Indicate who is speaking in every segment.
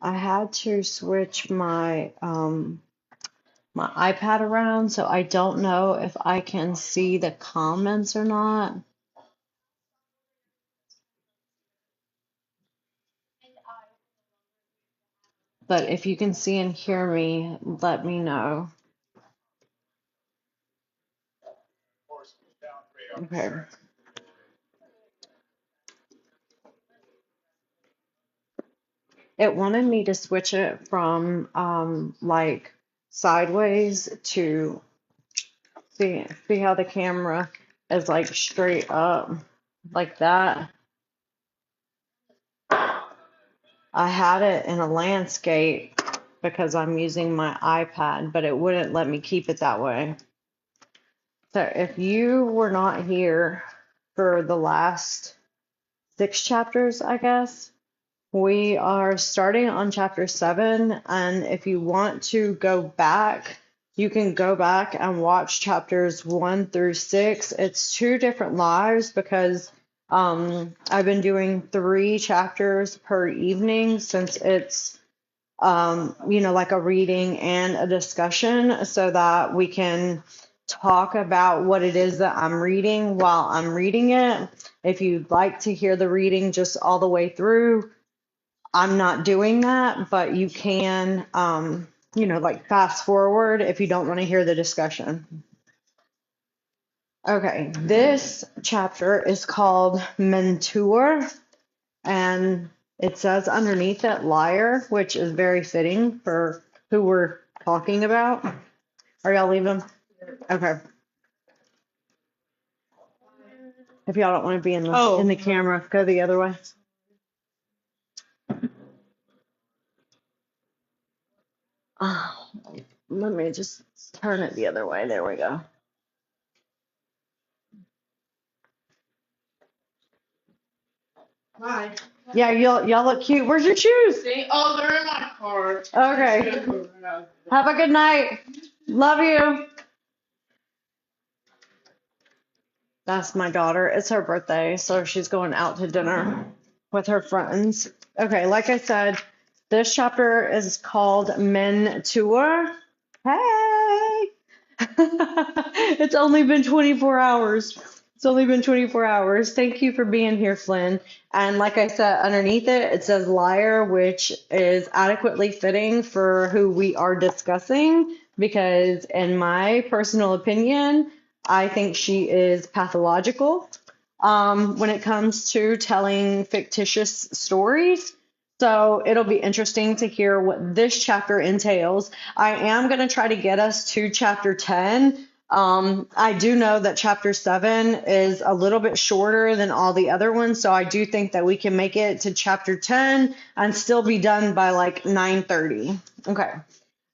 Speaker 1: I had to switch my my iPad around, so I don't know if I can see the comments or not. But if you can see and hear me, let me know. Okay. It wanted me to switch it from like sideways to see how the camera is like straight up like that. I had it in a landscape because I'm using my iPad, but it wouldn't let me keep it that way. So if you were not here for the last 6 chapters, I guess, we are starting on chapter 7. And if you want to go back, you can go back and watch chapters 1 through 6. It's 2 different lives because I've been doing 3 chapters per evening since it's like a reading and a discussion so that we can talk about what it is that I'm reading while I'm reading it. If you'd like to hear the reading just all the way through, I'm not doing that, but you can, like fast forward if you don't want to hear the discussion. Okay, this chapter is called Mentor, and it says underneath it liar, which is very fitting for who we're talking about. Are y'all leaving? Okay. If y'all don't want to be in the camera, go the other way. Let me just turn it the other way. There we go.
Speaker 2: Hi.
Speaker 1: Yeah, y'all look cute. Where's your shoes?
Speaker 2: See? Oh, they're in my car.
Speaker 1: Okay. Have a good night. Love you. That's my daughter. It's her birthday, so she's going out to dinner with her friends. Okay, like I said, this chapter is called Men Tour. Hey! It's only been 24 hours. It's only been 24 hours. Thank you for being here, Flynn. And like I said, underneath it, it says liar, which is adequately fitting for who we are discussing, because in my personal opinion, I think she is pathological when it comes to telling fictitious stories. So it'll be interesting to hear what this chapter entails. I am going to try to get us to chapter 10. I do know that chapter 7 is a little bit shorter than all the other ones, so I do think that we can make it to chapter 10 and still be done by like 9:30. Okay.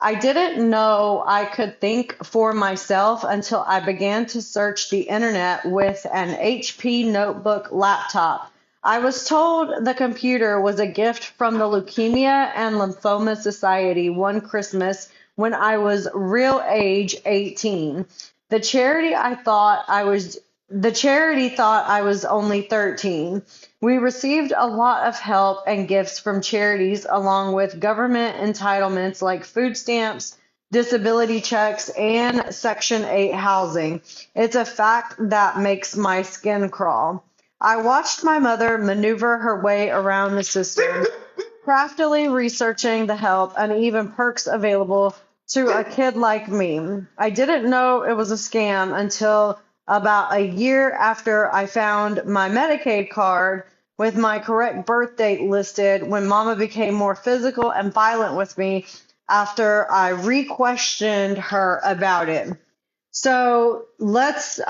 Speaker 1: I didn't know I could think for myself until I began to search the internet with an HP notebook laptop. I was told the computer was a gift from the Leukemia and Lymphoma Society one Christmas when I was real age 18. The charity thought I was only 13. We received a lot of help and gifts from charities along with government entitlements like food stamps, disability checks, and Section 8 housing. It's a fact that makes my skin crawl. I watched my mother maneuver her way around the system, craftily researching the help and even perks available to a kid like me. I didn't know it was a scam until about a year after I found my Medicaid card with my correct birth date listed when Mama became more physical and violent with me after I re-questioned her about it. So let's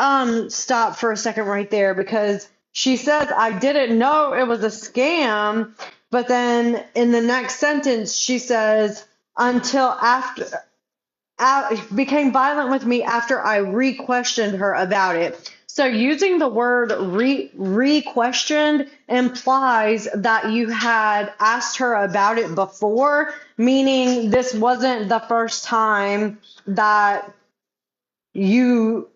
Speaker 1: stop for a second right there, because she says, I didn't know it was a scam, but then in the next sentence she says, until after became violent with me after I re-questioned her about it. So using the word re-questioned implies that you had asked her about it before, meaning this wasn't the first time that you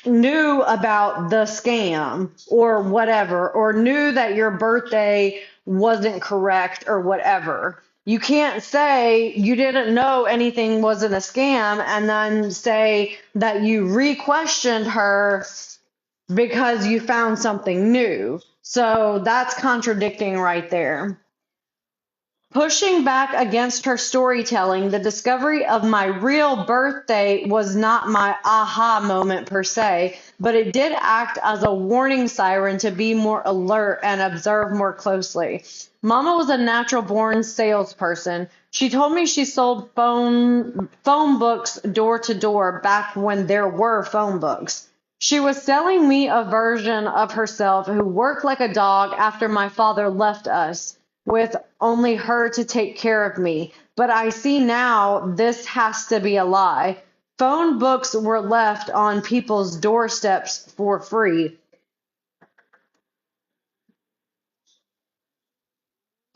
Speaker 1: knew about the scam or whatever, or knew that your birthday wasn't correct or whatever. You can't say you didn't know anything wasn't a scam and then say that you re-questioned her because you found something new. So that's contradicting right there. Pushing back against her storytelling, the discovery of my real birthday was not my aha moment per se, but it did act as a warning siren to be more alert and observe more closely. Mama was a natural born salesperson. She told me she sold phone books door to door back when there were phone books. She was selling me a version of herself who worked like a dog after my father left us, with only her to take care of me. But I see now this has to be a lie. Phone books were left on people's doorsteps for free.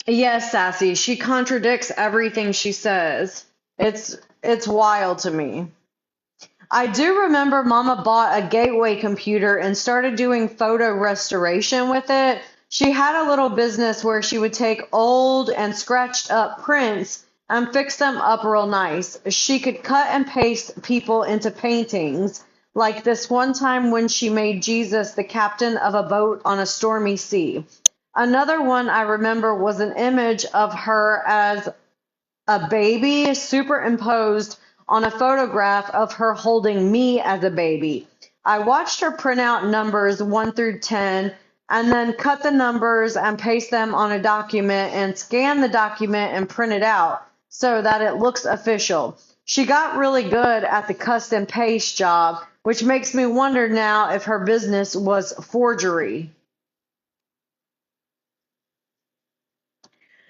Speaker 1: Yes, Sassy, she contradicts everything she says. It's wild to me. I do remember Mama bought a gateway computer and started doing photo restoration with it. She had a little business where she would take old and scratched up prints and fix them up real nice. She could cut and paste people into paintings, like this one time when she made Jesus the captain of a boat on a stormy sea. Another one I remember was an image of her as a baby superimposed on a photograph of her holding me as a baby. I watched her print out numbers 1 through 10 and then cut the numbers and paste them on a document and scan the document and print it out so that it looks official. She got really good at the custom paste job, which makes me wonder now if her business was forgery.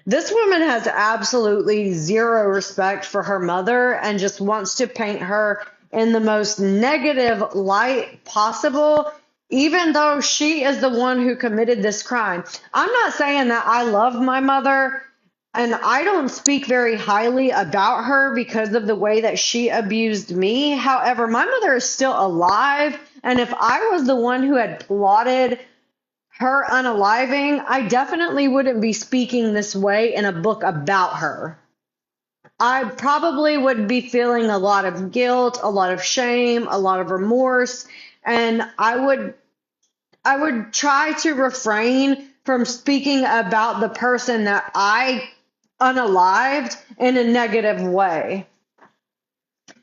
Speaker 1: This woman has absolutely zero respect for her mother and just wants to paint her in the most negative light possible, even though she is the one who committed this crime. I'm not saying that I love my mother, and I don't speak very highly about her because of the way that she abused me. However, my mother is still alive, and if I was the one who had plotted her unaliving, I definitely wouldn't be speaking this way in a book about her. I probably would be feeling a lot of guilt, a lot of shame, a lot of remorse, and I would try to refrain from speaking about the person that I unalived in a negative way.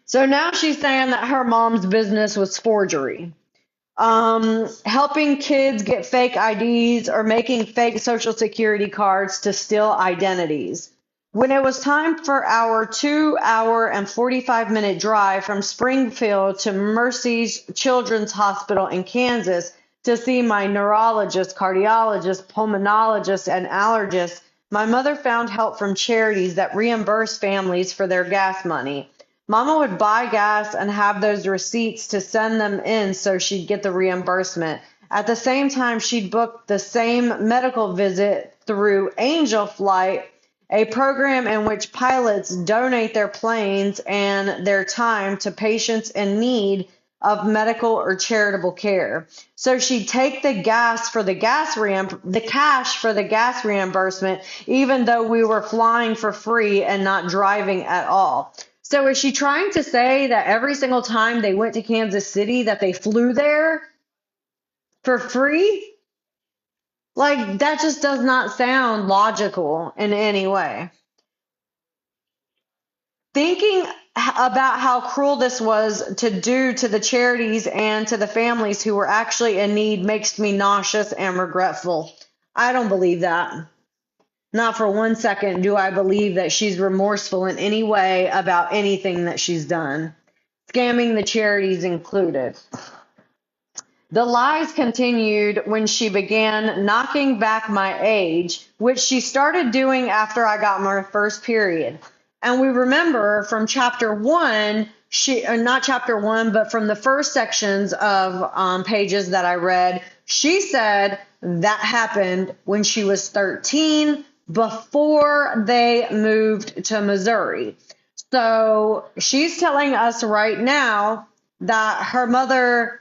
Speaker 1: So now she's saying that her mom's business was forgery. Helping kids get fake IDs or making fake social security cards to steal identities. When it was time for our 2-hour and 45-minute drive from Springfield to Mercy's Children's Hospital in Kansas to see my neurologist, cardiologist, pulmonologist, and allergist, my mother found help from charities that reimburse families for their gas money. Mama would buy gas and have those receipts to send them in so she'd get the reimbursement. At the same time, she'd book the same medical visit through Angel Flight, a program in which pilots donate their planes and their time to patients in need of medical or charitable care. So she'd take the cash for the gas reimbursement, even though we were flying for free and not driving at all. So is she trying to say that every single time they went to Kansas City that they flew there for free? Like, that just does not sound logical in any way. Thinking about how cruel this was to do to the charities and to the families who were actually in need makes me nauseous and regretful. I don't believe that. Not for 1 second do I believe that she's remorseful in any way about anything that she's done, scamming the charities included. The lies continued when she began knocking back my age, which she started doing after I got my first period. And we remember from chapter 1, not chapter 1, but from the first sections of pages that I read, she said that happened when she was 13, before they moved to Missouri. So she's telling us right now that her mother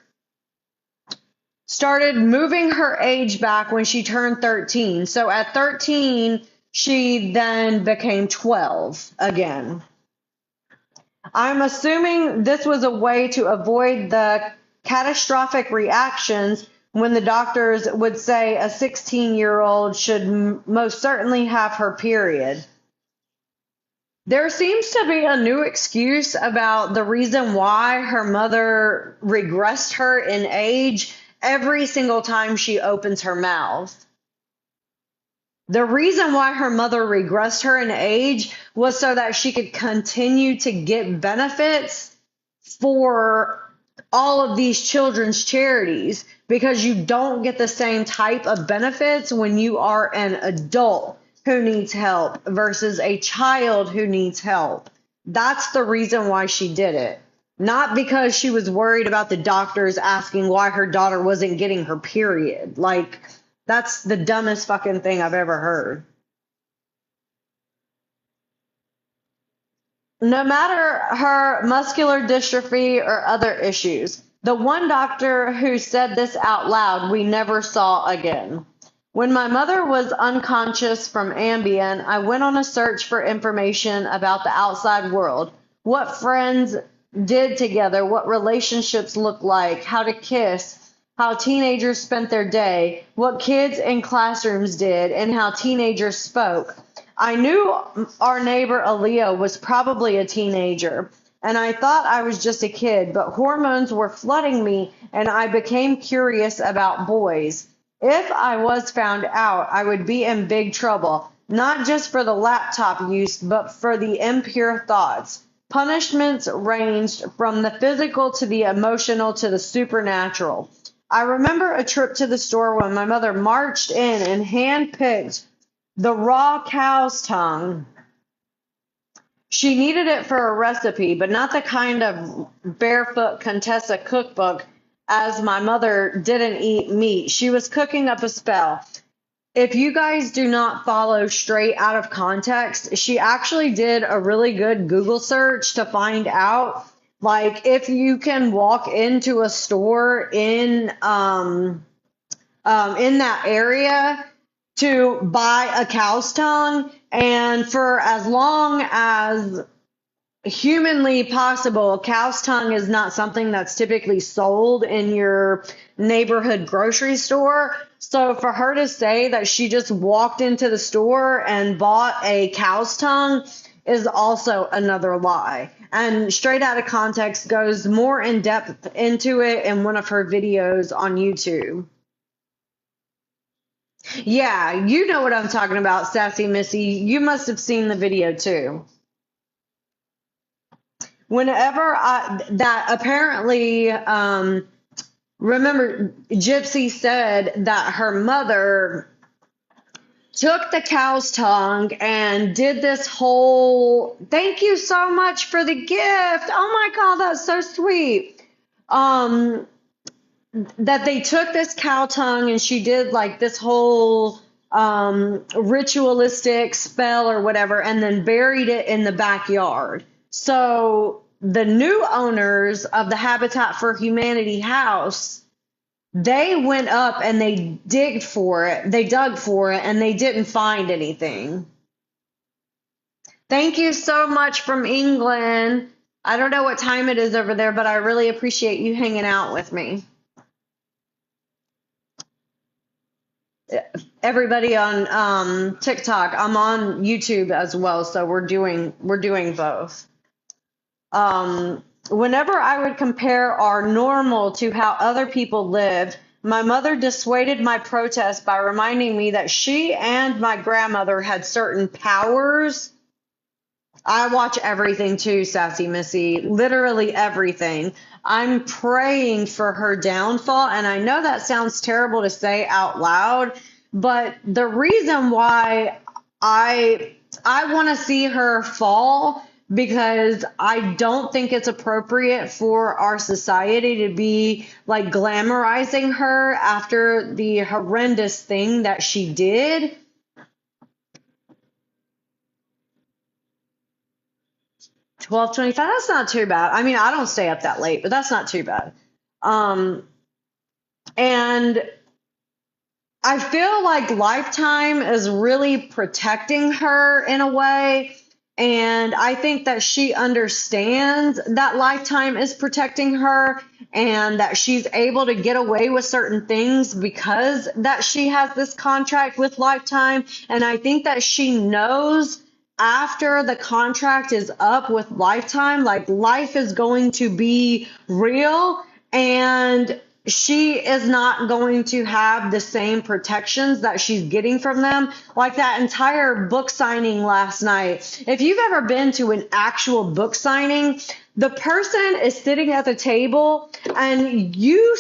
Speaker 1: started moving her age back when she turned 13. So at 13, she then became 12 again. I'm assuming this was a way to avoid the catastrophic reactions when the doctors would say a 16-year-old should most certainly have her period. There seems to be a new excuse about the reason why her mother regressed her in age every single time she opens her mouth. The reason why her mother regressed her in age was so that she could continue to get benefits for all of these children's charities, because you don't get the same type of benefits when you are an adult who needs help versus a child who needs help. That's the reason why she did it. Not because she was worried about the doctors asking why her daughter wasn't getting her period. Like, that's the dumbest fucking thing I've ever heard. No matter her muscular dystrophy or other issues, the one doctor who said this out loud we never saw again. When my mother was unconscious from Ambien, I went on a search for information about the outside world, what friends did together, what relationships looked like, how to kiss, how teenagers spent their day, what kids in classrooms did, and how teenagers spoke. I knew our neighbor Aaliyah was probably a teenager, and I thought I was just a kid, but hormones were flooding me, and I became curious about boys. If I was found out, I would be in big trouble, not just for the laptop use, but for the impure thoughts. Punishments ranged from the physical to the emotional to the supernatural. I remember a trip to the store when my mother marched in and handpicked the raw cow's tongue. She needed it for a recipe, but not the kind of barefoot Contessa cookbook, as my mother didn't eat meat. She was cooking up a spell. If you guys do not follow Straight Out of Context, she actually did a really good Google search to find out, like, if you can walk into a store in that area to buy a cow's tongue, and for as long as humanly possible, cow's tongue is not something that's typically sold in your neighborhood grocery store. So for her to say that she just walked into the store and bought a cow's tongue is also another lie. And Straight Out of Context goes more in depth into it in one of her videos on YouTube. Yeah, you know what I'm talking about, Sassy Missy. You must have seen the video too. Whenever that apparently, remember, Gypsy said that her mother took the cow's tongue and did this whole, thank you so much for the gift. Oh my God, that's so sweet. That they took this cow tongue and she did like this whole ritualistic spell or whatever, and then buried it in the backyard. So the new owners of the Habitat for Humanity house, they went up and they dug for it, and they didn't find anything. Thank you so much from England. I don't know what time it is over there, but I really appreciate you hanging out with me. Everybody on TikTok, I'm on YouTube as well, so we're doing both. Whenever I would compare our normal to how other people lived, my mother dissuaded my protest by reminding me that she and my grandmother had certain powers. I watch everything too, Sassy Missy, literally everything. I'm praying for her downfall, and I know that sounds terrible to say out loud, but the reason why I want to see her fall, because I don't think it's appropriate for our society to be like glamorizing her after the horrendous thing that she did. $12.25. That's not too bad. I mean, I don't stay up that late, but that's not too bad. And I feel like Lifetime is really protecting her in a way. And I think that she understands that Lifetime is protecting her and that she's able to get away with certain things because that she has this contract with Lifetime. And I think that she knows after the contract is up with Lifetime, like life is going to be real and she is not going to have the same protections that she's getting from them. Like that entire book signing last night. If you've ever been to an actual book signing, the person is sitting at the table and you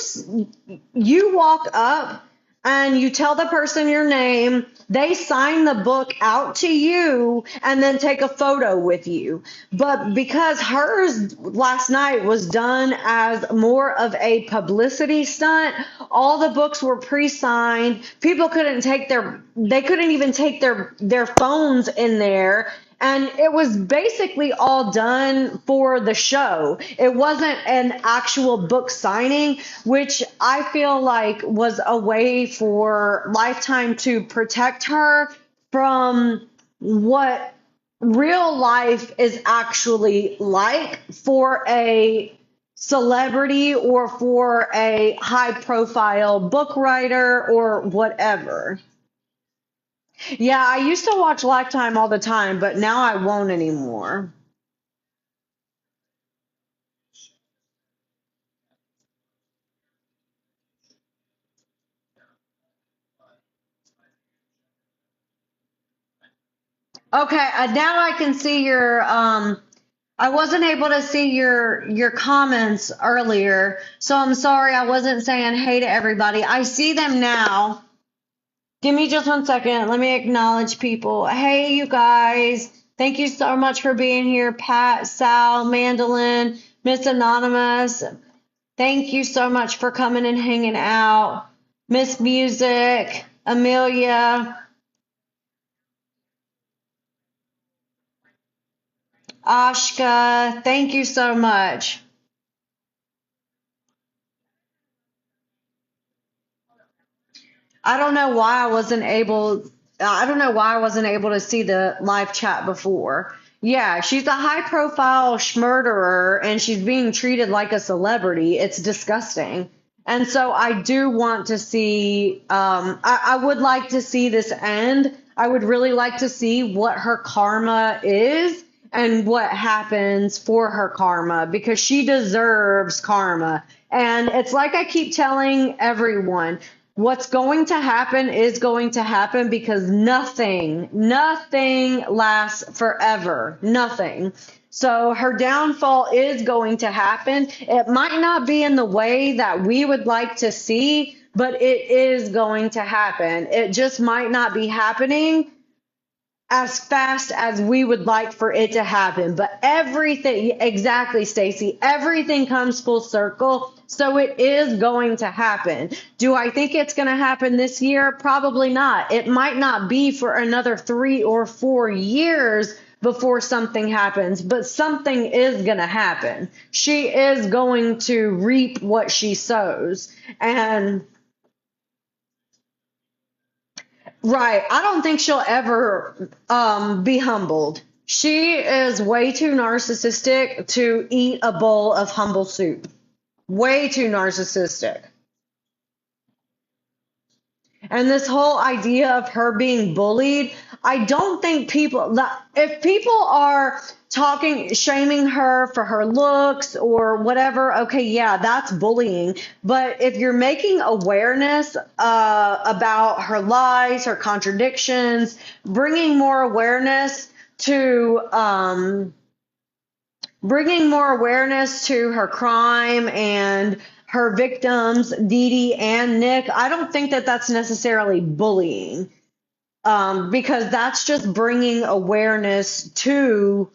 Speaker 1: walk up and you tell the person your name, they sign the book out to you and then take a photo with you. But because hers last night was done as more of a publicity stunt, all the books were pre-signed. People couldn't even take their phones in there. And it was basically all done for the show. It wasn't an actual book signing, which I feel like was a way for Lifetime to protect her from what real life is actually like for a celebrity or for a high profile book writer or whatever. Yeah, I used to watch Lifetime all the time, but now I won't anymore. Okay, now I can see your I wasn't able to see your comments earlier, so I'm sorry I wasn't saying hey to everybody. I see them now. Give me just 1 second. Let me acknowledge people. Hey, you guys. Thank you so much for being here. Pat, Sal, Mandolin, Miss Anonymous. Thank you so much for coming and hanging out. Miss Music, Amelia, Ashka. Thank you so much. I don't know why I wasn't able to see the live chat before. Yeah, she's a high profile murderer and she's being treated like a celebrity. It's disgusting. And so I do want to see, I would like to see this end. I would really like to see what her karma is and what happens for her karma because she deserves karma. And it's like I keep telling everyone, what's going to happen is going to happen because nothing lasts forever. Nothing. So her downfall is going to happen. It might not be in the way that we would like to see, but it is going to happen. It just might not be happening as fast as we would like for it to happen. But everything, exactly, Stacy, everything comes full circle. So it is going to happen. Do I think it's going to happen this year? Probably not. It might not be for another 3 or 4 years before something happens, but something is going to happen. She is going to reap what she sows. And right. I don't think she'll ever be humbled. She is way too narcissistic to eat a bowl of humble soup. Way too narcissistic. And this whole idea of her being bullied, I don't think if people are talking, shaming her for her looks or whatever, okay, yeah, that's bullying. But if you're making awareness about her lies, her contradictions, bringing more awareness to her crime and her victims, Dee Dee and Nick, I don't think that that's necessarily bullying, because that's just bringing awareness to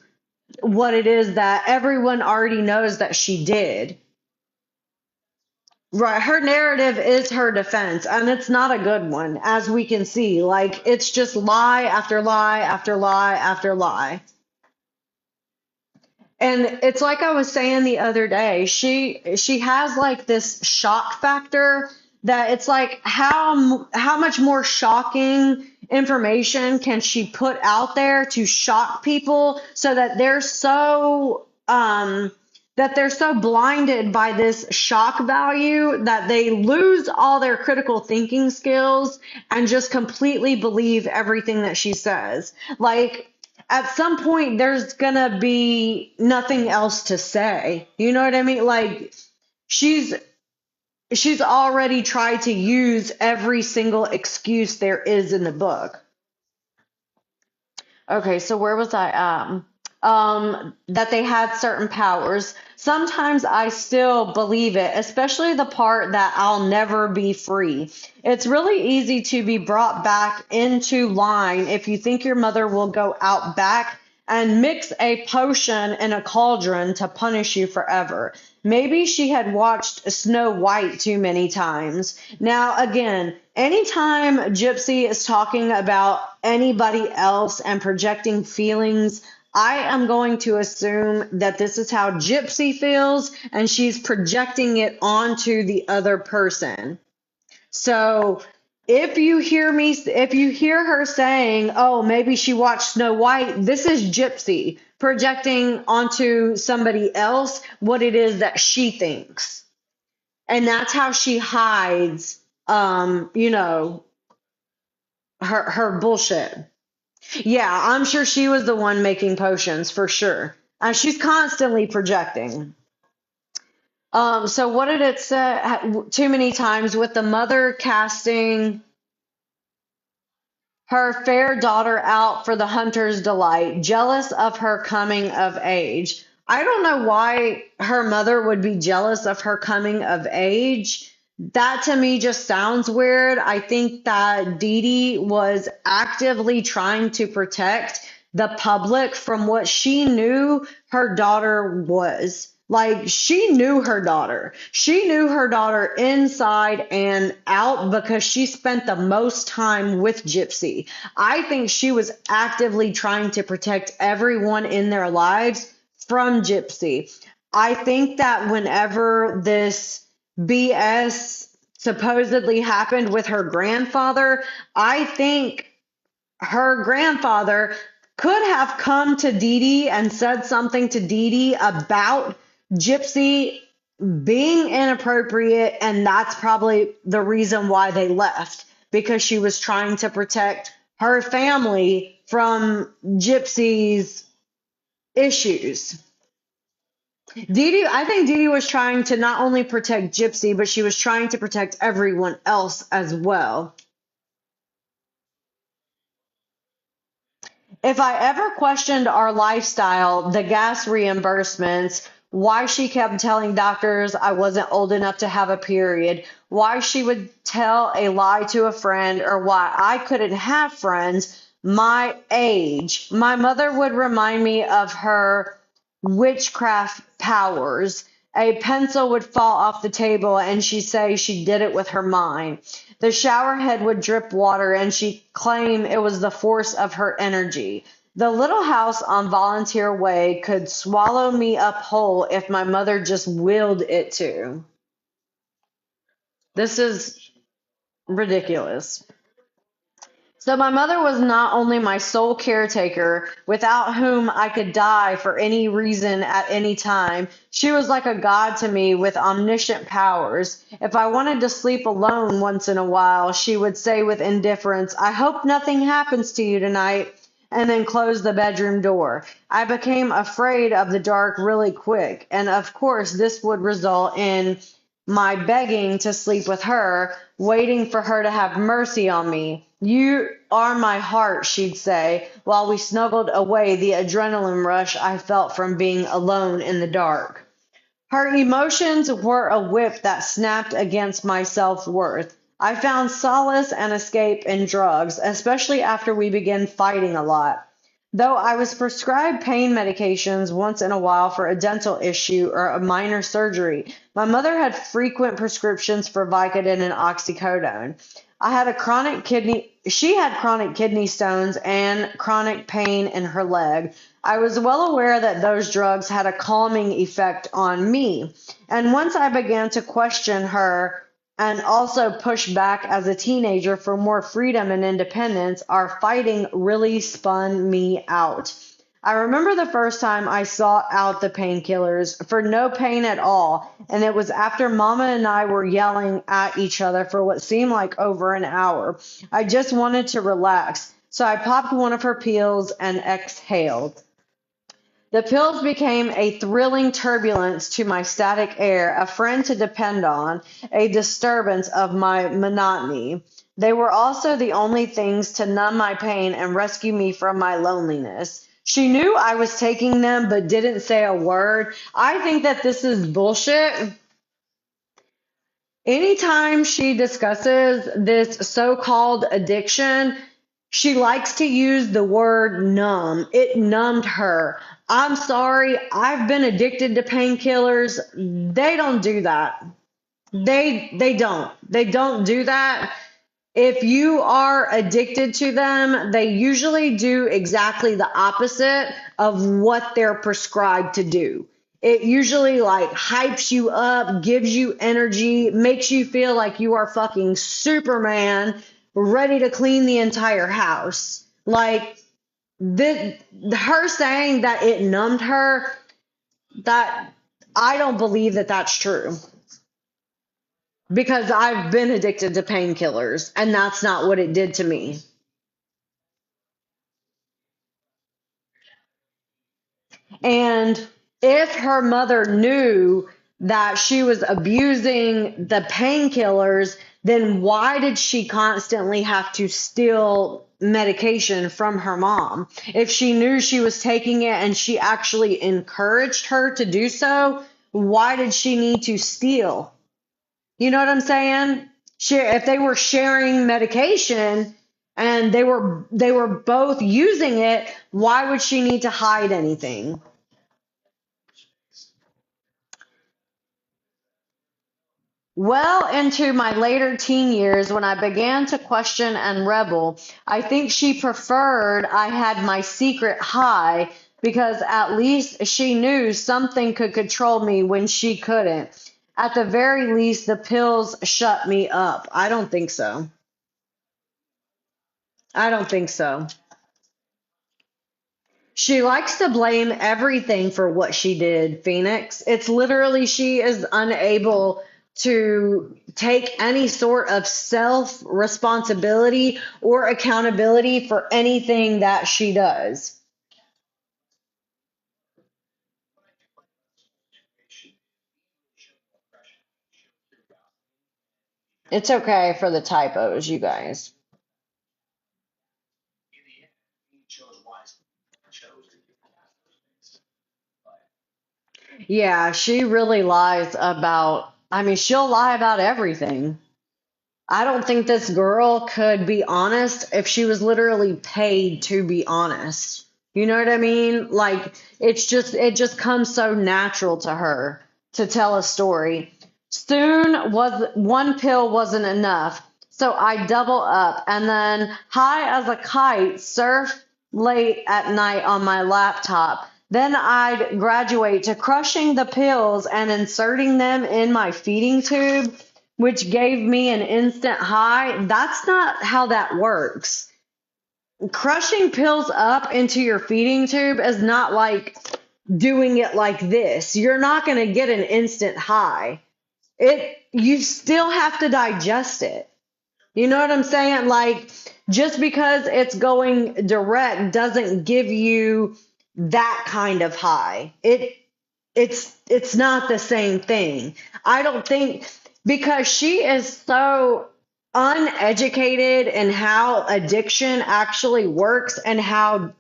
Speaker 1: what it is that everyone already knows that she did. Right, her narrative is her defense, and it's not a good one, as we can see. Like, it's just lie after lie after lie after lie. And it's like I was saying the other day, she has like this shock factor that it's like how much more shocking information can she put out there to shock people so that they're so blinded by this shock value that they lose all their critical thinking skills and just completely believe everything that she says. Like, at some point, there's gonna be nothing else to say. You know what I mean? Like, she's already tried to use every single excuse there is in the book. Okay, so where was I at? That they had certain powers. Sometimes I still believe it, especially the part that I'll never be free. It's really easy to be brought back into line if you think your mother will go out back and mix a potion in a cauldron to punish you forever. Maybe she had watched Snow White too many times. Now, again, anytime Gypsy is talking about anybody else and projecting feelings, I am going to assume that this is how Gypsy feels and she's projecting it onto the other person. So if you hear her saying, oh, maybe she watched Snow White, this is Gypsy projecting onto somebody else what it is that she thinks. And that's how she hides, her bullshit. Yeah, I'm sure she was the one making potions for sure. She's constantly projecting. So what did it say? Too many times with the mother casting her fair daughter out for the hunter's delight, jealous of her coming of age. I don't know why her mother would be jealous of her coming of age. That to me just sounds weird. I think that Dee Dee was actively trying to protect the public from what she knew her daughter was. Like, she knew her daughter. She knew her daughter inside and out because she spent the most time with Gypsy. I think she was actively trying to protect everyone in their lives from Gypsy. I think that whenever this BS supposedly happened with her grandfather, I think her grandfather could have come to Dee Dee and said something to Dee Dee about Gypsy being inappropriate, and that's probably the reason why they left, because she was trying to protect her family from Gypsy's issues. I think Dee Dee was trying to not only protect Gypsy, but she was trying to protect everyone else as well. If I ever questioned our lifestyle, the gas reimbursements, why she kept telling doctors I wasn't old enough to have a period, why she would tell a lie to a friend, or why I couldn't have friends my age, my mother would remind me of her witchcraft powers. A pencil would fall off the table and she'd say she did it with her mind. The shower head would drip water and she'd claim it was the force of her energy. The little house on Volunteer Way could swallow me up whole if my mother just willed it to. This is ridiculous. So my mother was not only my sole caretaker, without whom I could die for any reason at any time. She was like a god to me with omniscient powers. If I wanted to sleep alone once in a while, she would say with indifference, I hope nothing happens to you tonight, and then close the bedroom door. I became afraid of the dark really quick, and of course this would result in my begging to sleep with her, waiting for her to have mercy on me. You are my heart, she'd say, while we snuggled away the adrenaline rush I felt from being alone in the dark. Her emotions were a whip that snapped against my self-worth. I found solace and escape in drugs, especially after we began fighting a lot. Though I was prescribed pain medications once in a while for a dental issue or a minor surgery, my mother had frequent prescriptions for Vicodin and oxycodone. She had chronic kidney stones and chronic pain in her leg. I was well aware that those drugs had a calming effect on me. And once I began to question her and also pushed back as a teenager for more freedom and independence, our fighting really spun me out. I remember the first time I sought out the painkillers for no pain at all, and it was after Mama and I were yelling at each other for what seemed like over an hour. I just wanted to relax, so I popped one of her pills and exhaled. The pills became a thrilling turbulence to my static air, a friend to depend on, a disturbance of my monotony. They were also the only things to numb my pain and rescue me from my loneliness. She knew I was taking them but didn't say a word. I think that this is bullshit. Anytime she discusses this so-called addiction, she likes to use the word numb. It numbed her. I'm sorry, I've been addicted to painkillers. They don't do that. They don't. They don't do that. If you are addicted to them, they usually do exactly the opposite of what they're prescribed to do. It usually like hypes you up, gives you energy, makes you feel like you are fucking Superman, ready to clean the entire house. Like her saying that it numbed her, that I don't believe that that's true. Because I've been addicted to painkillers, and that's not what it did to me. And if her mother knew that she was abusing the painkillers, then why did she constantly have to steal medication from her mom? If she knew she was taking it and she actually encouraged her to do so, why did she need to steal? You know what I'm saying? If they were sharing medication and they were both using it, why would she need to hide anything? Well into my later teen years, when I began to question and rebel, I think she preferred I had my secret high because at least she knew something could control me when she couldn't. At the very least, the pills shut me up. I don't think so. I don't think so. She likes to blame everything for what she did, Phoenix. It's literally she is unable to take any sort of self responsibility or accountability for anything that she does. It's okay for the typos, you guys. Yeah, she really lies about, I mean, she'll lie about everything. I don't think this girl could be honest if she was literally paid to be honest. You know what I mean? Like it just comes so natural to her to tell a story. Soon was one pill wasn't enough, so I double up and then high as a kite surf late at night on my laptop. Then I'd graduate to crushing the pills and inserting them in my feeding tube, which gave me an instant high. That's not how that works. Crushing pills up into your feeding tube is not like doing it like this. You're not going to get an instant high. You still have to digest it. You know what I'm saying? Like just because it's going direct doesn't give you that kind of high. It's not the same thing. I don't think because she is so uneducated in how addiction actually works and how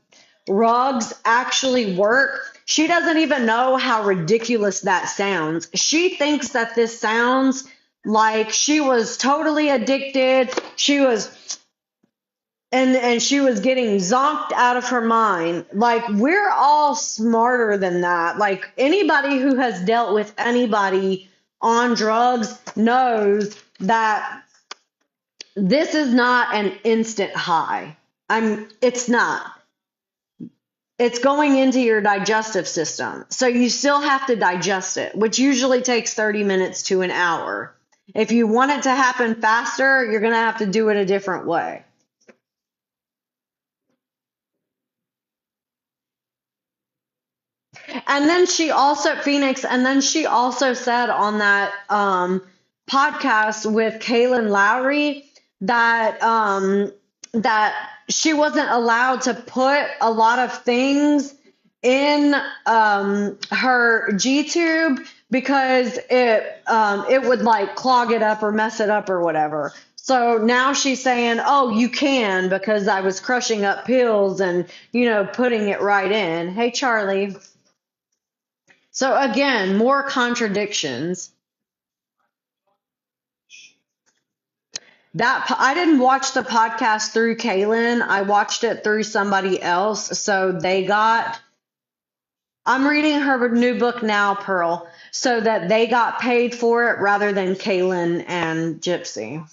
Speaker 1: drugs actually work. She doesn't even know how ridiculous that sounds. She thinks that this sounds like she was totally addicted. She was and she was getting zonked out of her mind. Like we're all smarter than that. Like anybody who has dealt with anybody on drugs knows that this is not an instant high. It's not. It's going into your digestive system. So you still have to digest it, which usually takes 30 minutes to an hour. If you want it to happen faster, you're going to have to do it a different way. And then she also, Phoenix, and then she also said on that podcast with Kaylin Lowry that she wasn't allowed to put a lot of things in her G tube because it would like clog it up or mess it up or whatever. So now she's saying, "Oh, you can because I was crushing up pills and putting it right in." Hey, Charlie. So again, more contradictions. That I didn't watch the podcast through Kaylin. I watched it through somebody else. So I'm reading her new book now, Pearl, so that they got paid for it rather than Kaylin and Gypsy.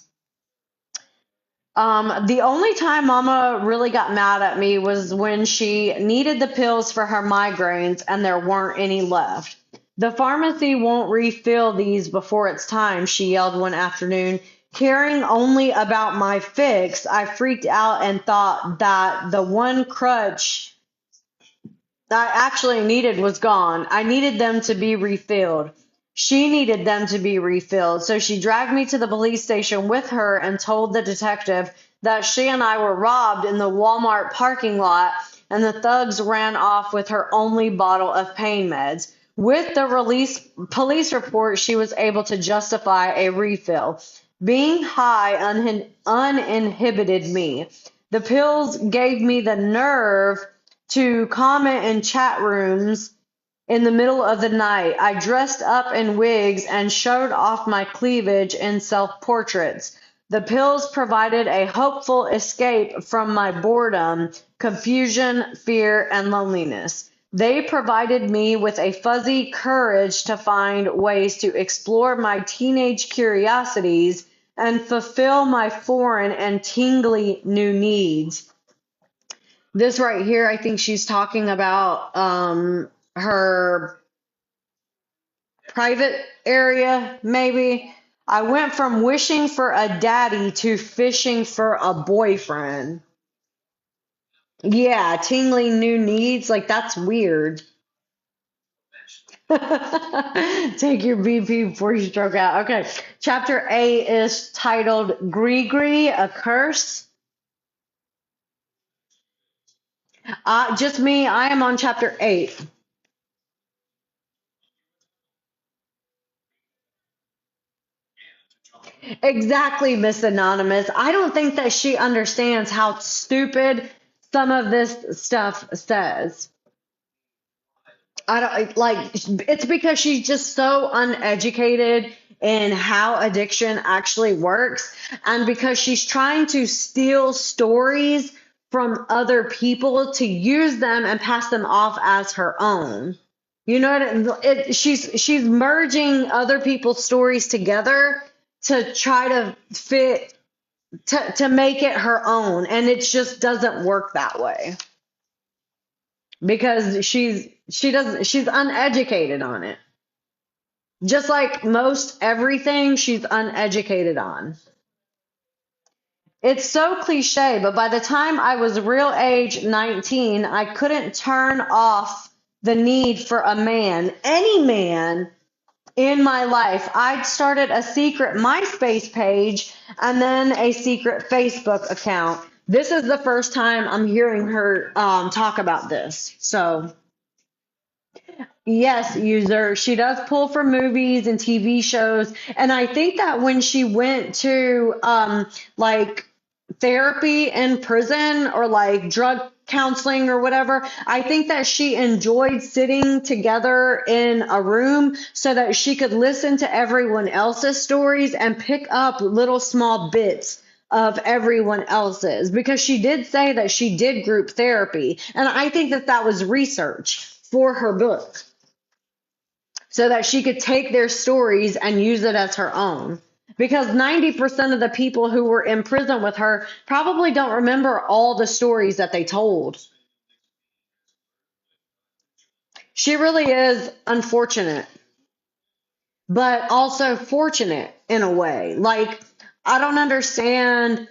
Speaker 1: The only time Mama really got mad at me was when she needed the pills for her migraines and there weren't any left. The pharmacy won't refill these before it's time, she yelled one afternoon. Caring only about my fix, I freaked out and thought that the one crutch I actually needed was gone. I needed them to be refilled. She needed them to be refilled, so she dragged me to the police station with her and told the detective that she and I were robbed in the Walmart parking lot and the thugs ran off with her only bottle of pain meds. With the police report, she was able to justify a refill. Being high uninhibited me. The pills gave me the nerve to comment in chat rooms in the middle of the night. I dressed up in wigs and showed off my cleavage in self-portraits. The pills provided a hopeful escape from my boredom, confusion, fear, and loneliness. They provided me with a fuzzy courage to find ways to explore my teenage curiosities and fulfill my foreign and tingly new needs. This right here, I think she's talking about her private area, maybe. I went from wishing for a daddy to fishing for a boyfriend. Yeah, tingling new needs, like that's weird. Take your BP before you stroke out. Okay, chapter 8 is titled Gree, a Curse. Just me, I am on chapter 8. Exactly, Miss Anonymous. I don't think that she understands how stupid some of this stuff says. I don't like it's because she's just so uneducated in how addiction actually works, and because she's trying to steal stories from other people to use them and pass them off as her own. You know she's merging other people's stories together to try to fit to make it her own, and it just doesn't work that way because she's uneducated on it. Just like most everything she's uneducated on. It's so cliche, but by the time I was real age 19, I couldn't turn off the need for a man, any man in my life. I'd started a secret MySpace page and then a secret Facebook account. This is the first time I'm hearing her talk about this. So, yes, user, she does pull from movies and TV shows. And I think that when she went to like therapy in prison or like drug counseling or whatever, I think that she enjoyed sitting together in a room so that she could listen to everyone else's stories and pick up little small bits of everyone else's, because she did say that she did group therapy, and I think that that was research for her book so that she could take their stories and use it as her own. Because 90% of the people who were in prison with her probably don't remember all the stories that they told. She really is unfortunate. but also fortunate in a way. Like, I don't understand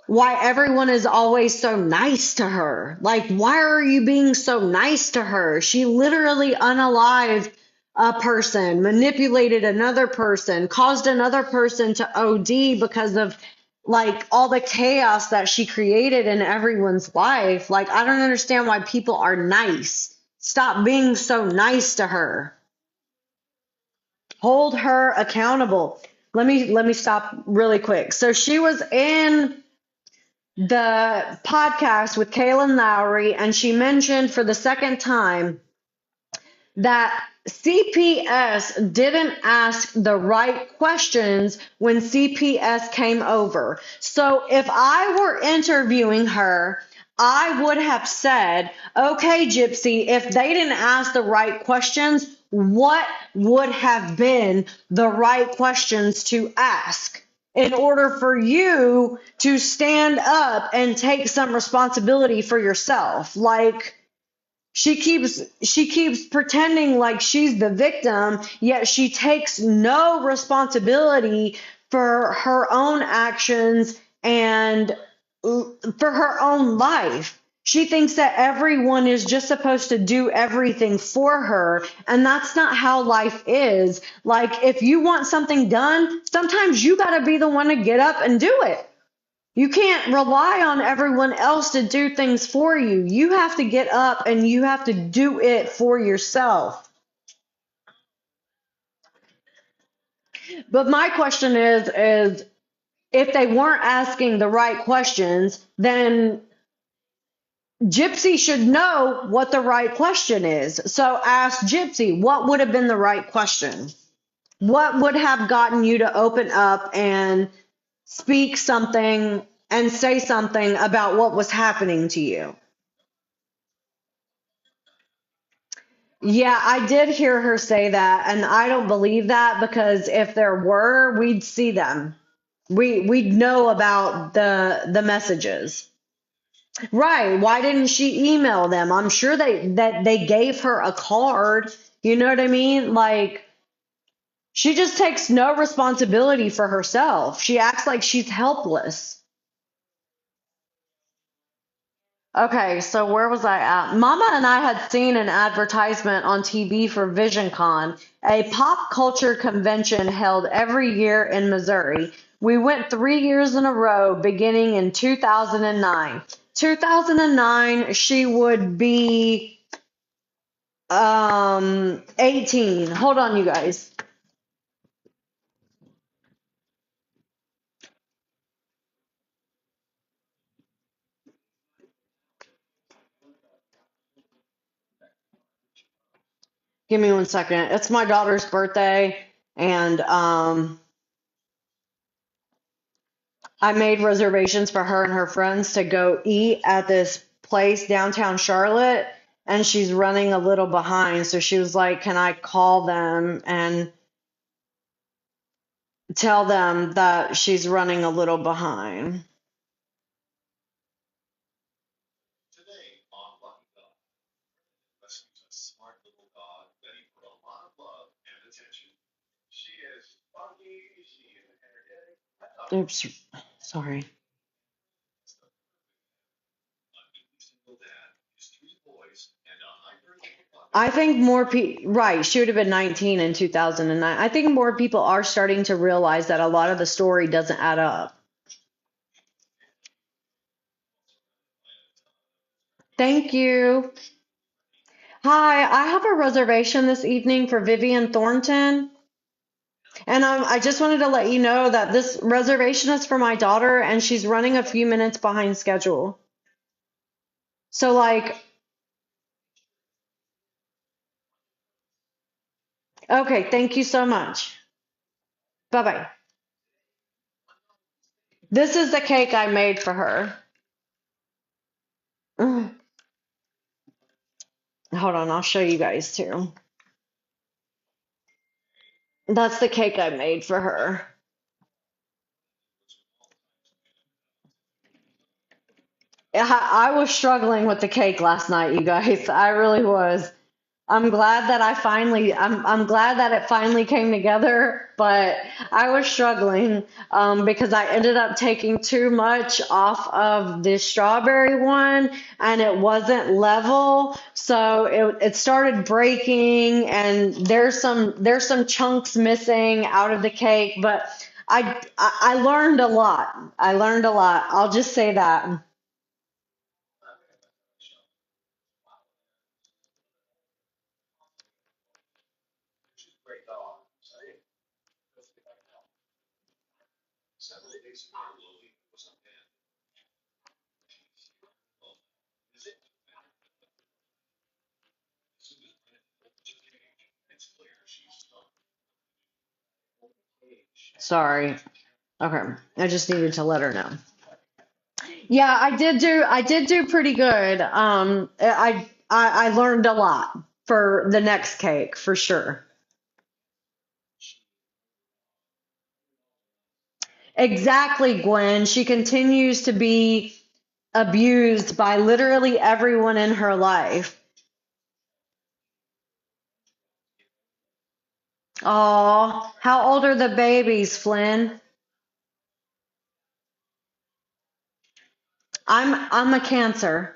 Speaker 1: why everyone is always so nice to her. Like, why are you being so nice to her? She literally unalived a person, manipulated another person, caused another person to OD because of like all the chaos that she created in everyone's life. Like, I don't understand why people are nice. Stop being so nice to her. Hold her accountable. Let me stop really quick. So she was in the podcast with Kaylin Lowry, and she mentioned for the second time that CPS didn't ask the right questions when CPS came over. So if I were interviewing her, I would have said, okay, Gypsy, if they didn't ask the right questions, what would have been the right questions to ask in order for you to stand up and take some responsibility for yourself? Like, she keeps pretending like she's the victim, yet she takes no responsibility for her own actions and for her own life. She thinks that everyone is just supposed to do everything for her, and that's not how life is. Like, if you want something done, sometimes you got to be the one to get up and do it. You can't rely on everyone else to do things for you. You have to get up and you have to do it for yourself. But my question is if they weren't asking the right questions, then Gypsy should know what the right question is. So ask Gypsy, what would have been the right question? What would have gotten you to open up and speak something and say something about what was happening to you? Yeah, I did hear her say that, and I don't believe that because if there were, we'd see them. We'd know about the messages. Right. Why didn't she email them? I'm sure they gave her a card. You know what I mean? Like, she just takes no responsibility for herself. She acts like she's helpless. Okay, so where was I at? Mama and I had seen an advertisement on TV for VisionCon, a pop culture convention held every year in Missouri. We went 3 years in a row, beginning in 2009. 2009, she would be 18. Hold on, you guys. Give me 1 second. It's my daughter's birthday, and I made reservations for her and her friends to go eat at this place downtown Charlotte, and she's running a little behind. So she was like, "Can I call them and tell them that she's running a little behind?" Oops, sorry. I think more people, right, she would have been 19 in 2009. I think more people are starting to realize that a lot of the story doesn't add up. Thank you. Hi, I have a reservation this evening for Vivian Thornton. And I just wanted to let you know that this reservation is for my daughter, and she's running a few minutes behind schedule. So, like, okay, thank you so much. Bye bye. This is the cake I made for her. Ugh. Hold on, I'll show you guys too. That's the cake I made for her. I was struggling with the cake last night, you guys. I really was. I'm glad that I'm glad that it finally came together, but I was struggling because I ended up taking too much off of the strawberry one and it wasn't level. So it started breaking and there's some chunks missing out of the cake, but I learned a lot. I learned a lot. I'll just say that. Sorry. Okay. I just needed to let her know. Yeah, I did do pretty good. I learned a lot for the next cake for sure. Exactly, Gwen. She continues to be abused by literally everyone in her life. Oh, how old are the babies, Flynn? I'm a Cancer.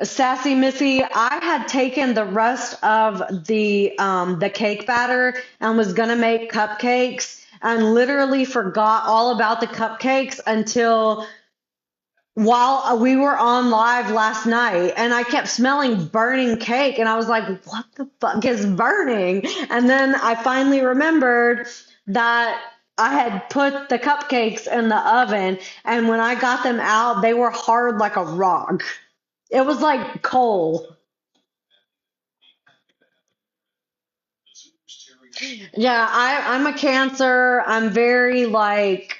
Speaker 1: Sassy Missy, I had taken the rest of the cake batter and was gonna make cupcakes and literally forgot all about the cupcakes until while we were on live last night and I kept smelling burning cake and I was like, what the fuck is burning? And then I finally remembered that I had put the cupcakes in the oven and when I got them out, they were hard like a rock. It was like coal. Yeah, I'm a Cancer. I'm very like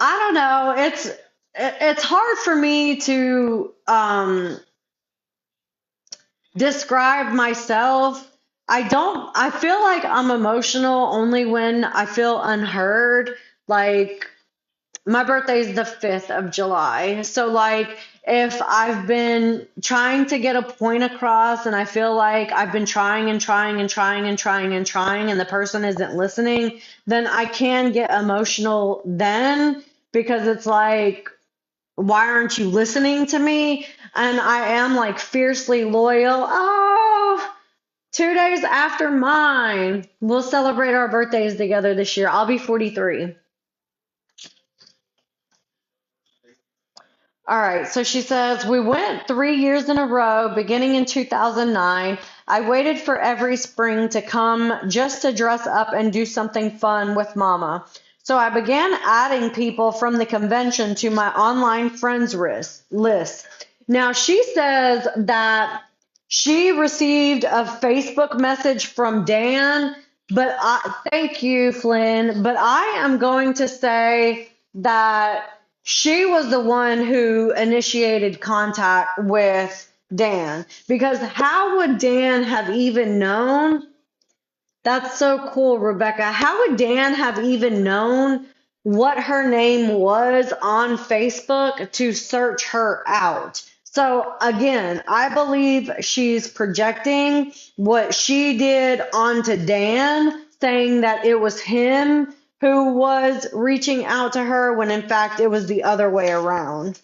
Speaker 1: I don't know. It's hard for me to describe myself. I feel like I'm emotional only when I feel unheard. Like my birthday is the 5th of July. So like if I've been trying to get a point across and I feel like I've been trying and trying and trying and trying and trying and the person isn't listening, then I can get emotional then because it's like why aren't you listening to me? And I am like fiercely loyal. Oh, 2 days after mine. We'll celebrate our birthdays together this year. I'll be 43. All right, so she says, we went 3 years in a row, beginning in 2009. I waited for every spring to come just to dress up and do something fun with Mama. So I began adding people from the convention to my online friends list. Now she says that she received a Facebook message from Dan, but thank you, Flynn. But I am going to say that she was the one who initiated contact with Dan because how would Dan have even known? That's so cool, Rebecca. How would Dan have even known what her name was on Facebook to search her out? So again, I believe she's projecting what she did onto Dan, saying that it was him who was reaching out to her when in fact it was the other way around.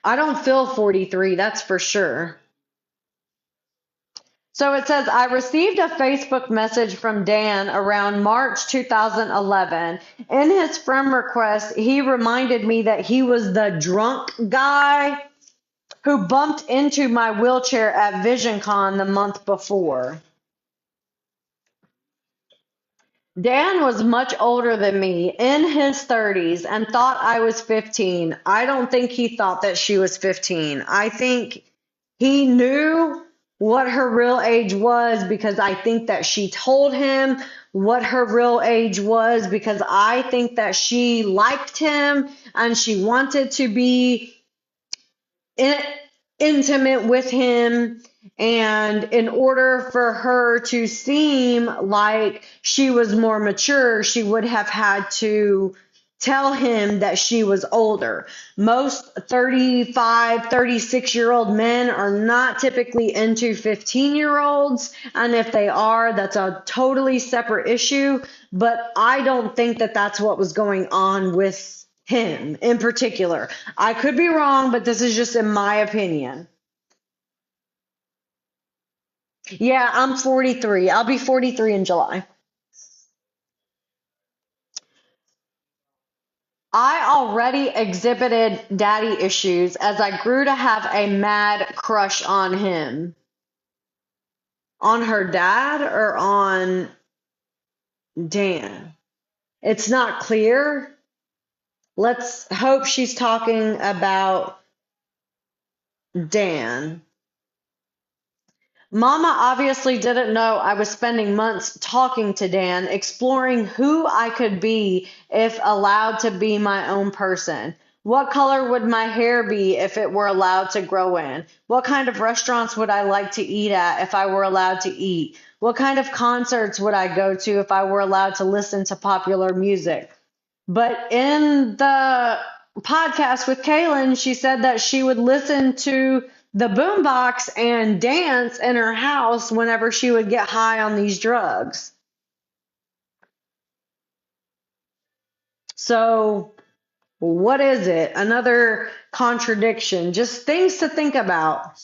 Speaker 1: I don't feel 43, that's for sure. So it says, I received a Facebook message from Dan around March 2011. In his friend request, he reminded me that he was the drunk guy who bumped into my wheelchair at VisionCon the month before. Dan was much older than me, in his 30s, and thought I was 15. I don't think he thought that she was 15. I think he knew what her real age was because I think that she told him what her real age was because I think that she liked him and she wanted to be in, intimate with him. And in order for her to seem like she was more mature, she would have had to tell him that she was older. Most 35, 36-year-old men are not typically into 15-year-olds. And if they are, that's a totally separate issue. But I don't think that that's what was going on with him in particular. I could be wrong, but this is just in my opinion. Yeah, I'm 43. I'll be 43 in July. I already exhibited daddy issues as I grew to have a mad crush on him. On her dad or on Dan? It's not clear. Let's hope she's talking about Dan. Mama obviously didn't know I was spending months talking to Dan, exploring who I could be if allowed to be my own person. What color would my hair be if it were allowed to grow in? What kind of restaurants would I like to eat at if I were allowed to eat? What kind of concerts would I go to if I were allowed to listen to popular music? But in the podcast with Kaylin, she said that she would listen to the boombox and dance in her house whenever she would get high on these drugs. So, what is it? Another contradiction. Just things to think about.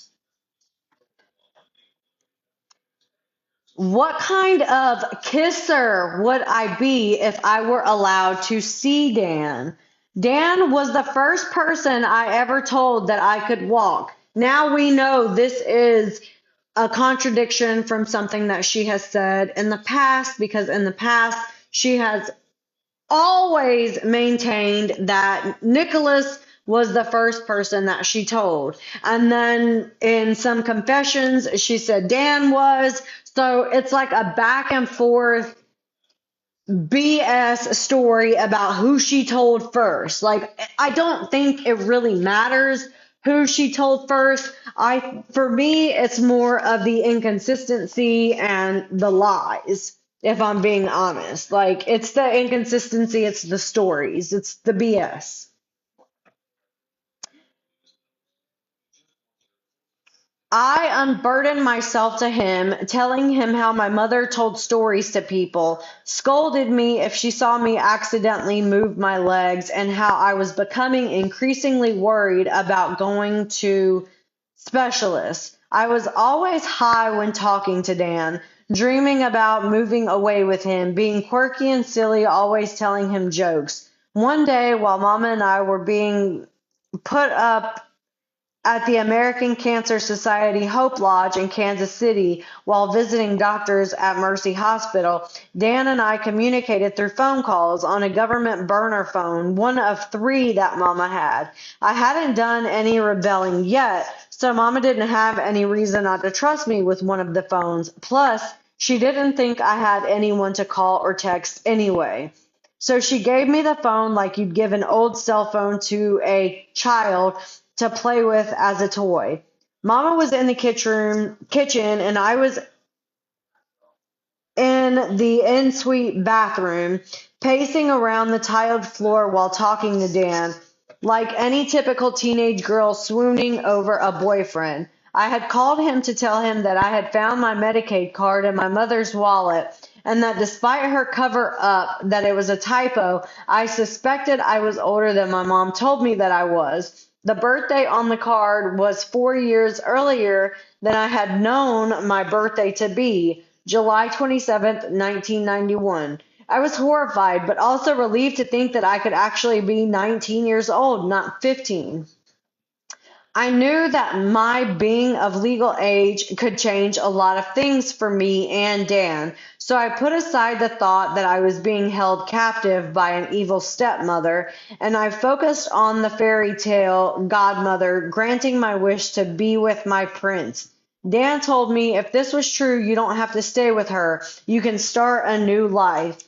Speaker 1: What kind of kisser would I be if I were allowed to see Dan? Dan was the first person I ever told that I could walk. Now we know this is a contradiction from something that she has said in the past, because in the past she has always maintained that Nicholas was the first person that she told. And then in some confessions, she said Dan was. So it's like a back and forth BS story about who she told first. Like, I don't think it really matters who she told first. For me, it's more of the inconsistency and the lies, if I'm being honest. Like, it's the inconsistency, it's the stories, it's the BS. I unburdened myself to him, telling him how my mother told stories to people, scolded me if she saw me accidentally move my legs, and how I was becoming increasingly worried about going to specialists. I was always high when talking to Dan, dreaming about moving away with him, being quirky and silly, always telling him jokes. One day, while Mama and I were being put up at the American Cancer Society Hope Lodge in Kansas City while visiting doctors at Mercy Hospital, Dan and I communicated through phone calls on a government burner phone, one of 3 that Mama had. I hadn't done any rebelling yet, so Mama didn't have any reason not to trust me with one of the phones. Plus, she didn't think I had anyone to call or text anyway. So she gave me the phone like you'd give an old cell phone to a child to play with as a toy. Mama was in the kitchen, and I was in the ensuite bathroom, pacing around the tiled floor while talking to Dan, like any typical teenage girl swooning over a boyfriend. I had called him to tell him that I had found my Medicaid card in my mother's wallet, and that despite her cover up that it was a typo, I suspected I was older than my mom told me that I was. The birthday on the card was 4 years earlier than I had known my birthday to be, July 27th, 1991. I was horrified, but also relieved to think that I could actually be 19 years old, not 15. I knew that my being of legal age could change a lot of things for me and Dan, so I put aside the thought that I was being held captive by an evil stepmother, and I focused on the fairy tale godmother granting my wish to be with my prince. Dan told me if this was true, you don't have to stay with her. You can start a new life.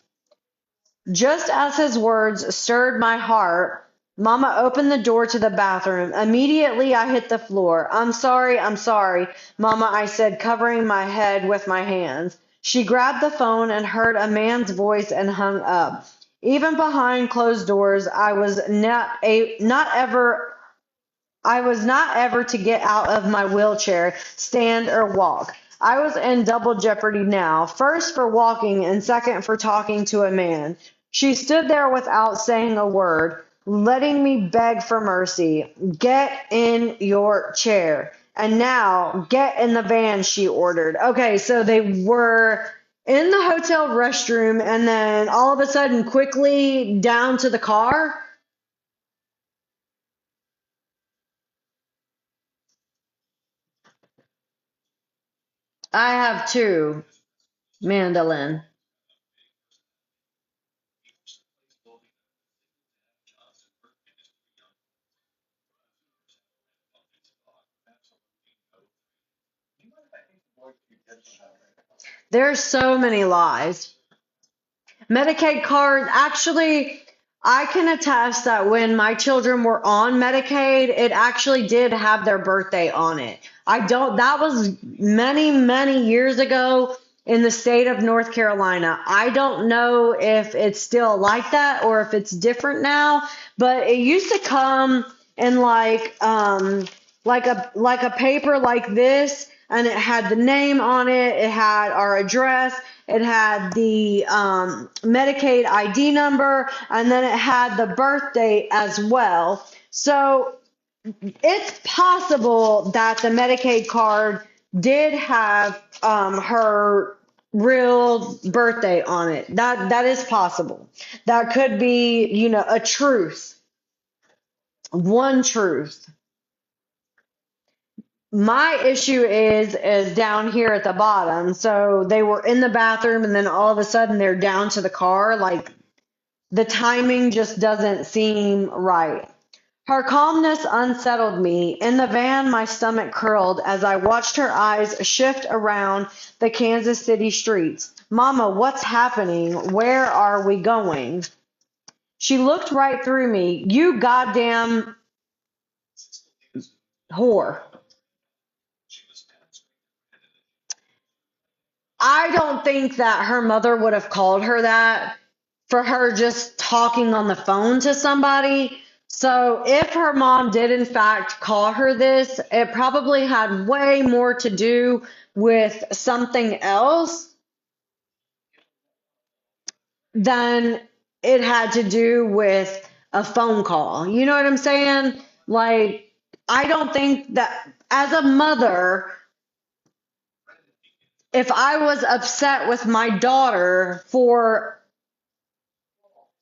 Speaker 1: Just as his words stirred my heart, Mama opened the door to the bathroom. Immediately, I hit the floor. I'm sorry, Mama, I said, covering my head with my hands. She grabbed the phone and heard a man's voice and hung up. Even behind closed doors, I was not ever to get out of my wheelchair, stand, or walk. I was in double jeopardy now, first for walking and second for talking to a man. She stood there without saying a word, letting me beg for mercy. Get in your chair. And now, get in the van, she ordered. Okay, so they were in the hotel restroom and then all of a sudden quickly down to the car. I have two, mandolin. There's so many lies. Medicaid cards, actually, I can attest that when my children were on Medicaid, it actually did have their birthday on it. That was many, many years ago in the state of North Carolina. I don't know if it's still like that or if it's different now, but it used to come in like a paper like this, and it had the name on it, it had our address, it had the Medicaid ID number, and then it had the birth date as well. So it's possible that the Medicaid card did have her real birthday on it. That is possible. That could be, a truth, one truth. My issue is down here at the bottom. So they were in the bathroom and then all of a sudden they're down to the car. Like the timing just doesn't seem right. Her calmness unsettled me. In the van, my stomach curled as I watched her eyes shift around the Kansas City streets. Mama, what's happening? Where are we going? She looked right through me. You goddamn whore. I don't think that her mother would have called her that for her just talking on the phone to somebody. So if her mom did in fact call her this, it probably had way more to do with something else than it had to do with a phone call. You know what I'm saying? Like, I don't think that as a mother, if I was upset with my daughter for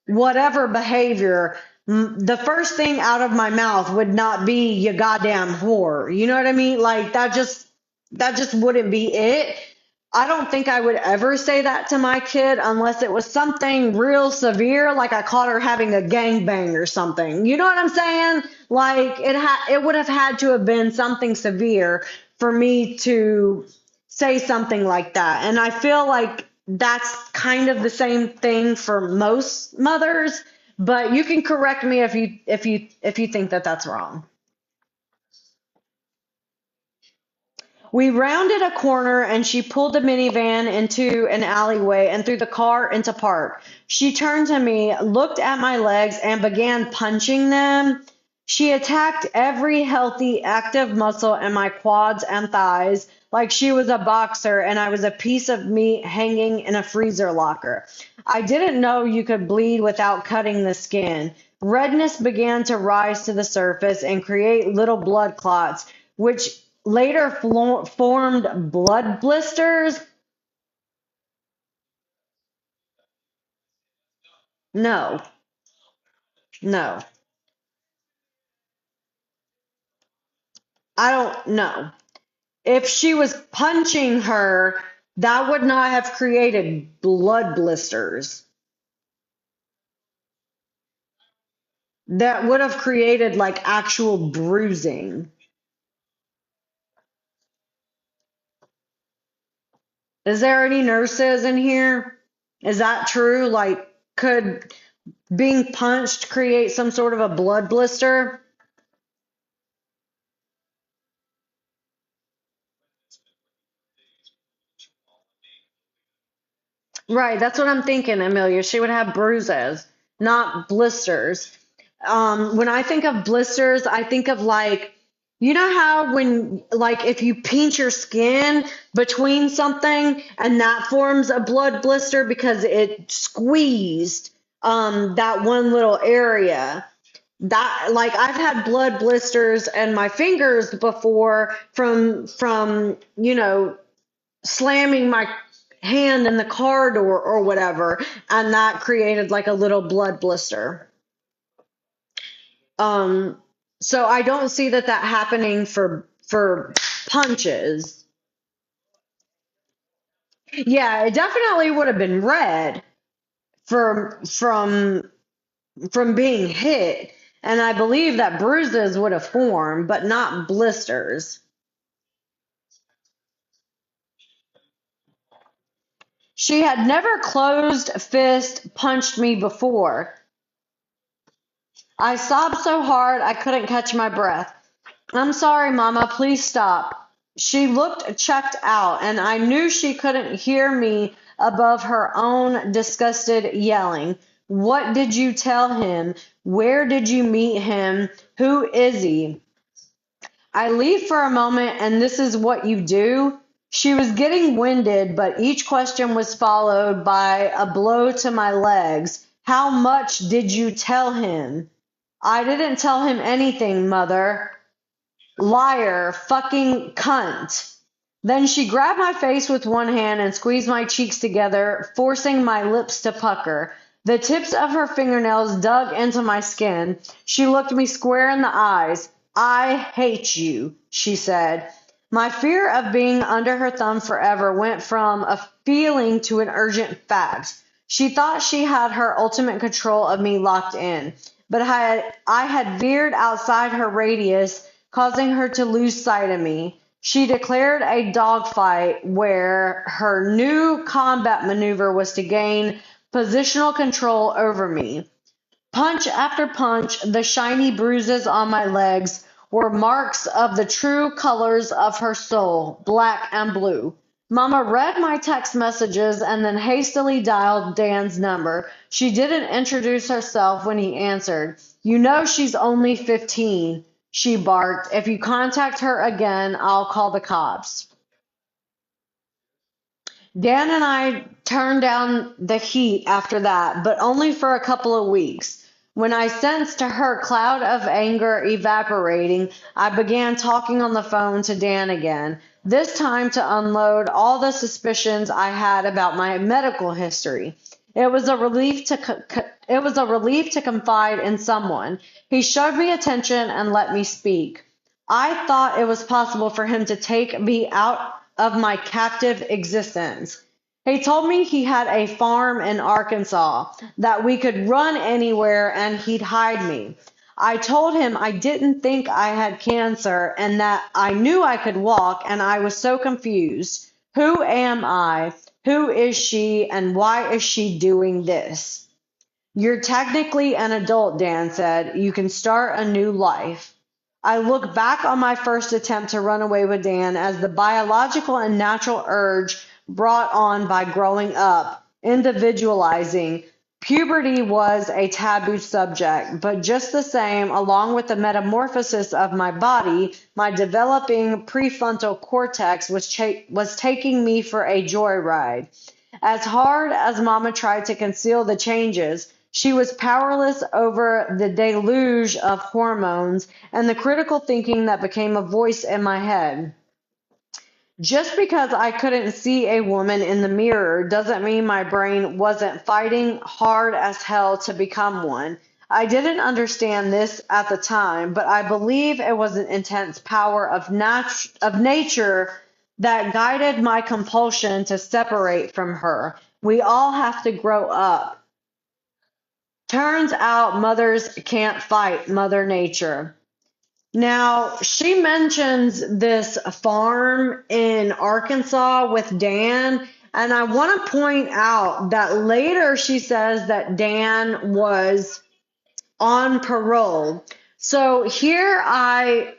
Speaker 1: whatever behavior, the first thing out of my mouth would not be you goddamn whore. You know what I mean? Like that just wouldn't be it. I don't think I would ever say that to my kid unless it was something real severe, like I caught her having a gangbang or something. You know what I'm saying? Like it would have had to have been something severe for me to say something like that. And I feel like that's kind of the same thing for most mothers, but you can correct me if you think that that's wrong. We rounded a corner and she pulled the minivan into an alleyway and threw the car into park. She turned to me, looked at my legs, and began punching them. She attacked every healthy, active muscle in my quads and thighs like she was a boxer and I was a piece of meat hanging in a freezer locker. I didn't know you could bleed without cutting the skin. Redness began to rise to the surface and create little blood clots, which later formed blood blisters. No, no, I don't know. If she was punching her, that would not have created blood blisters. That would have created like actual bruising. Is there any nurses in here? Is that true? Like, could being punched create some sort of a blood blister? Right, that's what I'm thinking, Amelia. She would have bruises, not blisters. When I think of blisters, I think of like, you know how when, like, if you pinch your skin between something and that forms a blood blister because it squeezed that one little area. That, like, I've had blood blisters and my fingers before from slamming my hand in the car door or whatever, and that created like a little blood blister. So I don't see that happening for punches. Yeah, it definitely would have been red from being hit, and I believe that bruises would have formed, but not blisters. She had never closed fist punched me before. I sobbed so hard I couldn't catch my breath. I'm sorry, Mama, please stop. She looked checked out, and I knew she couldn't hear me above her own disgusted yelling. What did you tell him? Where did you meet him? Who is he? I leave for a moment, and this is what you do? She was getting winded, but each question was followed by a blow to my legs. How much did you tell him? I didn't tell him anything, Mother. Liar, fucking cunt. Then she grabbed my face with one hand and squeezed my cheeks together, forcing my lips to pucker. The tips of her fingernails dug into my skin. She looked me square in the eyes. I hate you, she said. My fear of being under her thumb forever went from a feeling to an urgent fact. She thought she had her ultimate control of me locked in, but I had veered outside her radius, causing her to lose sight of me. She declared a dogfight where her new combat maneuver was to gain positional control over me. Punch after punch, the shiny bruises on my legs were marks of the true colors of her soul, black and blue. Mama read my text messages and then hastily dialed Dan's number. She didn't introduce herself when he answered. You know she's only 15, she barked. If you contact her again, I'll call the cops. Dan and I turned down the heat after that, but only for a couple of weeks. When I sensed her cloud of anger evaporating, I began talking on the phone to Dan again, this time to unload all the suspicions I had about my medical history. It was a relief to confide in someone. He showed me attention and let me speak. I thought it was possible for him to take me out of my captive existence. He told me he had a farm in Arkansas, that we could run anywhere and he'd hide me. I told him I didn't think I had cancer and that I knew I could walk, and I was so confused. Who am I? Who is she, and why is she doing this? You're technically an adult, Dan said. You can start a new life. I look back on my first attempt to run away with Dan as the biological and natural urge brought on by growing up, individualizing. Puberty was a taboo subject, but just the same, along with the metamorphosis of my body, my developing prefrontal cortex was taking me for a joyride. As hard as Mama tried to conceal the changes, she was powerless over the deluge of hormones and the critical thinking that became a voice in my head. Just because I couldn't see a woman in the mirror doesn't mean my brain wasn't fighting hard as hell to become one. I didn't understand this at the time, but I believe it was an intense power of nature that guided my compulsion to separate from her. We all have to grow up. Turns out mothers can't fight Mother Nature. Now, she mentions this farm in Arkansas with Dan, and I want to point out that later she says that Dan was on parole. So here I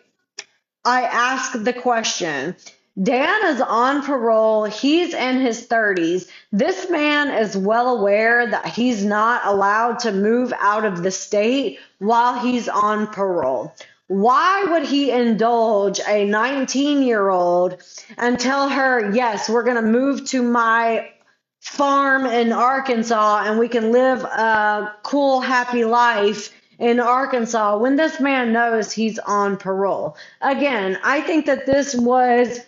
Speaker 1: ask the question, Dan is on parole. He's in his 30s. This man is well aware that he's not allowed to move out of the state while he's on parole. Why would he indulge a 19-year-old and tell her, yes, we're going to move to my farm in Arkansas and we can live a cool, happy life in Arkansas when this man knows he's on parole? Again, I think that this was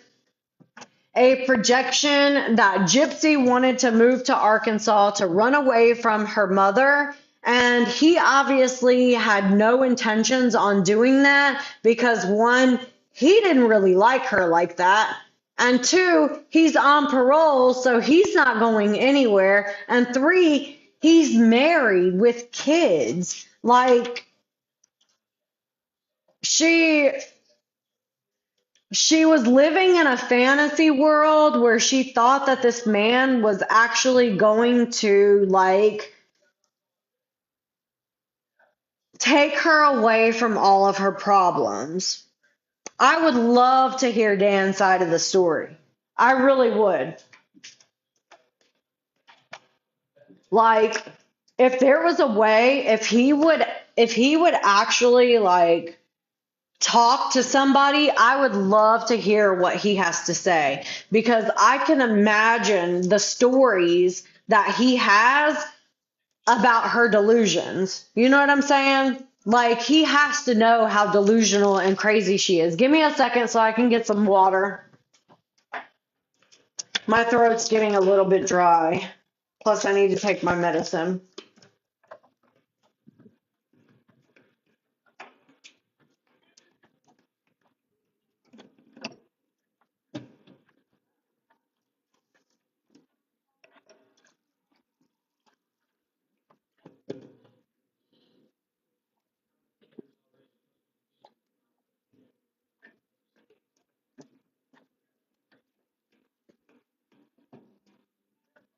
Speaker 1: a projection that Gypsy wanted to move to Arkansas to run away from her mother. And he obviously had no intentions on doing that because, one, he didn't really like her like that. And two, he's on parole, so he's not going anywhere. And three, he's married with kids. Like, she was living in a fantasy world where she thought that this man was actually going to, like, take her away from all of her problems. I would love to hear Dan's side of the story. I really would. Like, if there was a way, if he would actually, like, talk to somebody, I would love to hear what he has to say, because I can imagine the stories that he has about her delusions. You know what I'm saying? Like, he has to know how delusional and crazy she is. Give me a second so I can get some water. My throat's getting a little bit dry. Plus, I need to take my medicine.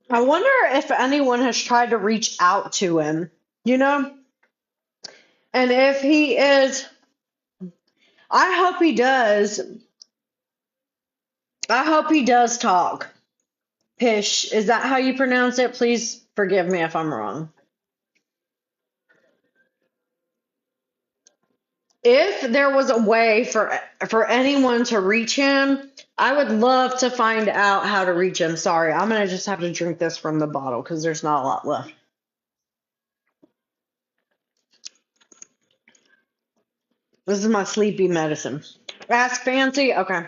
Speaker 1: I wonder if anyone has tried to reach out to him, you know? And if he is, I hope he does. I hope he does talk. Pish, is that how you pronounce it? Please forgive me if I'm wrong. If there was a way for anyone to reach him, I would love to find out how to reach him. Sorry, I'm gonna just have to drink this from the bottle because there's not a lot left. This is my sleepy medicine. Ask Fancy? Okay.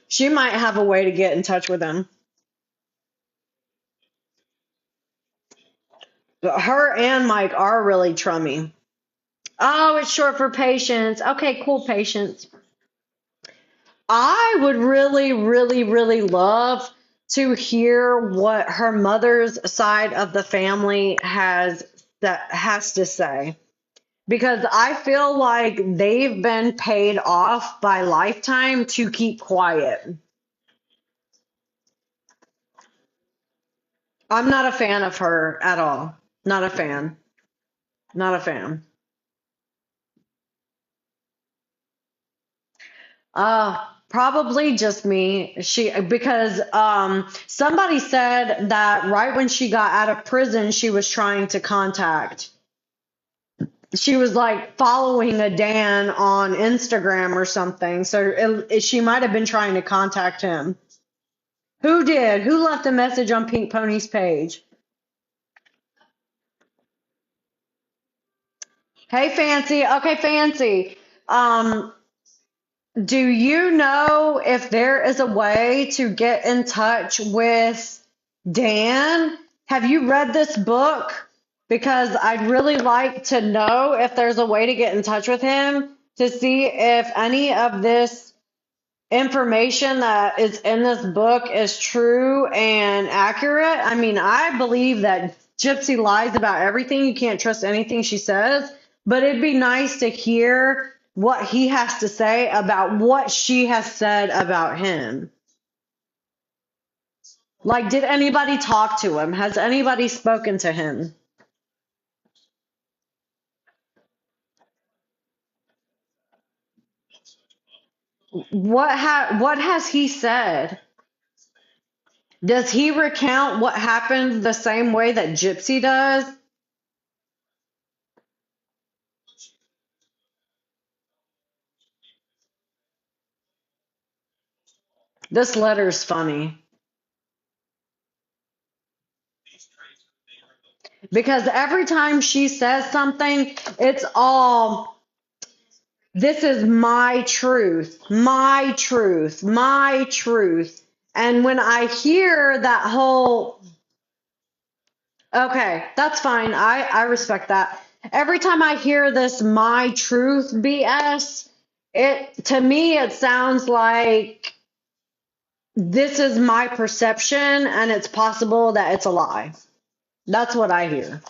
Speaker 1: She might have a way to get in touch with him. But her and Mike are really trummy. Oh, it's short for patience. Okay, cool, patience. I would really, really, really love to hear what her mother's side of the family has to say, because I feel like they've been paid off by Lifetime to keep quiet. I'm not a fan of her at all. Not a fan. Not a fan. Probably just me. Because somebody said that right when she got out of prison, she was trying to contact. She was like following a Dan on Instagram or something. So she might have been trying to contact him. Who did? Who left a message on Pink Pony's page? Hey, Fancy. Okay, Fancy. Do you know if there is a way to get in touch with Dan? Have you read this book? Because I'd really like to know if there's a way to get in touch with him to see if any of this information that is in this book is true and accurate. I mean, I believe that Gypsy lies about everything. You can't trust anything she says, but it'd be nice to hear what he has to say about what she has said about him. Like, did anybody talk to him? Has anybody spoken to him? What has he said? Does he recount what happened the same way that Gypsy does? This letter's funny because every time she says something, it's all, this is my truth, my truth, my truth. And when I hear that whole, okay, that's fine. I respect that. Every time I hear this my truth BS, it to me it sounds like this is my perception and it's possible that it's a lie. That's what I hear.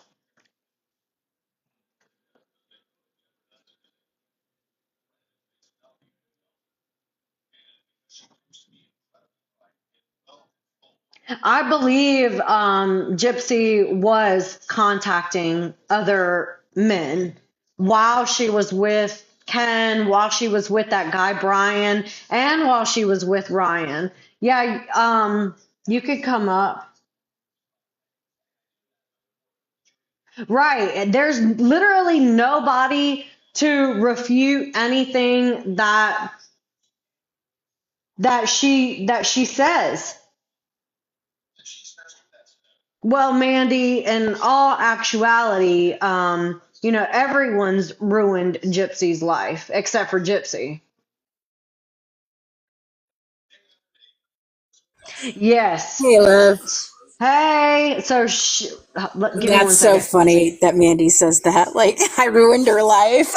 Speaker 1: I believe Gypsy was contacting other men while she was with Ken, while she was with that guy Brian, and while she was with Ryan. Yeah, you could come up. Right. There's literally nobody to refute anything that she says. Well, Mandy, in all actuality, everyone's ruined Gypsy's life except for Gypsy. Yes.
Speaker 3: Hey, love.
Speaker 1: Hey, so give me one
Speaker 3: That's so
Speaker 1: second.
Speaker 3: funny that Mandy says that. Like, I ruined her life.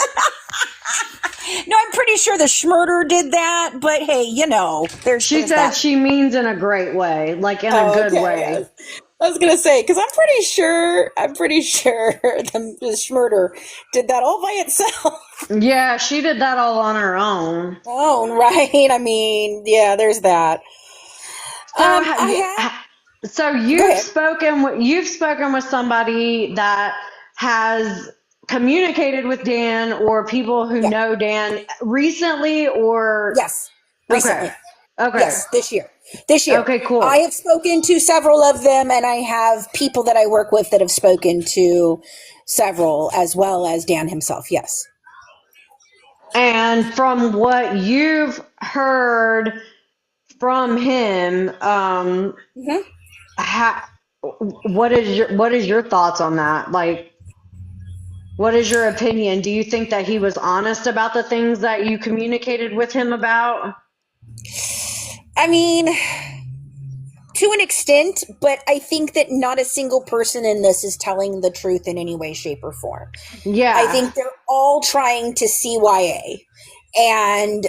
Speaker 3: No, I'm pretty sure the Schmurder did that, but hey,
Speaker 1: She said
Speaker 3: that.
Speaker 1: she means in a great way, like in a good way.
Speaker 3: I was gonna say, because I'm pretty sure the Schmurder did that all by itself.
Speaker 1: Yeah, she did that all on her own.
Speaker 3: Oh, right. I mean, yeah, there's that.
Speaker 1: So you've spoken with somebody that has communicated with Dan or people who know Dan recently or
Speaker 3: Yes, recently.
Speaker 1: Okay.
Speaker 3: Yes, this year.
Speaker 1: Okay, cool.
Speaker 3: I have spoken to several of them, and I have people that I work with that have spoken to several, as well as Dan himself. Yes.
Speaker 1: And from what you've heard from him, what is your thoughts on that? Like, what is your opinion? Do you think that he was honest about the things that you communicated with him about?
Speaker 3: I mean, to an extent, but I think that not a single person in this is telling the truth in any way, shape, or form.
Speaker 1: Yeah.
Speaker 3: I think they're all trying to CYA. And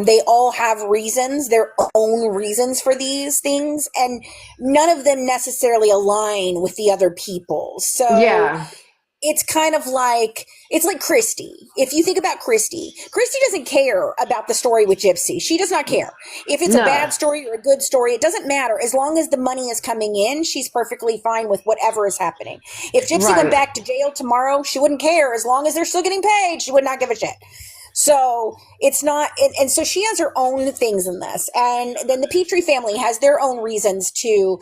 Speaker 3: they all have reasons, their own reasons for these things, and none of them necessarily align with the other people. So
Speaker 1: yeah.
Speaker 3: It's kind of like, it's like Christy. If you think about Christy doesn't care about the story with Gypsy. She does not care. If it's a bad story or a good story, it doesn't matter. As long as the money is coming in, she's perfectly fine with whatever is happening. If Gypsy went back to jail tomorrow, she wouldn't care. As long as they're still getting paid, she would not give a shit. So it's not, and so she has her own things in this. And then the Petrie family has their own reasons to,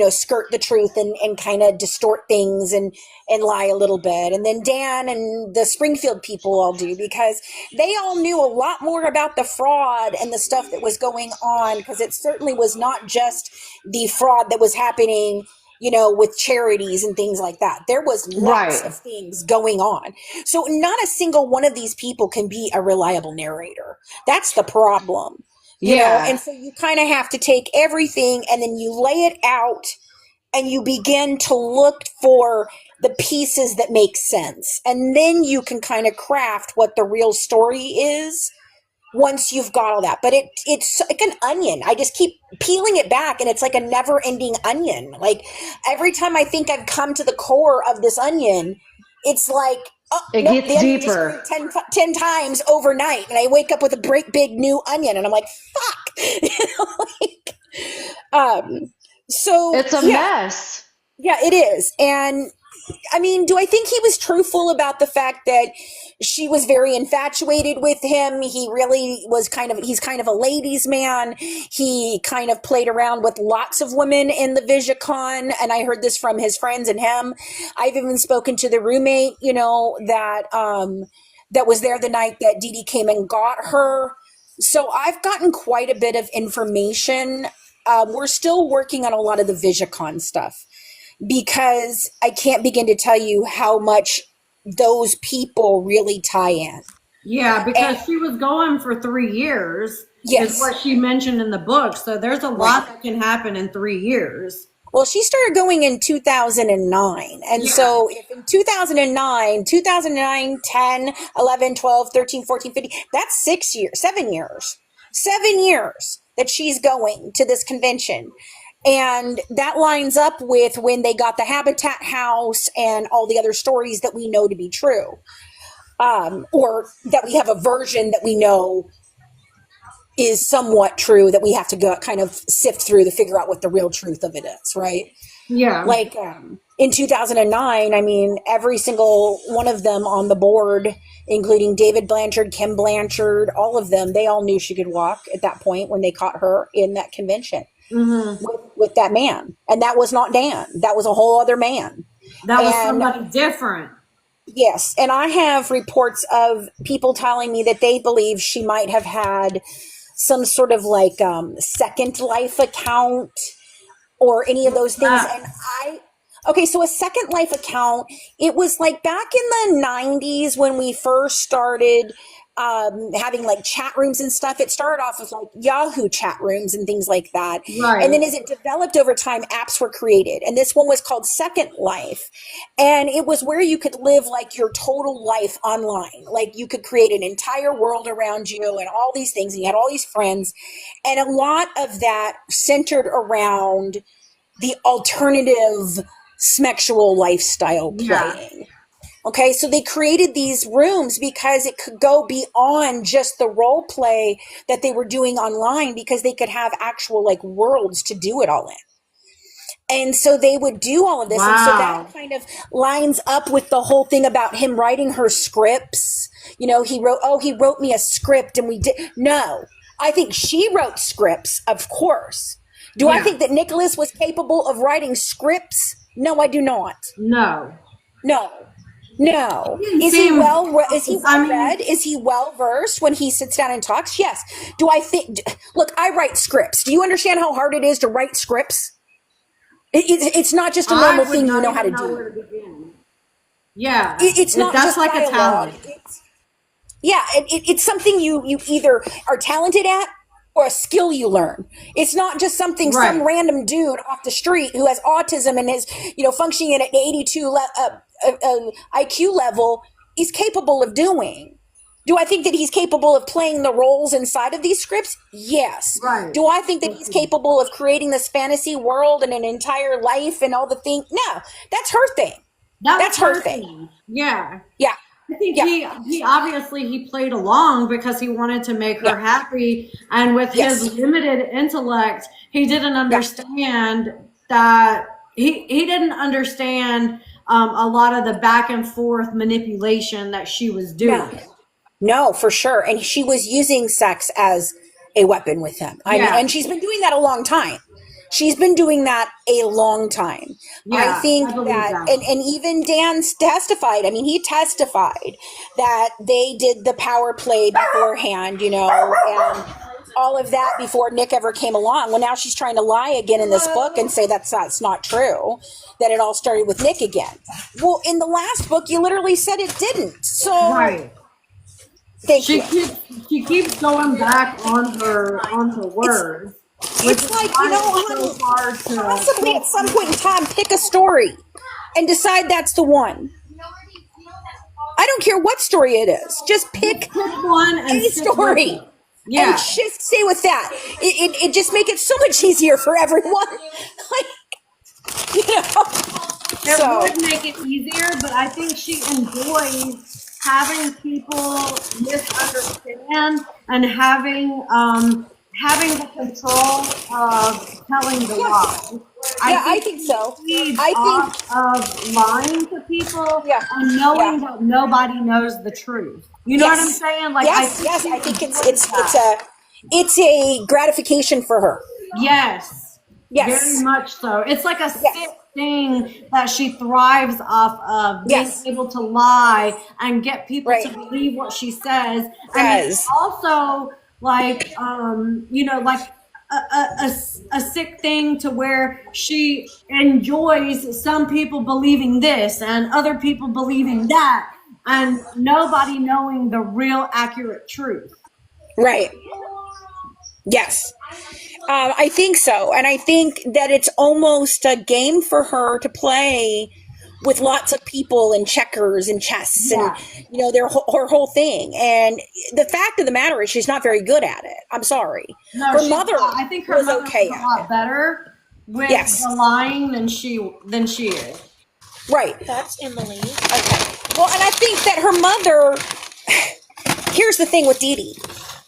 Speaker 3: skirt the truth and kind of distort things and lie a little bit. And then Dan and the Springfield people all do, because they all knew a lot more about the fraud and the stuff that was going on, because it certainly was not just the fraud that was happening with charities and things like that. There was lots of things going on. So not a single one of these people can be a reliable narrator. That's the problem. You know? And so you kind of have to take everything and then you lay it out and you begin to look for the pieces that make sense. And then you can kind of craft what the real story is once you've got all that. But it's like an onion. I just keep peeling it back and it's like a never ending onion. Like every time I think I've come to the core of this onion, it's like,
Speaker 1: it gets deeper.
Speaker 3: Just 10 times overnight. And I wake up with a great big new onion and I'm like, fuck. So
Speaker 1: it's a mess.
Speaker 3: Yeah, it is. And I mean, do I think he was truthful about the fact that she was very infatuated with him? He really was he's kind of a ladies' man. He kind of played around with lots of women in the VisaCon, and I heard this from his friends and him. I've even spoken to the roommate, that was there the night that Dee Dee came and got her. So I've gotten quite a bit of information. We're still working on a lot of the VisaCon stuff, because I can't begin to tell you how much those people really tie in.
Speaker 4: Yeah, because she was going for 3 years,
Speaker 3: yes,
Speaker 4: is what she mentioned in the book. So there's a lot that can happen in 3 years.
Speaker 3: Well, she started going in 2009. And so if in 2009, 10, 11, 12, 13, 14, 15, that's 7 years. 7 years that she's going to this convention. And that lines up with when they got the Habitat House and all the other stories that we know to be true. Or that we have a version that we know is somewhat true that we have to go kind of sift through to figure out what the real truth of it is, right?
Speaker 4: Yeah.
Speaker 3: Like in 2009, I mean, every single one of them on the board, including David Blanchard, Kim Blanchard, all of them, they all knew she could walk at that point when they caught her in that convention. Mm-hmm. with that man. And that was not Dan. That was a whole other man.
Speaker 4: That was somebody different.
Speaker 3: Yes. And I have reports of people telling me that they believe she might have had some sort of like Second Life account or any of those things. And so a Second Life account, it was like back in the 90s when we first started having like chat rooms and stuff. It started off with like Yahoo chat rooms and things like that. Right. And then as it developed over time, apps were created. And this one was called Second Life. And it was where you could live like your total life online. Like you could create an entire world around you and all these things. And you had all these friends. And a lot of that centered around the alternative sexual lifestyle playing. Yeah. Okay, so they created these rooms because it could go beyond just the role play that they were doing online, because they could have actual like worlds to do it all in. And so they would do all of this. Wow. And so that kind of lines up with the whole thing about him writing her scripts. You know, he wrote me a script and we did. No, I think she wrote scripts, of course. Do I think that Nicholas was capable of writing scripts? No, I do not.
Speaker 4: No.
Speaker 3: Is he well read? Is he well versed when he sits down and talks? Yes. Do I think? Look, I write scripts. Do you understand how hard it is to write scripts? It's not just a normal thing you know how to do.
Speaker 4: Yeah,
Speaker 3: it's not
Speaker 4: that's
Speaker 3: just
Speaker 4: like
Speaker 3: dialogue.
Speaker 4: A talent.
Speaker 3: It's something you either are talented at or a skill you learn. It's not just something some random dude off the street who has autism and is functioning at an 82 IQ level is capable of doing. Do I think that he's capable of playing the roles inside of these scripts? Yes. Right. Do I think that he's capable of creating this fantasy world and an entire life and all the things? No, that's her thing. That's her thing.
Speaker 4: Yeah.
Speaker 3: Yeah.
Speaker 4: I think he obviously played along because he wanted to make her happy. And with his limited intellect, he didn't understand that he didn't understand a lot of the back and forth manipulation that she was doing.
Speaker 3: No, for sure. And she was using sex as a weapon with him. I mean, and she's been doing that a long time. She's been doing that a long time. I think that, and even Dan testified. I mean, he testified that they did the power play beforehand, and all of that before Nick ever came along. Well, now she's trying to lie again in this book and say that's not true, that it all started with Nick again. Well, in the last book, you literally said it didn't. So, thank you.
Speaker 4: She keeps going back on her words.
Speaker 3: It's like, possibly at some point in time, pick a story and decide that's the one. I don't care what story it is. Just pick
Speaker 4: one and
Speaker 3: a story. And just stay with that. It just make it so much easier for everyone.
Speaker 4: It would make it easier, but I think she enjoys having people misunderstand and having having the control of telling the lie.
Speaker 3: I think so.
Speaker 4: Feeds
Speaker 3: I
Speaker 4: off of lying to people and knowing that nobody knows the truth. You know what I'm saying? Like,
Speaker 3: I think it's a gratification for her.
Speaker 4: Yes. Very much so. It's like a sick thing that she thrives off of, being able to lie and get people to believe what she says. And it's also like, you know, like a sick thing to where she enjoys some people believing this and other people believing that and nobody knowing the real accurate truth.
Speaker 3: Right. Yes. I think so. And I think that it's almost a game for her to play with lots of people and checkers and chess and, you know, her whole thing. And the fact of the matter is she's not very good at it. I'm sorry.
Speaker 4: No,
Speaker 3: her mother
Speaker 4: I think her mother
Speaker 3: okay
Speaker 4: was a lot better with the lying than she is.
Speaker 3: Right.
Speaker 5: That's Emily.
Speaker 3: Okay. Well, and I think that her mother, here's the thing with Dee Dee.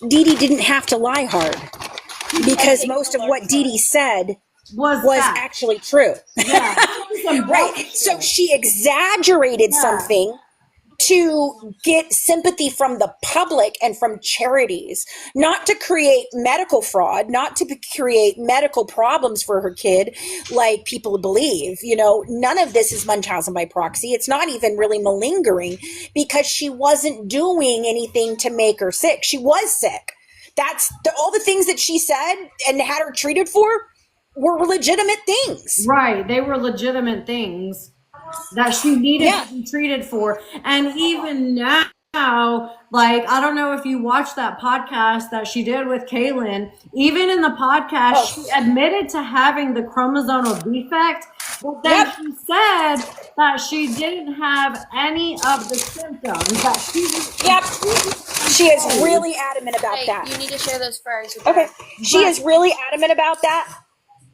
Speaker 3: Dee Dee didn't have to lie hard because most of what Dee Dee said was actually true.
Speaker 4: Yeah.
Speaker 3: Right. So she exaggerated something to get sympathy from the public and from charities, not to create medical fraud, not to create medical problems for her kid like people believe. You know, none of this is Munchausen by proxy. It's not even really malingering because she wasn't doing anything to make her sick. She was sick. That's all the things that she said and had her treated for were legitimate things.
Speaker 4: Right. They were legitimate things that she needed to be treated for. And even now, like, I don't know if you watched that podcast that she did with Kaylin. Even in the podcast, she admitted to having the chromosomal defect, but then she said that she didn't have any of the symptoms. That
Speaker 3: she is really adamant about that.
Speaker 5: You need to share those first.
Speaker 3: Okay. She is really adamant about that.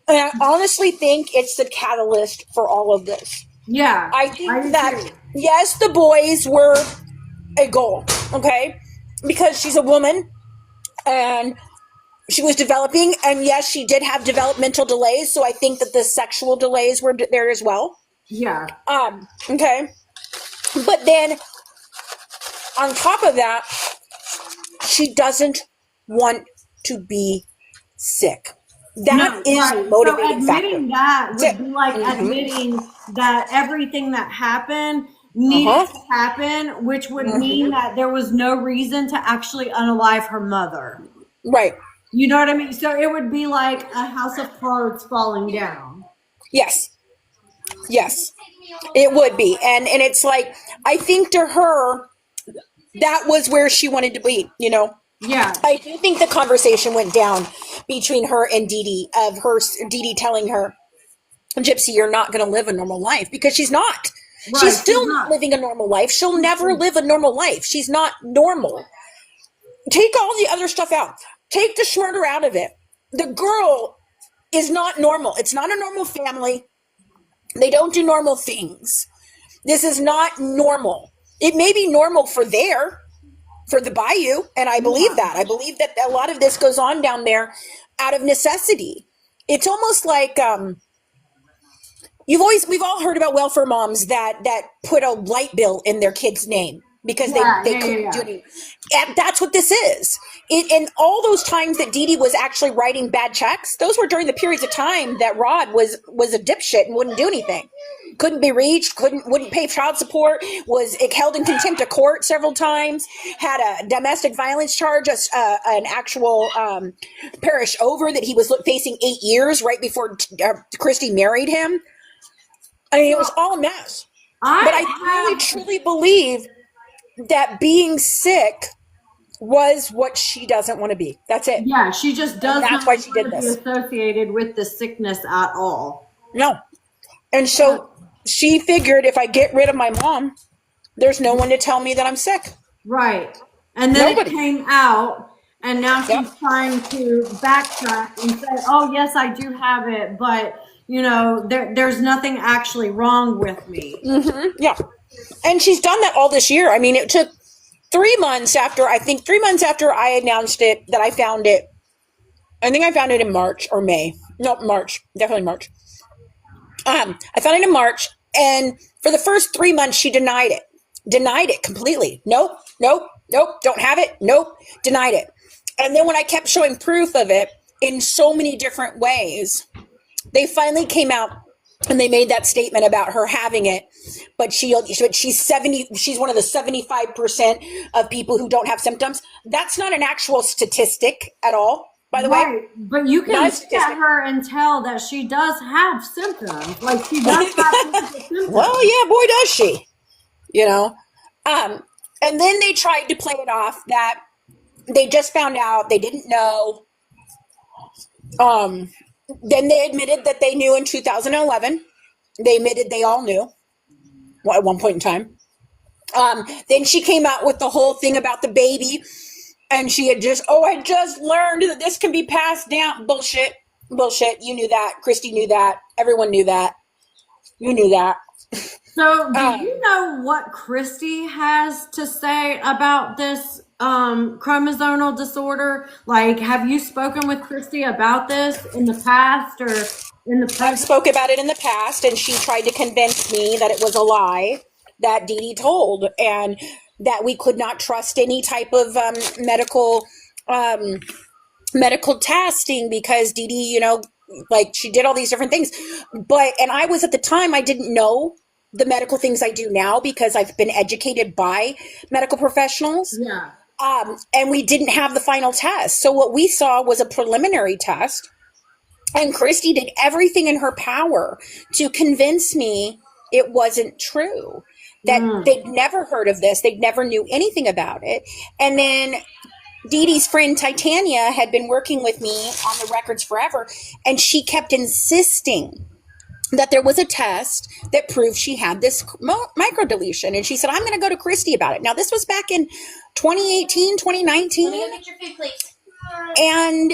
Speaker 3: And I honestly think it's the catalyst for all of this.
Speaker 4: Yeah.
Speaker 3: I think that, yes, the boys were a goal, okay? Because she's a woman and she was developing, and yes, she did have developmental delays, so I think that the sexual delays were there as well.
Speaker 4: Yeah.
Speaker 3: Okay. But then, on top of that, she doesn't want to be sick. That is motivating
Speaker 4: factor. Admitting that would be like admitting that everything that happened needed to happen, which would mean that there was no reason to actually unalive her mother.
Speaker 3: Right.
Speaker 4: You know what I mean? So it would be like a house of cards falling down.
Speaker 3: Yes. Yes. It would be. And it's like, I think to her, that was where she wanted to be, you know?
Speaker 4: Yeah.
Speaker 3: I do think the conversation went down between her and Dee Dee, of her, Dee Dee telling her, Gypsy, you're not going to live a normal life, because she's not. Right, she's still not living a normal life. She'll never live a normal life. She's not normal. Take all the other stuff out. Take the schmurder out of it. The girl is not normal. It's not a normal family. They don't do normal things. This is not normal. It may be normal for the bayou, and I believe that. I believe that a lot of this goes on down there out of necessity. It's almost like we've all heard about welfare moms that put a light bill in their kid's name because they couldn't do anything. And that's what this is. And all those times that Dee Dee was actually writing bad checks, those were during the periods of time that Rod was a dipshit and wouldn't do anything. Couldn't be reached, wouldn't pay child support, was held in contempt of court several times, had a domestic violence charge, an actual parish over that he was facing 8 years right before Christy married him. I mean, it was all a mess. But I really, truly believe that being sick was what she doesn't want to be. That's it.
Speaker 4: Yeah, she just does
Speaker 3: not want to be
Speaker 4: associated with the sickness at all.
Speaker 3: No. And so she figured, if I get rid of my mom, there's no one to tell me that I'm sick.
Speaker 4: Right. And then it came out, and now she's trying to backtrack and say, oh, yes, I do have it, but, you know, there's nothing actually wrong with me.
Speaker 3: Yeah. And she's done that all this year. I mean, it took 3 months after I announced it, that I found it I think I found it in March or May. No, March. Definitely March. I found it in March, and for the first 3 months, she denied it. Denied it completely. Nope, nope, nope, don't have it. Nope, denied it. And then when I kept showing proof of it in so many different ways, they finally came out and they made that statement about her having it, but she's one of the 75% of people who don't have symptoms. That's not an actual statistic at all, by the way.
Speaker 4: But you can look at her and tell that she does have symptoms. Like, she does have symptoms.
Speaker 3: Well, yeah, boy, does she. You know? And then they tried to play it off that they just found out, they didn't know. Then they admitted that they knew in 2011. They admitted they all knew at one point in time. Then she came out with the whole thing about the baby, and she had I just learned that this can be passed down. Bullshit. You knew that. Christy knew that. Everyone knew that. You knew that.
Speaker 4: So, do you know what Christy has to say about this chromosomal disorder? Like, have you spoken with Christy about this in the past or in the present?
Speaker 3: I've spoke about it in the past, and she tried to convince me that it was a lie that Dee Dee told, and that we could not trust any type of medical testing because Dee Dee, like, she did all these different things. And I was, at the time, I didn't know the medical things I do now because I've been educated by medical professionals.
Speaker 4: Yeah.
Speaker 3: And we didn't have the final test. So what we saw was a preliminary test. And Christy did everything in her power to convince me it wasn't true, that they'd never heard of this. They never knew anything about it. And then Dee Dee's friend Titania had been working with me on the records forever, and she kept insisting that there was a test that proved she had this microdeletion. And she said, I'm going to go to Christy about it. Now, this was back in 2018, 2019.
Speaker 2: Let me go get your food, please.
Speaker 3: And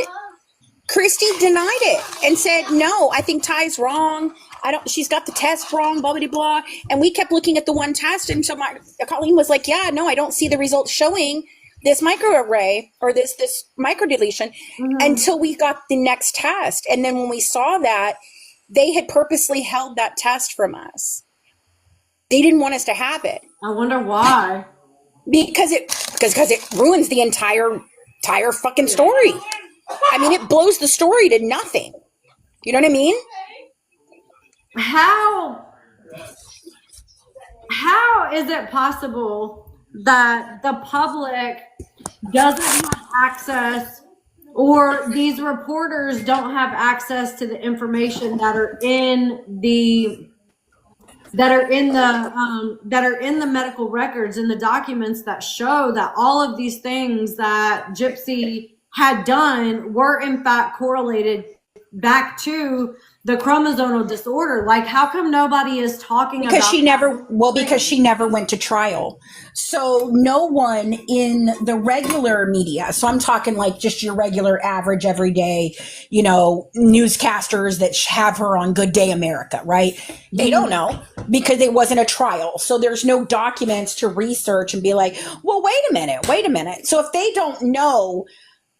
Speaker 3: Christy denied it and said, no, I think Ty's wrong. She's got the test wrong, blah, blah, blah. And we kept looking at the one test. And so Colleen was like, yeah, no, I don't see the results showing this microarray or this microdeletion until we got the next test. And then when we saw that, they had purposely held that test from us. They didn't want us to have it.
Speaker 4: I wonder why.
Speaker 3: Because it ruins the entire fucking story. I mean, it blows the story to nothing. You know what I mean?
Speaker 4: How is it possible that the public doesn't have access, or these reporters don't have access to the information that are in the medical records and the documents that show that all of these things that Gypsy had done were in fact correlated back to the chromosomal disorder? Like, how come nobody is talking about
Speaker 3: because she never went to trial. So no one in the regular media, so I'm talking like just your regular average everyday, newscasters that have her on Good Day America, right? They don't know because it wasn't a trial. So there's no documents to research and be like, well, wait a minute. So if they don't know,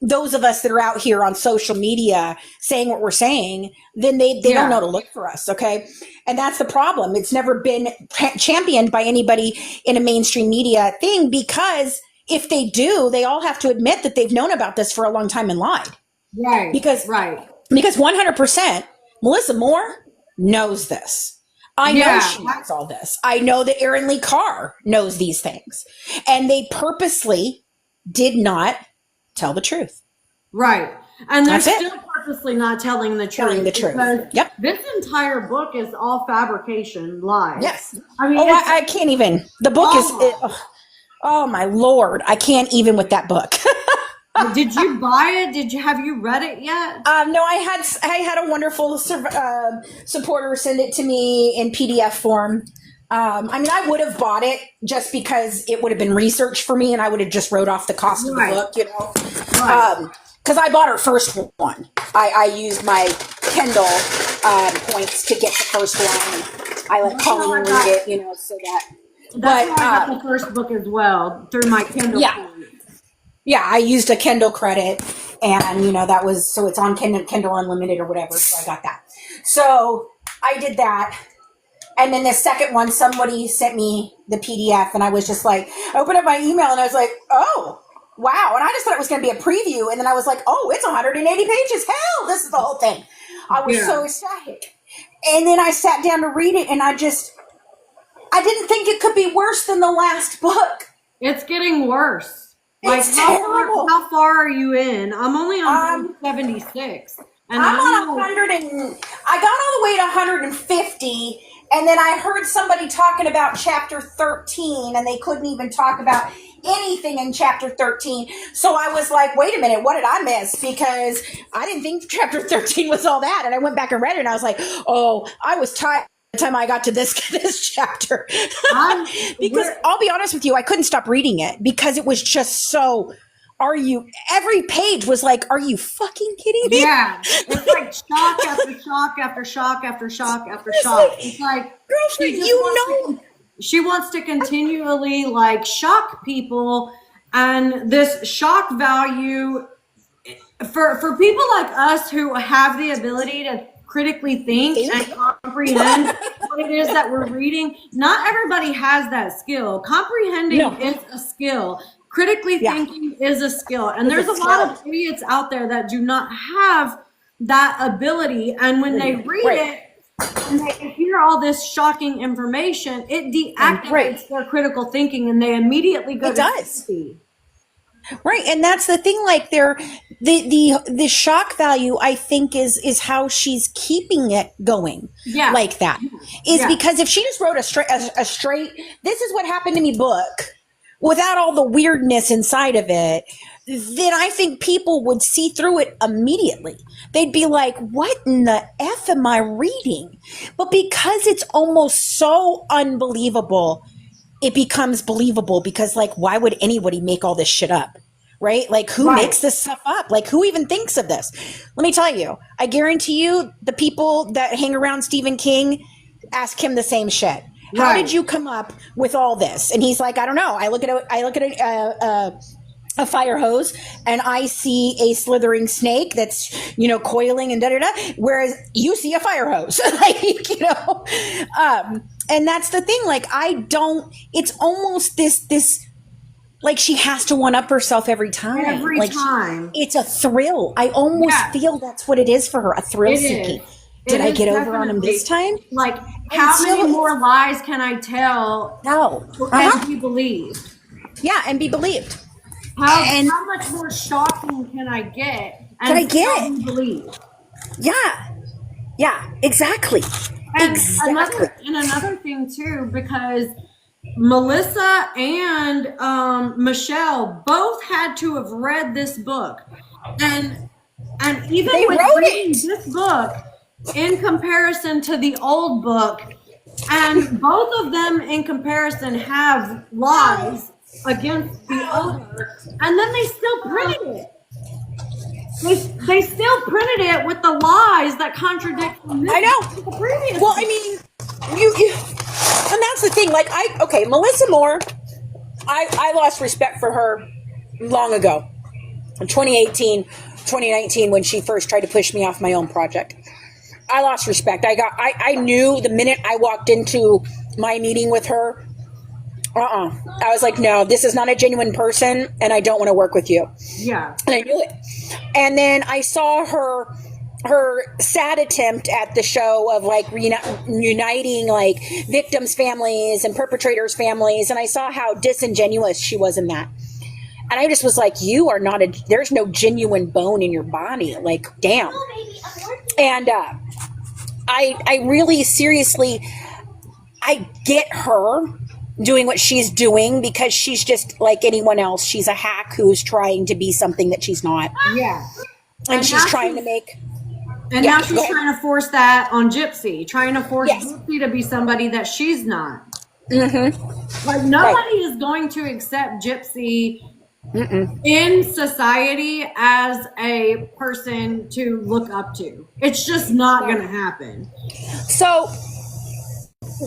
Speaker 3: those of us that are out here on social media saying what we're saying, then they don't know to look for us. Okay. And that's the problem. It's never been championed by anybody in a mainstream media thing, because if they do, they all have to admit that they've known about this for a long time and lied.
Speaker 4: Right.
Speaker 3: Because 100% Melissa Moore knows this. I know she knows all this. I know that Erin Lee Carr knows these things, and they purposely did not tell the truth.
Speaker 4: Right. And they're still purposely not telling the truth.
Speaker 3: Yep.
Speaker 4: This entire book is all fabrication, lies.
Speaker 3: Yes.
Speaker 4: I mean,
Speaker 3: I can't even. The book is, oh my Lord. I can't even with that book.
Speaker 4: Did you buy it? Have you read it yet?
Speaker 3: No, I had a wonderful supporter send it to me in PDF form. I would have bought it just because it would have been research for me, and I would have just wrote off the cost of the book, because I bought her first one. I used my Kindle points to get the first one. I let Colleen read it, so that.
Speaker 4: That's how I got the first book as well, through my Kindle.
Speaker 3: Yeah, I used a Kindle credit, And, that was, so it's on Kindle Unlimited or whatever. So I got that. So I did that. And then the second one, somebody sent me the PDF, and I was just like, I opened up my email and I was like, oh, wow. And I just thought it was going to be a preview. And then I was like, oh, it's 180 pages. Hell, this is the whole thing. I was so ecstatic. And then I sat down to read it, and I didn't think it could be worse than the last book.
Speaker 4: It's getting worse.
Speaker 3: It's terrible.
Speaker 4: How far are you in? I'm only on 76. And
Speaker 3: I'm on 100 and I got all the way to 150. And then I heard somebody talking about chapter 13, and they couldn't even talk about anything in chapter 13. So I was like, wait a minute, what did I miss? Because I didn't think chapter 13 was all that. And I went back and read it, and I was like, oh, I was tired by the time I got to this chapter. Because I'll be honest with you, I couldn't stop reading it because it was just so... every page was like, are you fucking kidding me?
Speaker 4: Yeah. It's like shock after shock after shock after shock after shock. It's like,
Speaker 3: girlfriend,
Speaker 4: she wants to continually like shock people, and this shock value for people like us who have the ability to critically think and comprehend what it is that we're reading. Not everybody has that skill. Comprehending is a skill. Critically thinking is a skill. And there's a lot of idiots out there that do not have that ability. And when they read it and they hear all this shocking information, it deactivates their critical thinking, and they immediately go to sympathy.
Speaker 3: Right. And that's the thing, like the shock value, I think, is how she's keeping it going like that. Because if she just wrote a straight, this is what happened to me book, without all the weirdness inside of it, then I think people would see through it immediately. They'd be like, what in the F am I reading? But because it's almost so unbelievable, it becomes believable, because like, why would anybody make all this shit up? Right? Like, who makes this stuff up? Like, who even thinks of this? Let me tell you, I guarantee you the people that hang around Stephen King ask him the same shit. How did you come up with all this? And he's like, I don't know. I look at a fire hose, and I see a slithering snake that's, coiling and da-da-da, whereas you see a fire hose. And that's the thing. Like, it's almost this, like, she has to one-up herself every time.
Speaker 4: Every time.
Speaker 3: It's a thrill. I almost feel that's what it is for her, a thrill seeking. Did I get over on him this time?
Speaker 4: Like, how many more lies can I tell? And be believed?
Speaker 3: Yeah, and be believed.
Speaker 4: How much more shocking can I get? And be believed?
Speaker 3: Yeah, exactly.
Speaker 4: And another thing too, because Melissa and Michelle both had to have read this book, and even with reading this book in comparison to the old book, and both of them in comparison have lies against the owner, and then they still printed it. They still printed it with the lies that contradict the previous.
Speaker 3: Well, I mean, you and that's the thing. Like, Melissa Moore, I lost respect for her long ago, in 2018, 2019, when she first tried to push me off my own project. I lost respect. I knew the minute I walked into my meeting with her, I was like, no, this is not a genuine person, and I don't want to work with you.
Speaker 4: Yeah.
Speaker 3: And I knew it. And then I saw her sad attempt at the show of like uniting like victims' families and perpetrators' families, and I saw how disingenuous she was in that. And I just was like, you are not there's no genuine bone in your body. Like, damn. And I really seriously, I get her doing what she's doing, because she's just like anyone else. She's a hack who's trying to be something that she's not.
Speaker 4: Yeah.
Speaker 3: And she's trying to make...
Speaker 4: And now she's trying to force that on Gypsy, trying to force Gypsy to be somebody that she's not. Mm-hmm. Like, nobody is going to accept Gypsy in society as a person to look up to. It's just not going to happen.
Speaker 3: So...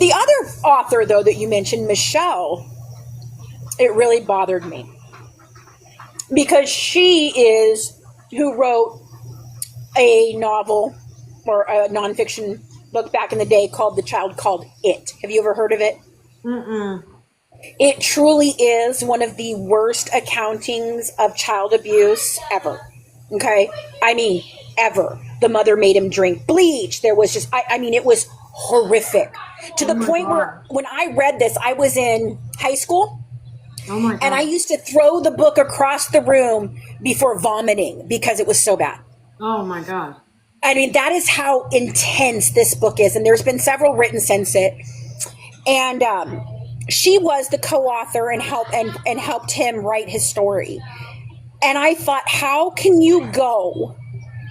Speaker 3: the other author, though, that you mentioned, Michelle, it really bothered me, because she is who wrote a novel or a nonfiction book back in the day called The Child Called It. Have you ever heard of it?
Speaker 4: Mm-mm.
Speaker 3: It truly is one of the worst accountings of child abuse ever. Okay? I mean, ever. The mother made him drink bleach. There was just, I mean, it was horrific. To the point where when I read this, I was in high school.
Speaker 4: Oh my God.
Speaker 3: And I used to throw the book across the room before vomiting because it was so bad.
Speaker 4: Oh my God.
Speaker 3: I mean, that is how intense this book is. And there's been several written since it. And she was the co-author and helped him write his story. And I thought, how can you go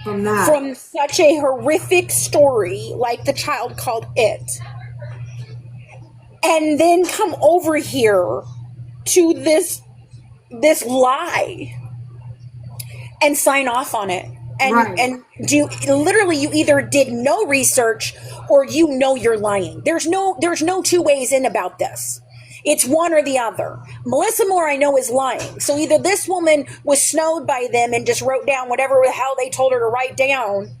Speaker 3: from such a horrific story like The Child Called It and then come over here to this lie and sign off on it? And do literally, you either did no research or you know you're lying. There's no two ways in about this. It's one or the other. Melissa Moore, I know, is lying. So either this woman was snowed by them and just wrote down whatever the hell they told her to write down,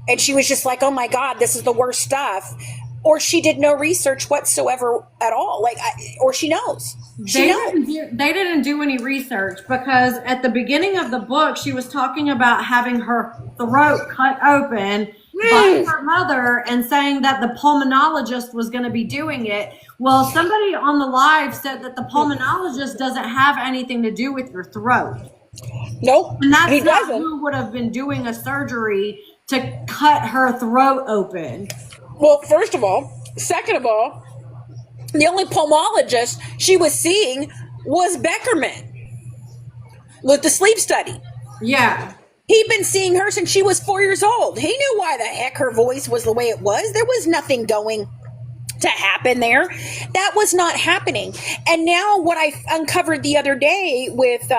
Speaker 3: and she was just like, oh my God, this is the worst stuff, or she did no research whatsoever at all. Or she knows. They
Speaker 4: didn't do any research, because at the beginning of the book, she was talking about having her throat cut open by her mother and saying that the pulmonologist was going to be doing it. Well, somebody on the live said that the pulmonologist doesn't have anything to do with your throat.
Speaker 3: Nope.
Speaker 4: And that's not who would have been doing a surgery to cut her throat open.
Speaker 3: Well, first of all. Second of all, the only pulmonologist she was seeing was Beckerman with the sleep study.
Speaker 4: Yeah.
Speaker 3: He'd been seeing her since she was 4 years old. He knew why the heck her voice was the way it was. There was nothing going to happen there. That was not happening. And now what I uncovered the other day with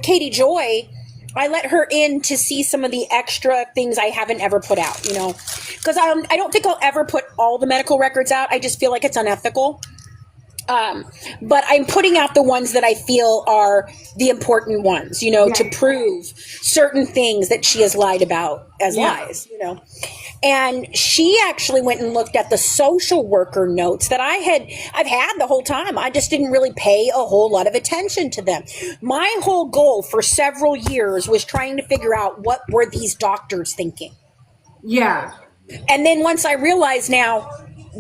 Speaker 3: Katie Joy, I let her in to see some of the extra things I haven't ever put out, because I don't think I'll ever put all the medical records out. I just feel like it's unethical. But I'm putting out the ones that I feel are the important ones, to prove certain things that she has lied about as lies, And she actually went and looked at the social worker notes that I've had the whole time. I just didn't really pay a whole lot of attention to them. My whole goal for several years was trying to figure out what were these doctors thinking.
Speaker 4: Yeah.
Speaker 3: And then once I realized now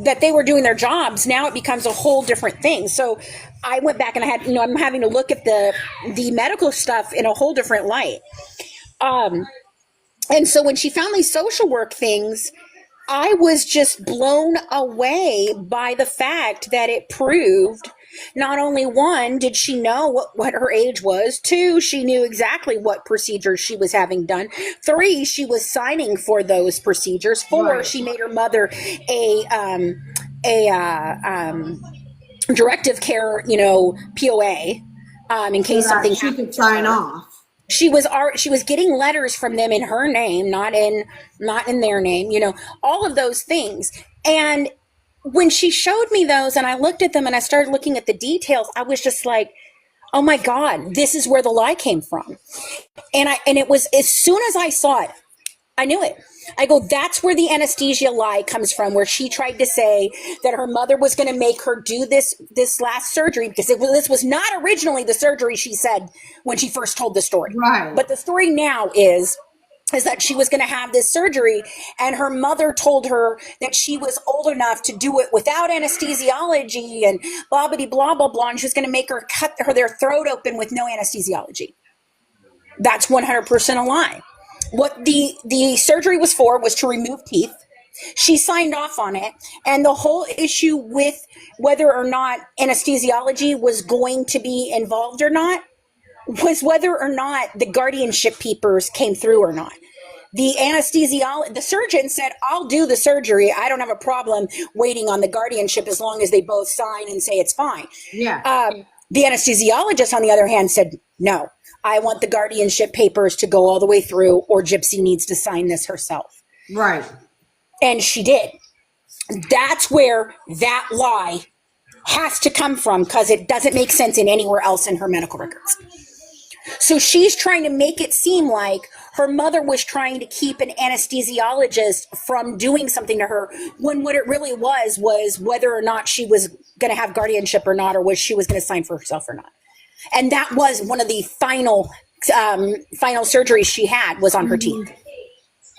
Speaker 3: that they were doing their jobs, now it becomes a whole different thing. So I went back and I'm having to look at the medical stuff in a whole different light. And so when she found these social work things, I was just blown away by the fact that it proved not only, one, did she know what her age was? Two, she knew exactly what procedures she was having done. Three, she was signing for those procedures. Four, she made her mother a directive care, POA, in case something
Speaker 4: she could sign off.
Speaker 3: She was getting letters from them in her name, not in their name, all of those things. And when she showed me those and I looked at them and I started looking at the details, I was just like, oh my God, this is where the lie came from. And it was, as soon as I saw it, I knew it. I go, that's where the anesthesia lie comes from, where she tried to say that her mother was going to make her do this last surgery, because this was not originally the surgery she said when she first told the story.
Speaker 4: Right.
Speaker 3: But the story now is that she was going to have this surgery, and her mother told her that she was old enough to do it without anesthesiology and blah, blah, blah, blah, blah, and she was going to make her cut their throat open with no anesthesiology. That's 100% a lie. What the surgery was for was to remove teeth. She signed off on it. And the whole issue with whether or not anesthesiology was going to be involved or not was whether or not the guardianship papers came through or not. The surgeon said, I'll do the surgery. I don't have a problem waiting on the guardianship as long as they both sign and say it's fine.
Speaker 4: Yeah.
Speaker 3: The anesthesiologist, on the other hand, said, no, I want the guardianship papers to go all the way through, or Gypsy needs to sign this herself.
Speaker 4: Right.
Speaker 3: And she did. That's where that lie has to come from, because it doesn't make sense in anywhere else in her medical records. So she's trying to make it seem like her mother was trying to keep an anesthesiologist from doing something to her, when what it really was whether or not she was going to have guardianship or not, or was she was going to sign for herself or not. And that was one of the final surgeries she had, was on her teeth,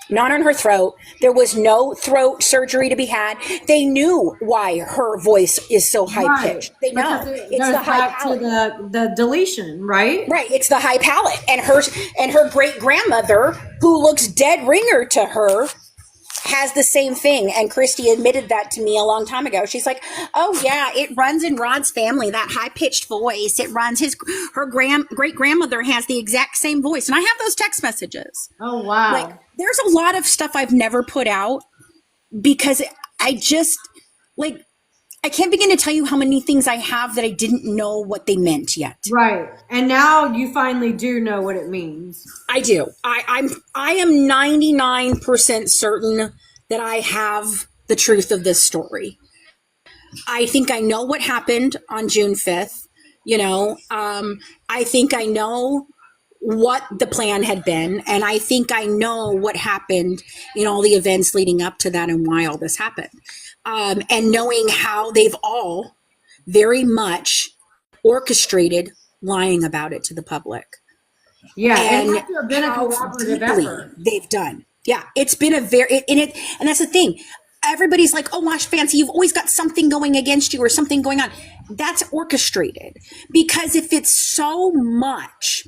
Speaker 3: not on her throat. There was no throat surgery to be had. They knew why her voice is so high pitched. They know it's the high palate.
Speaker 4: To the deletion, right?
Speaker 3: Right. It's the high palate. And her great grandmother, who looks dead ringer to her, has the same thing. And Christy admitted that to me a long time ago. She's like, oh yeah, it runs in Rod's family, that high pitched voice. It runs her great grandmother has the exact same voice. And I have those text messages.
Speaker 4: Oh, wow.
Speaker 3: Like, there's a lot of stuff I've never put out because I just, like, I can't begin to tell you how many things I have that I didn't know what they meant yet.
Speaker 4: Right. And now you finally do know what it means.
Speaker 3: I do. I am 99% certain that I have the truth of this story. I think I know what happened on June 5th. You know, I think I know what the plan had been, and I think I know what happened in all the events leading up to that and why all this happened. And knowing how they've all very much orchestrated lying about it to the public.
Speaker 4: Yeah,
Speaker 3: and
Speaker 4: it has to have been a collaborative effort.
Speaker 3: They've done. Yeah, it's been a very, and that's the thing. Everybody's like, oh, Wash Fancy, you've always got something going against you or something going on. That's orchestrated. Because if it's so much,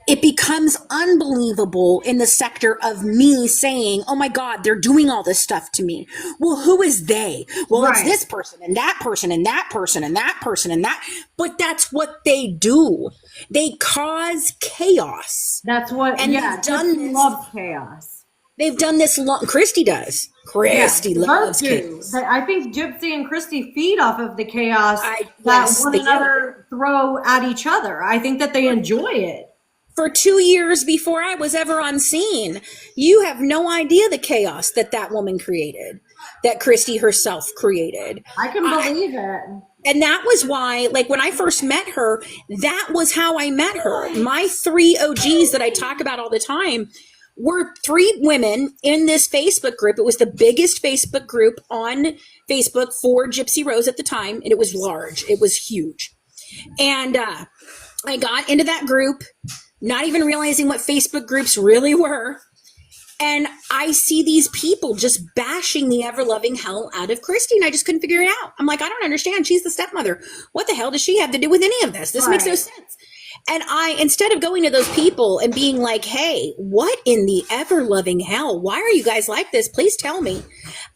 Speaker 3: it becomes unbelievable in the sector of me saying, oh my God, they're doing all this stuff to me. Well, who is they? Well, It's this person and that person and that person and that person and that. But that's what they do. They cause chaos.
Speaker 4: That's what,
Speaker 3: and
Speaker 4: yeah,
Speaker 3: they've done this,
Speaker 4: loves chaos.
Speaker 3: They've done this long. Christy does. Christy loves chaos.
Speaker 4: I think Gypsy and Christy feed off of the chaos
Speaker 3: yes,
Speaker 4: one another throw at each other. I think that they enjoy it.
Speaker 3: For 2 years before I was ever on scene, you have no idea the chaos that woman created, that Christy herself created.
Speaker 4: I can believe it.
Speaker 3: And that was why, like, when I first met her, that was how I met her. My 3 OGs that I talk about all the time were 3 women in this Facebook group. It was the biggest Facebook group on Facebook for Gypsy Rose at the time, and it was large. It was huge. And I got into that group, not even realizing what Facebook groups really were. And I see these people just bashing the ever-loving hell out of Christy, and I just couldn't figure it out. I'm like, I don't understand. She's the stepmother. What the hell does she have to do with any of this? This makes no sense. And instead of going to those people and being like, hey, what in the ever-loving hell? Why are you guys like this? Please tell me.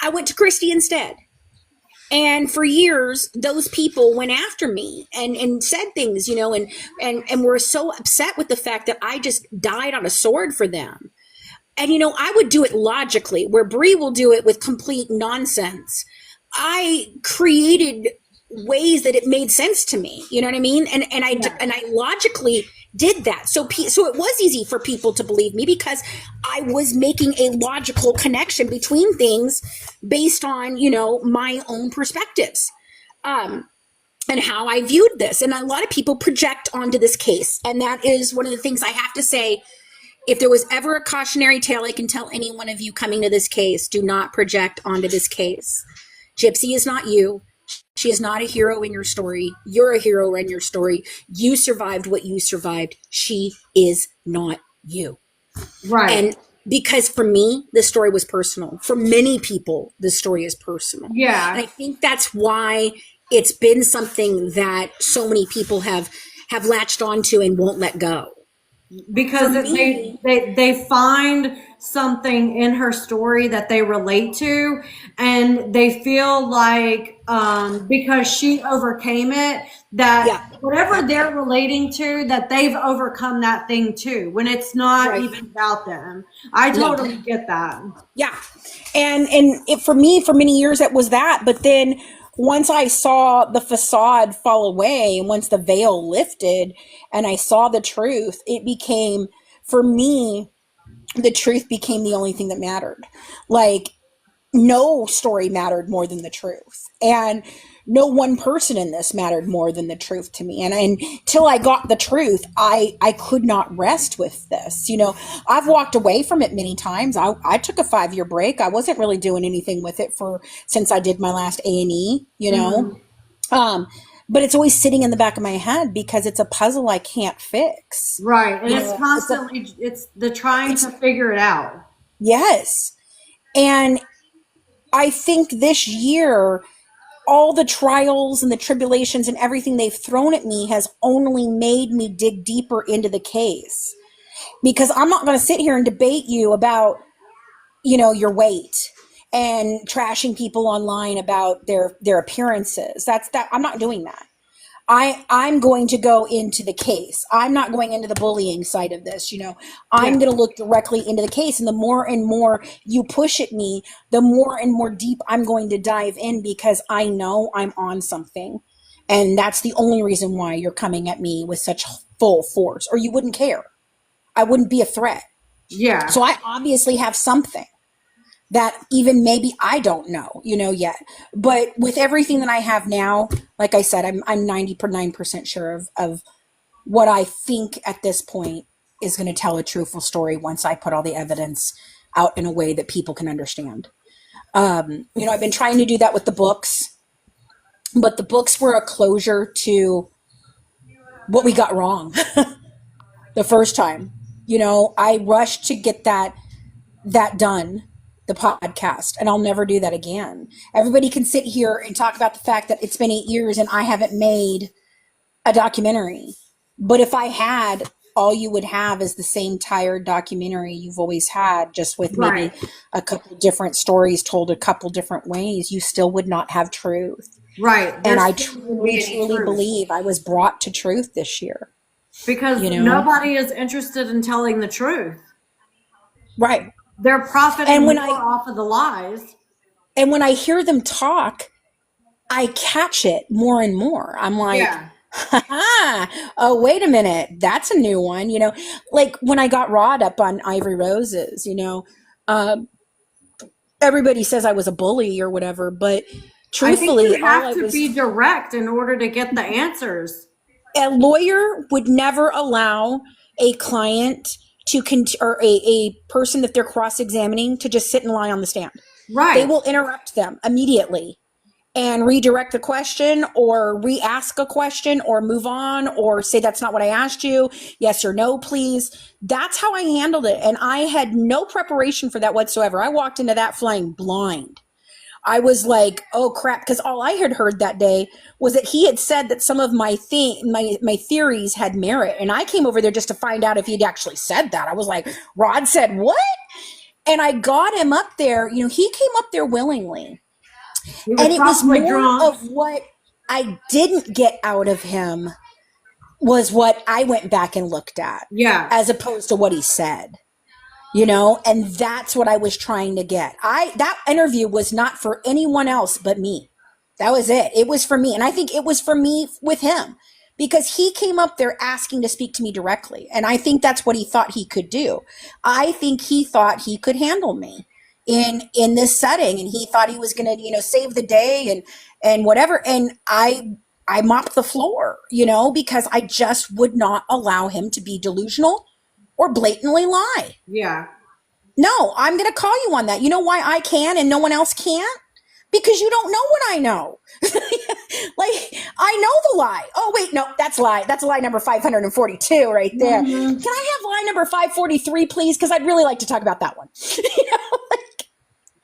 Speaker 3: I went to Christy instead. And for years, those people went after me and said things, you know, and were so upset with the fact that I just died on a sword for them. And, you know, I would do it logically, where Bree will do it with complete nonsense. I created ways that it made sense to me. You know what I mean? And I logically did that. So it was easy for people to believe me because I was making a logical connection between things based on, you know, my own perspectives, and how I viewed this. And a lot of people project onto this case. And that is one of the things I have to say. If there was ever a cautionary tale I can tell any one of you coming to this case, do not project onto this case. Gypsy is not you. She is not a hero in your story. You're a hero in your story. You survived what you survived. She is not you.
Speaker 4: Right.
Speaker 3: And because for me, the story was personal. For many people, the story is personal.
Speaker 4: Yeah.
Speaker 3: And I think that's why it's been something that so many people have latched onto and won't let go.
Speaker 4: Because they find something in her story that they relate to, and they feel like because she overcame it, that whatever they're relating to, that they've overcome that thing too, when it's not even about them. I totally get that. Yeah.
Speaker 3: And it, for me, for many years, it was that. But then once I saw the facade fall away and once the veil lifted and I saw the truth, it became, for me, the truth became the only thing that mattered. Like, no story mattered more than the truth. And no one person in this mattered more than the truth to me. And until I got the truth, I could not rest with this. You know, I've walked away from it many times. I took a 5-year break. I wasn't really doing anything with it since I did my last A&E, you know. But it's always sitting in the back of my head because it's a puzzle I can't fix.
Speaker 4: Right. And it's constantly, it's the trying to figure it out.
Speaker 3: Yes. And I think this year, all the trials and the tribulations and everything they've thrown at me has only made me dig deeper into the case. Because I'm not going to sit here and debate you about, you know, your weight and trashing people online about their appearances. I'm not doing that. I'm going to go into the case. I'm not going into the bullying side of this, you know. I'm going to look directly into the case. And the more and more you push at me, the more and more deep I'm going to dive in, because I know I'm on something. And that's the only reason why you're coming at me with such full force, or you wouldn't care. I wouldn't be a threat. Yeah. So I obviously have something that even maybe I don't know, you know, yet. But with everything that I have now, like I said, I'm 99% sure of what I think at this point is going to tell a truthful story once I put all the evidence out in a way that people can understand. You know, I've been trying to do that with the books, but the books were a closure to what we got wrong the first time. You know, I rushed to get that done, the podcast, and I'll never do that again. Everybody can sit here and talk about the fact that it's been 8 years and I haven't made a documentary. But if I had, all you would have is the same tired documentary you've always had, just with maybe a couple different stories told a couple different ways. You still would not have truth. Right. And I truly believe I was brought to truth this year.
Speaker 4: Because nobody is interested in telling the truth.
Speaker 3: Right.
Speaker 4: They're profiting more off of the lies.
Speaker 3: And when I hear them talk, I catch it more and more. I'm like, oh, wait a minute. That's a new one. You know, like when I got Rod up on Ivory Roses, you know, everybody says I was a bully or whatever, but truthfully,
Speaker 4: I think you have to be direct in order to get the answers.
Speaker 3: A lawyer would never allow a client or a person that they're cross-examining to just sit and lie on the stand. Right. They will interrupt them immediately and redirect the question or re-ask a question or move on or say, that's not what I asked you. Yes or no, please. That's how I handled it. And I had no preparation for that whatsoever. I walked into that flying blind. I was like, oh crap, because all I had heard that day was that he had said that some of my theories had merit. And I came over there just to find out if he'd actually said that. I was like, Rod said what? And I got him up there. You know, he came up there willingly. And it was more of what I didn't get out of him was what I went back and looked at. Yeah. As opposed to what he said. You know, and that's what I was trying to get. That interview was not for anyone else but me. That was it. It was for me. And I think it was for me with him because he came up there asking to speak to me directly. And I think that's what he thought he could do. I think he thought he could handle me in this setting. And he thought he was going to, you know, save the day and whatever. And I mopped the floor, you know, because I just would not allow him to be delusional or blatantly lie. Yeah. No, I'm going to call you on that. You know why I can and no one else can't? Because you don't know what I know. Like, I know the lie. Oh, wait, no, that's lie. That's lie number 542 right there. Mm-hmm. Can I have lie number 543, please? Because I'd really like to talk about that one. You know, like,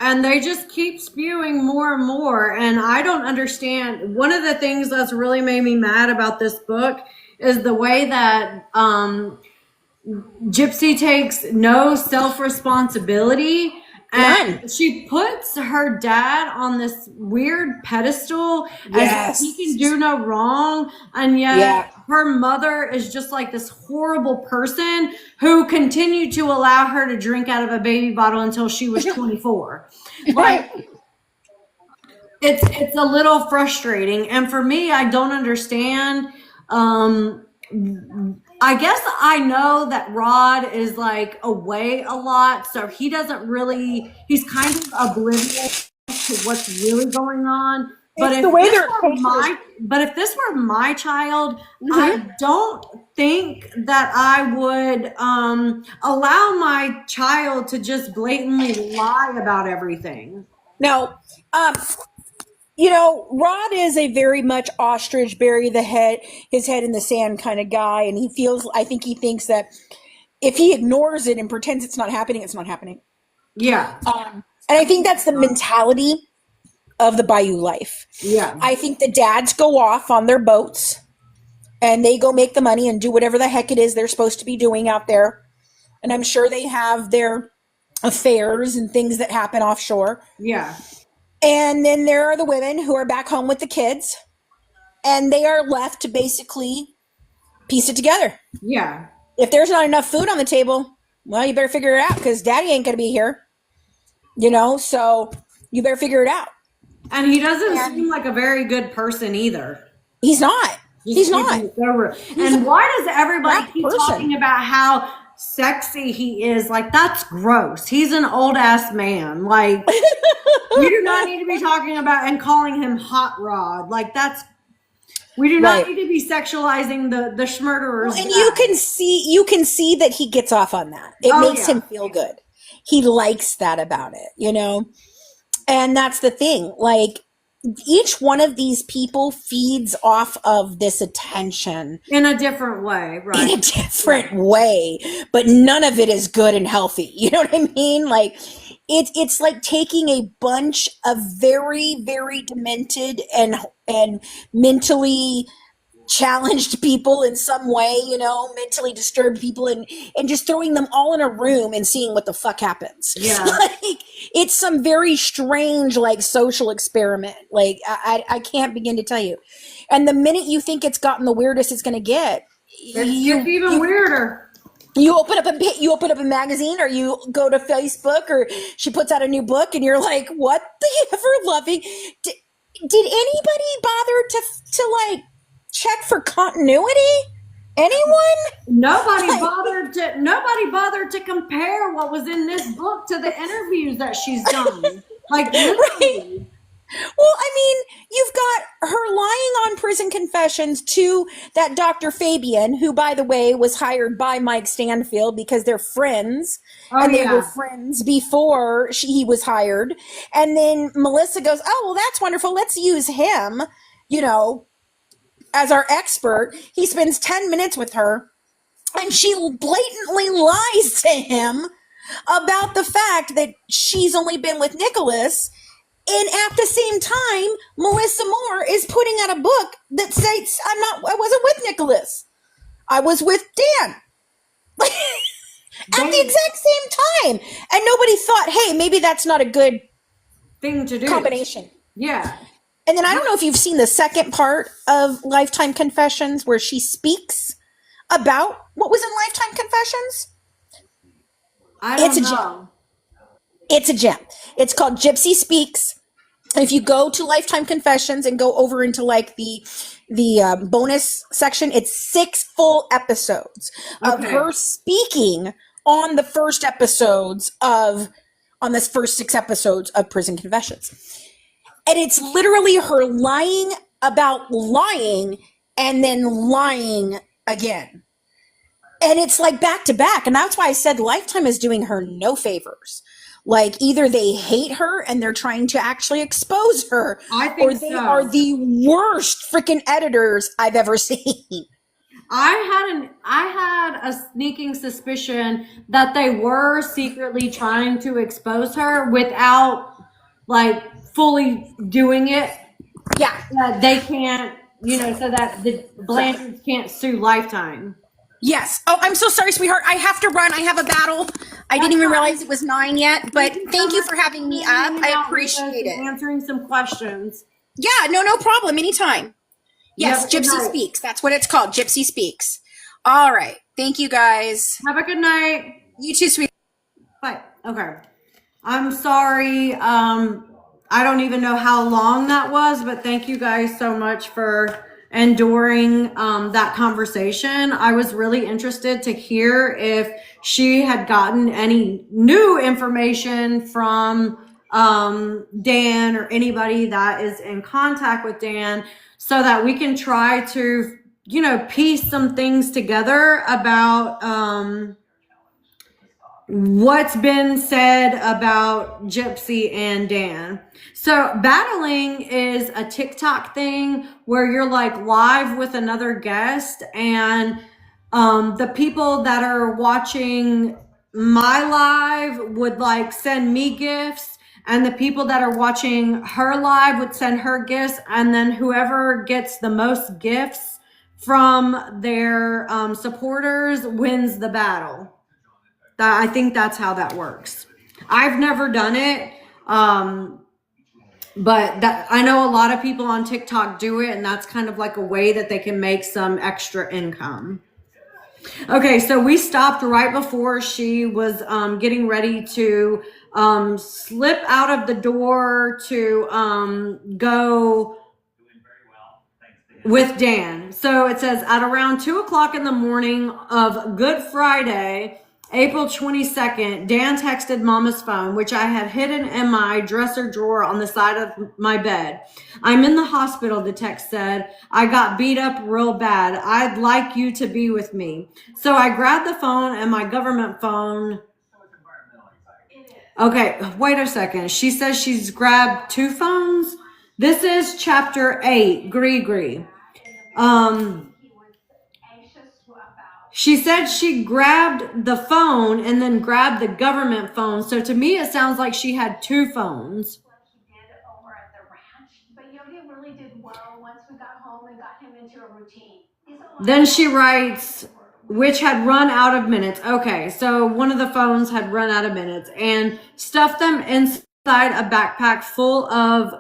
Speaker 4: and they just keep spewing more and more. And I don't understand. One of the things that's really made me mad about this book is the way that Gypsy takes no self-responsibility, and she puts her dad on this weird pedestal as if he can do no wrong, and yet her mother is just like this horrible person who continued to allow her to drink out of a baby bottle until she was 24. Like, it's a little frustrating, and for me, I don't understand I guess I know that Rod is like away a lot, so he doesn't really, he's kind of oblivious to what's really going on. But if this were my child, I don't think that I would allow my child to just blatantly lie about everything.
Speaker 3: No, you know, Rod is a very much ostrich, bury his head in the sand kind of guy, and I think he thinks that if he ignores it and pretends it's not happening, it's not happening.
Speaker 4: Yeah.
Speaker 3: And I think that's the mentality of the Bayou life.
Speaker 4: Yeah.
Speaker 3: I think the dads go off on their boats and they go make the money and do whatever the heck it is they're supposed to be doing out there. And I'm sure they have their affairs and things that happen offshore.
Speaker 4: Yeah.
Speaker 3: And then there are the women who are back home with the kids, and they are left to basically piece it together.
Speaker 4: Yeah.
Speaker 3: If there's not enough food on the table, well, you better figure it out because daddy ain't going to be here. You know, so you better figure it out.
Speaker 4: And he doesn't seem like a very good person either.
Speaker 3: He's not. He's not.
Speaker 4: And why does everybody keep talking about how sexy he is? Like, that's gross. He's an old ass man. Like, we do not need to be talking about and calling him Hot Rod. Like, we do not need to be sexualizing the schmurderers.
Speaker 3: And you can see that he gets off on that. It makes him feel good. He likes that about it, you know? And that's the thing. Like, each one of these people feeds off of this attention.
Speaker 4: In a different way, right?
Speaker 3: In a different way. But none of it is good and healthy. You know what I mean? Like, it's like taking a bunch of very, very demented and mentally challenged people in some way, you know, mentally disturbed people, and just throwing them all in a room and seeing what the fuck happens.
Speaker 4: Yeah.
Speaker 3: Like, it's some very strange, like, social experiment. Like, I can't begin to tell you. And the minute you think it's gotten the weirdest it's going to get,
Speaker 4: it's even weirder.
Speaker 3: You open up a magazine, or you go to Facebook, or she puts out a new book, and you're like, what the ever loving? Did anybody bother to like check for continuity? Anyone?
Speaker 4: Nobody bothered to compare what was in this book to the interviews that she's done. Like,
Speaker 3: right. Well, I mean, you've got her lying on prison confessions to that Dr. Fabian, who, by the way, was hired by Mike Stanfield because they're friends. They were friends before he was hired. And then Melissa goes, oh, well, that's wonderful. Let's use him, you know, as our expert. He spends 10 minutes with her, and she blatantly lies to him about the fact that she's only been with Nicholas. And at the same time, Melissa Moore is putting out a book that says, I wasn't with Nicholas. I was with Dan. At the exact same time. And nobody thought, hey, maybe that's not a good
Speaker 4: thing to do.
Speaker 3: Combination.
Speaker 4: Yeah.
Speaker 3: And then I don't know if you've seen the second part of Lifetime Confessions where she speaks about what was in Lifetime Confessions.
Speaker 4: I don't know.
Speaker 3: It's a gem. It's called Gypsy Speaks. If you go to Lifetime Confessions and go over into like the bonus section, it's 6 full episodes of her speaking on the first first 6 episodes of Prison Confessions. And it's literally her lying about lying and then lying again. And it's like back to back. And that's why I said Lifetime is doing her no favors. Like, either they hate her and they're trying to actually expose her, or they are the worst freaking editors I've ever seen.
Speaker 4: I had a sneaking suspicion that they were secretly trying to expose her without, like, fully doing it.
Speaker 3: Yeah.
Speaker 4: That they can't, you know, so that the Blanchards can't sue Lifetime.
Speaker 3: Yes. Oh, I'm so sorry, sweetheart. I have to run. I have a battle. I didn't even realize it was 9 yet, but thank you for having me up. I appreciate it.
Speaker 4: Answering some questions.
Speaker 3: Yeah, no problem. Anytime. Yes, Gypsy Speaks. That's what it's called. Gypsy Speaks. All right. Thank you, guys.
Speaker 4: Have a good night.
Speaker 3: You too, sweetheart.
Speaker 4: Bye. Okay. I'm sorry. I don't even know how long that was, but thank you guys so much for And during that conversation, I was really interested to hear if she had gotten any new information from Dan or anybody that is in contact with Dan, so that we can try to, piece some things together about what's been said about Gypsy and Dan. So battling is a TikTok thing where you're like live with another guest, and the people that are watching my live would like send me gifts, and the people that are watching her live would send her gifts, and then whoever gets the most gifts from their supporters wins the battle. I think that's how that works. I've never done it, but I know a lot of people on TikTok do it, and that's kind of like a way that they can make some extra income. Okay, so we stopped right before she was getting ready to slip out of the door to go with Dan. So it says at around 2:00 in the morning of Good Friday, April 22nd, Dan texted Mama's phone, which I had hidden in my dresser drawer on the side of my bed. I'm in the hospital, the text said. I got beat up real bad. I'd like you to be with me. So I grabbed the phone and my government phone. Okay, wait a second. She says she's grabbed 2 phones. This is chapter 8, Gree. She said she grabbed the phone and then grabbed the government phone. So to me, it sounds like she had 2 phones. Then she writes, which had run out of minutes. Okay, so one of the phones had run out of minutes, and stuffed them inside a backpack full of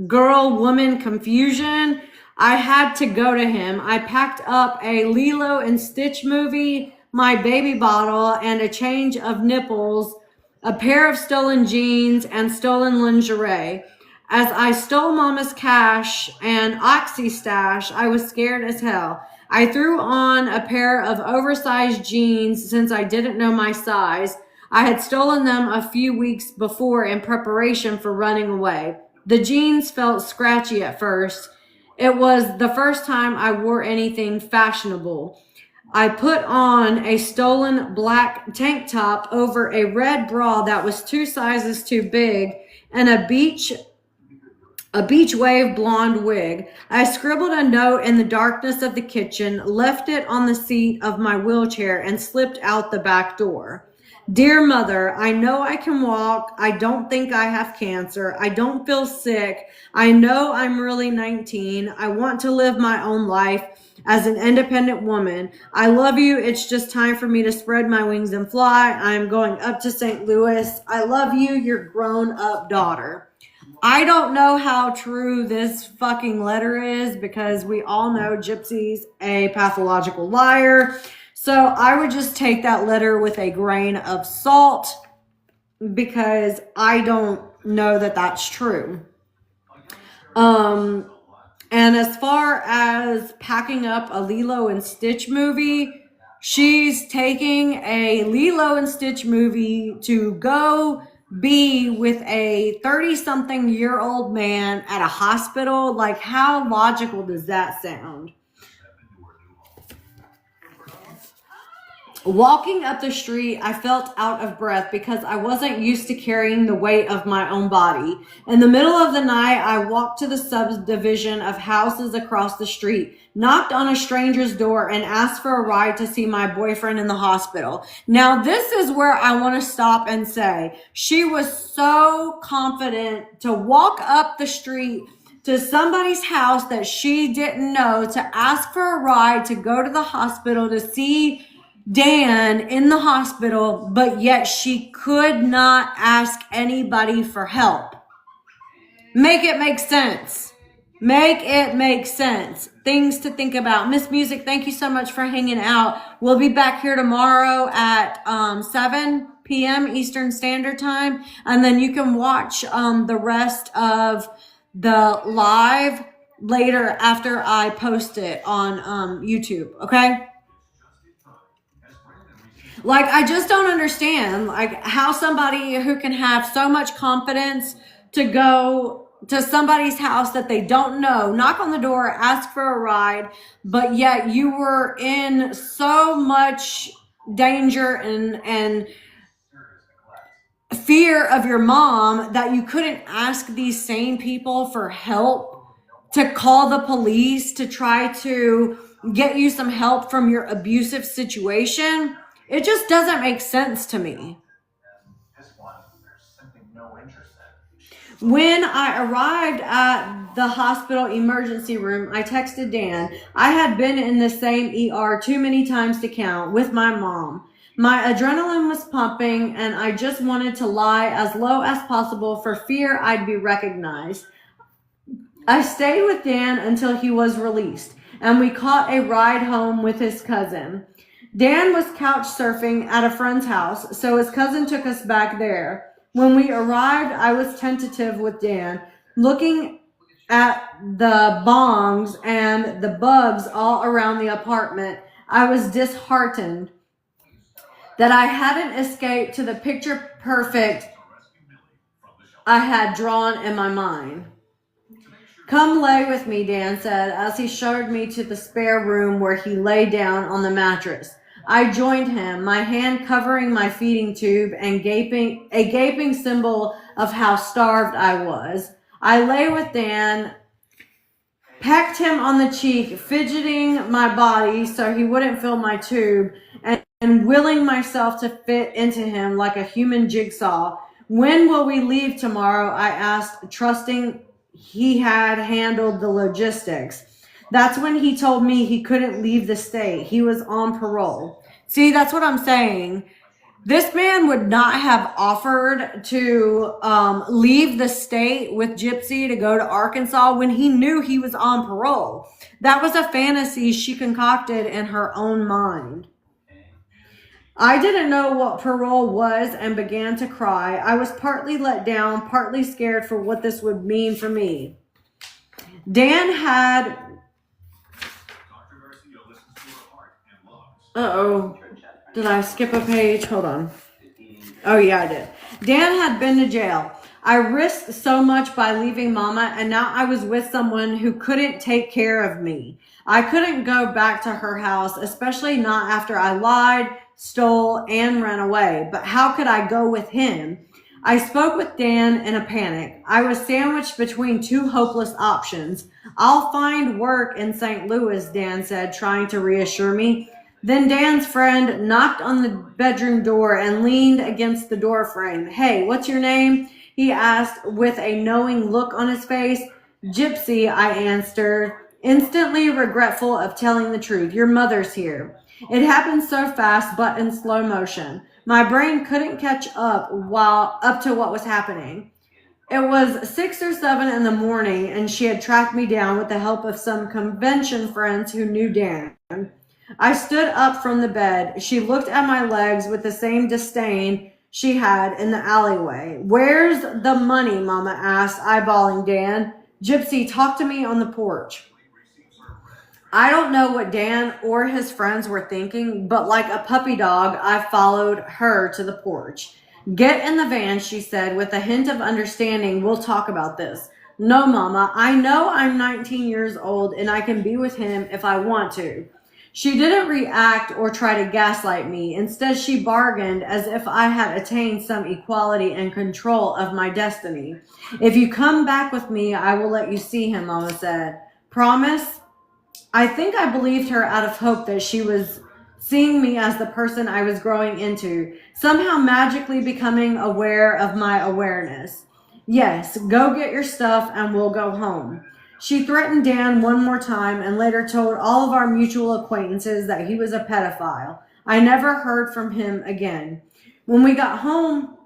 Speaker 4: girl-woman confusion. I had to go to him. I packed up a Lilo and Stitch movie, my baby bottle, and a change of nipples, a pair of stolen jeans, and stolen lingerie. As I stole Mama's cash and Oxy stash, I was scared as hell. I threw on a pair of oversized jeans since I didn't know my size. I had stolen them a few weeks before in preparation for running away. The jeans felt scratchy at first. It was the first time I wore anything fashionable. I put on a stolen black tank top over a red bra that was 2 sizes too big and a beach wave blonde wig. I scribbled a note in the darkness of the kitchen, left it on the seat of my wheelchair, and slipped out the back door. Dear Mother, I know I can walk. I don't think I have cancer. I don't feel sick. I know I'm really 19. I want to live my own life as an independent woman. I love you. It's just time for me to spread my wings and fly. I'm going up to St. Louis. I love you, your grown-up daughter. I don't know how true this fucking letter is, because we all know Gypsy's a pathological liar. So I would just take that letter with a grain of salt, because I don't know that that's true. And as far as packing up a Lilo and Stitch movie, she's taking a Lilo and Stitch movie to go be with a 30-something-year-old man at a hospital. Like, how logical does that sound? Walking up the street, I felt out of breath because I wasn't used to carrying the weight of my own body. In the middle of the night, I walked to the subdivision of houses across the street, knocked on a stranger's door, and asked for a ride to see my boyfriend in the hospital. Now, this is where I want to stop and say, she was so confident to walk up the street to somebody's house that she didn't know to ask for a ride to go to the hospital to see Dan in the hospital, but yet she could not ask anybody for help. Make it make sense. Make it make sense. Things to think about. Miss Music, thank you so much for hanging out. We'll be back here tomorrow at 7 p.m. Eastern Standard Time, and then you can watch the rest of the live later after I post it on YouTube, okay? Like, I just don't understand, like, how somebody who can have so much confidence to go to somebody's house that they don't know, knock on the door, ask for a ride, but yet you were in so much danger and fear of your mom that you couldn't ask these same people for help, to call the police, to try to get you some help from your abusive situation. It just doesn't make sense to me. When I arrived at the hospital emergency room, I texted Dan. I had been in the same ER too many times to count with my mom. My adrenaline was pumping and I just wanted to lie as low as possible for fear I'd be recognized. I stayed with Dan until he was released and we caught a ride home with his cousin. Dan was couch surfing at a friend's house, so his cousin took us back there. When we arrived, I was tentative with Dan, looking at the bongs and the bugs all around the apartment. I was disheartened that I hadn't escaped to the picture perfect I had drawn in my mind. Come lay with me, Dan said, as he showed me to the spare room where he lay down on the mattress. I joined him, my hand covering my feeding tube and a gaping symbol of how starved I was. I lay with Dan, pecked him on the cheek, fidgeting my body so he wouldn't feel my tube, and willing myself to fit into him like a human jigsaw. When will we leave tomorrow? I asked, trusting he had handled the logistics. That's when he told me he couldn't leave the state. He was on parole. See, that's what I'm saying. This man would not have offered to leave the state with Gypsy to go to Arkansas when he knew he was on parole. That was a fantasy she concocted in her own mind. I didn't know what parole was and began to cry. I was partly let down, partly scared for what this would mean for me. Dan had... Uh-oh. Did I skip a page? Hold on. Oh, yeah, I did. Dan had been to jail. I risked so much by leaving Mama, and now I was with someone who couldn't take care of me. I couldn't go back to her house, especially not after I lied, stole, and ran away. But how could I go with him? I spoke with Dan in a panic. I was sandwiched between two hopeless options. I'll find work in St. Louis, Dan said, trying to reassure me. Then Dan's friend knocked on the bedroom door and leaned against the door frame. Hey, what's your name? He asked with a knowing look on his face. Gypsy, I answered, instantly regretful of telling the truth. Your mother's here. It happened so fast, but in slow motion. My brain couldn't catch up to what was happening. It was 6 or 7 in the morning, and she had tracked me down with the help of some convention friends who knew Dan. I stood up from the bed. She looked at my legs with the same disdain she had in the alleyway. Where's the money, Mama asked, eyeballing Dan. Gypsy, talk to me on the porch. I don't know what Dan or his friends were thinking, but like a puppy dog, I followed her to the porch. Get in the van, she said, with a hint of understanding. We'll talk about this. No, Mama, I know I'm 19 years old and I can be with him if I want to. She didn't react or try to gaslight me. Instead, she bargained as if I had attained some equality and control of my destiny. If you come back with me, I will let you see him, Mama said. Promise? I think I believed her out of hope that she was seeing me as the person I was growing into, somehow magically becoming aware of my awareness. Yes, go get your stuff and we'll go home. She threatened Dan one more time and later told all of our mutual acquaintances that he was a pedophile. I never heard from him again. When we got home,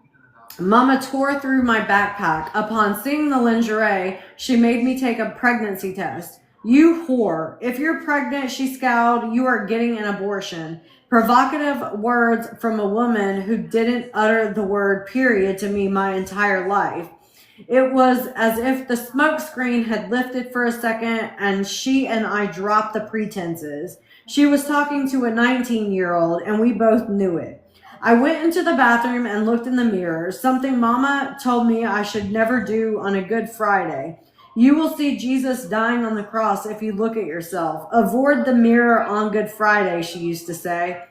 Speaker 4: Mama tore through my backpack. Upon seeing the lingerie, she made me take a pregnancy test. You whore. If you're pregnant, she scowled, you are getting an abortion. Provocative words from a woman who didn't utter the word period to me my entire life. It was as if the smoke screen had lifted for a second and she and I dropped the pretenses. She was talking to a 19-year-old and we both knew it. I went into the bathroom and looked in the mirror, something Mama told me I should never do on a Good Friday. You will see Jesus dying on the cross if you look at yourself. Avoid the mirror on Good Friday, she used to say.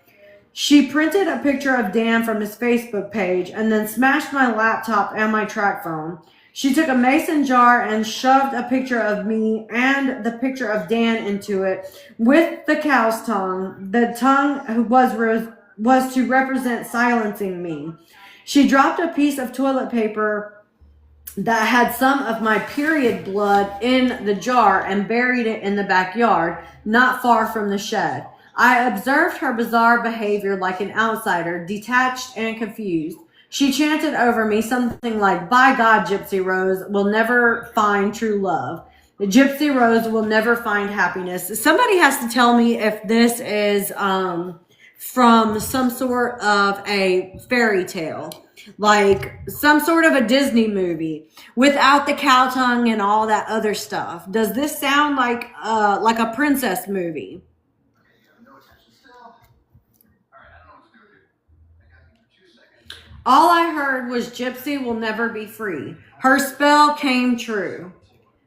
Speaker 4: She printed a picture of Dan from his Facebook page and then smashed my laptop and my track phone. She took a mason jar and shoved a picture of me and the picture of Dan into it with the cow's tongue. The tongue was to represent silencing me. She dropped a piece of toilet paper that had some of my period blood in the jar and buried it in the backyard, not far from the shed. I observed her bizarre behavior like an outsider, detached and confused. She chanted over me something like, "By God, Gypsy Rose will never find true love. The Gypsy Rose will never find happiness." Somebody has to tell me if this is from some sort of a fairy tale, like some sort of a Disney movie without the cow tongue and all that other stuff. Does this sound like a princess movie? All I heard was Gypsy will never be free. Her spell came true.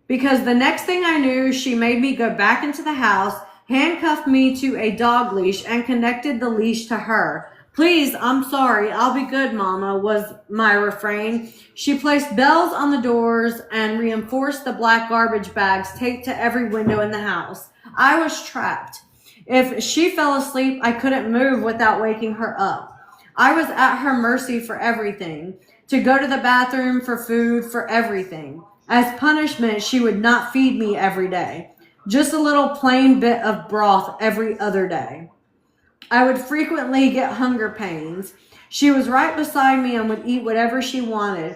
Speaker 4: Because the next thing I knew, she made me go back into the house, handcuffed me to a dog leash, and connected the leash to her. "Please, I'm sorry. I'll be good, Mama," was my refrain. She placed bells on the doors and reinforced the black garbage bags taped to every window in the house. I was trapped. If she fell asleep, I couldn't move without waking her up. I was at her mercy for everything. To go to the bathroom, for food, for everything. As punishment, she would not feed me every day. Just a little plain bit of broth every other day. I would frequently get hunger pains. She was right beside me and would eat whatever she wanted.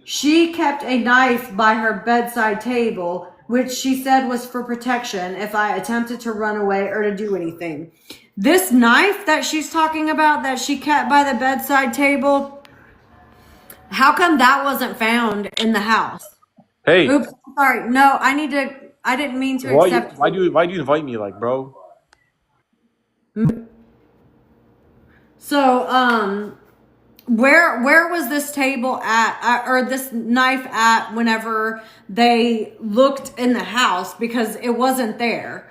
Speaker 4: She kept a knife by her bedside table, which she said was for protection if I attempted to run away or to do anything. This knife that she's talking about that she kept by the bedside table, how come that wasn't found in the house?
Speaker 5: Hey.
Speaker 4: Oops, sorry. No, I didn't mean to accept.
Speaker 5: Why do you invite me, like, bro?
Speaker 4: So, where was this table at, or this knife at whenever they looked in the house? Because it wasn't there.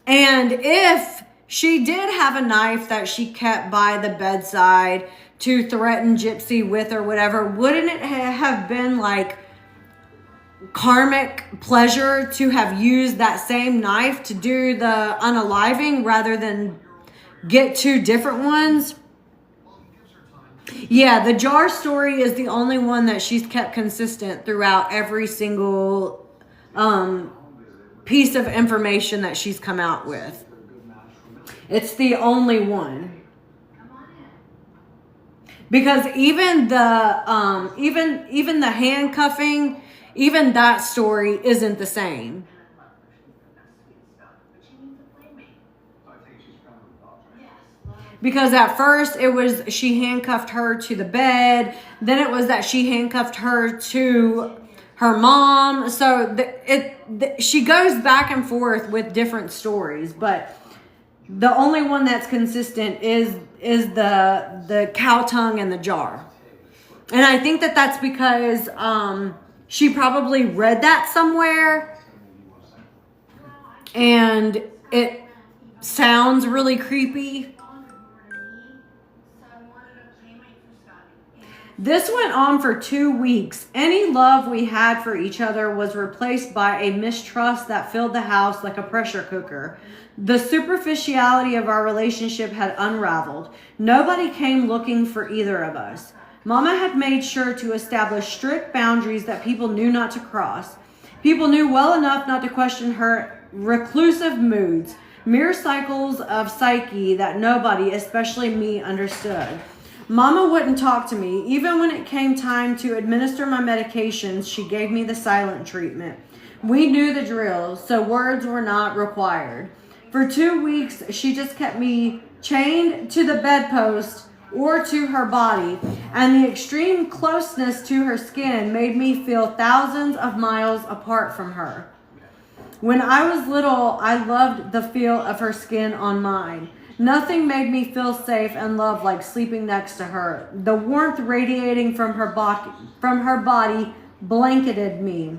Speaker 4: And if she did have a knife that she kept by the bedside to threaten Gypsy with or whatever, wouldn't it have been like karmic pleasure to have used that same knife to do the unaliving rather than get two different ones? Yeah, the jar story is the only one that she's kept consistent throughout every single piece of information that she's come out with. It's the only one. Because even the even the handcuffing, even that story isn't the same. Because at first it was she handcuffed her to the bed, then it was that she handcuffed her to her mom. So she goes back and forth with different stories, but the only one that's consistent is the cow tongue and the jar. And I think that that's because she probably read that somewhere and it sounds really creepy. This went on for 2 weeks. Any love we had for each other was replaced by a mistrust that filled the house like a pressure cooker. The superficiality of our relationship had unraveled. Nobody came looking for either of us. Mama had made sure to establish strict boundaries that people knew not to cross. People knew well enough not to question her reclusive moods, mere cycles of psyche that nobody, especially me, understood. Mama wouldn't talk to me. Even when it came time to administer my medications, she gave me the silent treatment. We knew the drill, so words were not required. For 2 weeks, she just kept me chained to the bedpost or to her body, and the extreme closeness to her skin made me feel thousands of miles apart from her. When I was little, I loved the feel of her skin on mine. Nothing made me feel safe and loved like sleeping next to her. The warmth radiating from her body blanketed me.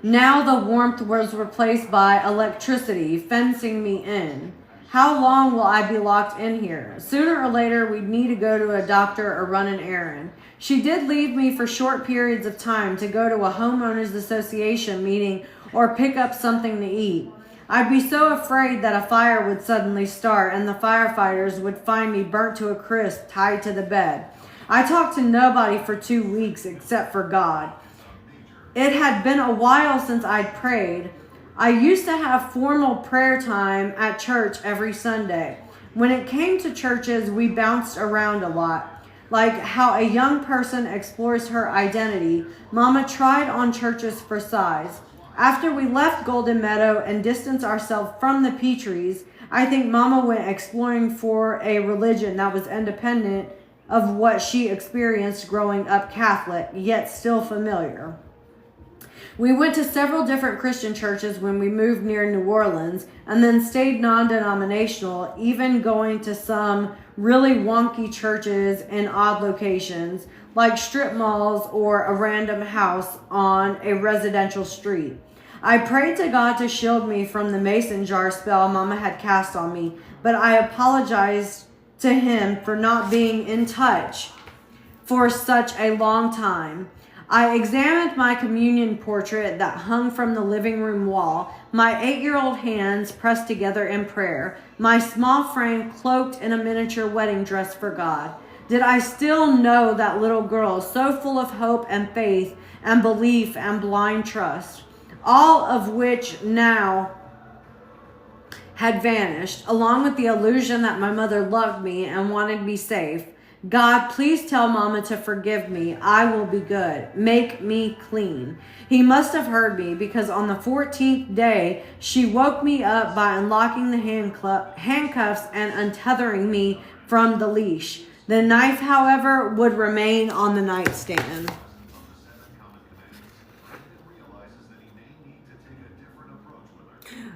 Speaker 4: Now the warmth was replaced by electricity, fencing me in. How long will I be locked in here? Sooner or later, we'd need to go to a doctor or run an errand. She did leave me for short periods of time to go to a homeowners association meeting or pick up something to eat. I'd be so afraid that a fire would suddenly start and the firefighters would find me burnt to a crisp, tied to the bed. I talked to nobody for 2 weeks except for God. It had been a while since I'd prayed. I used to have formal prayer time at church every Sunday. When it came to churches, we bounced around a lot. Like how a young person explores her identity, Mama tried on churches for size. After we left Golden Meadow and distanced ourselves from the Petries, I think Mama went exploring for a religion that was independent of what she experienced growing up Catholic, yet still familiar. We went to several different Christian churches when we moved near New Orleans, and then stayed non-denominational, even going to some really wonky churches in odd locations, like strip malls or a random house on a residential street. I prayed to God to shield me from the mason jar spell Mama had cast on me, but I apologized to him for not being in touch for such a long time. I examined my communion portrait that hung from the living room wall, my 8-year-old hands pressed together in prayer, my small frame cloaked in a miniature wedding dress for God. Did I still know that little girl, so full of hope and faith and belief and blind trust, all of which now had vanished, along with the illusion that my mother loved me and wanted me safe? God, please tell Mama to forgive me. I will be good. Make me clean. He must have heard me, because on the 14th day, she woke me up by unlocking the handcuffs and untethering me from the leash. The knife, however, would remain on the nightstand.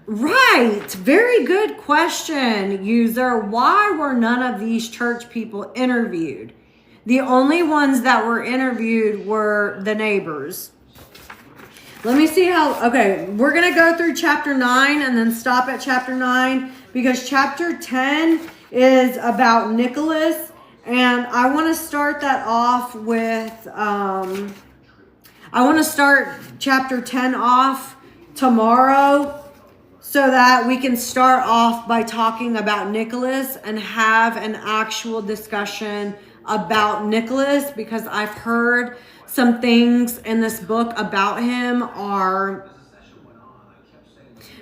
Speaker 4: Right. Very good question, user. Why were none of these church people interviewed? The only ones that were interviewed were the neighbors. Let me see how... Okay, we're going to go through chapter 9 and then stop at chapter 9, because chapter 10 is about Nicholas. And I want to start that off with... I want to start chapter 10 off tomorrow, so that we can start off by talking about Nicholas and have an actual discussion about Nicholas, because I've heard some things in this book about him are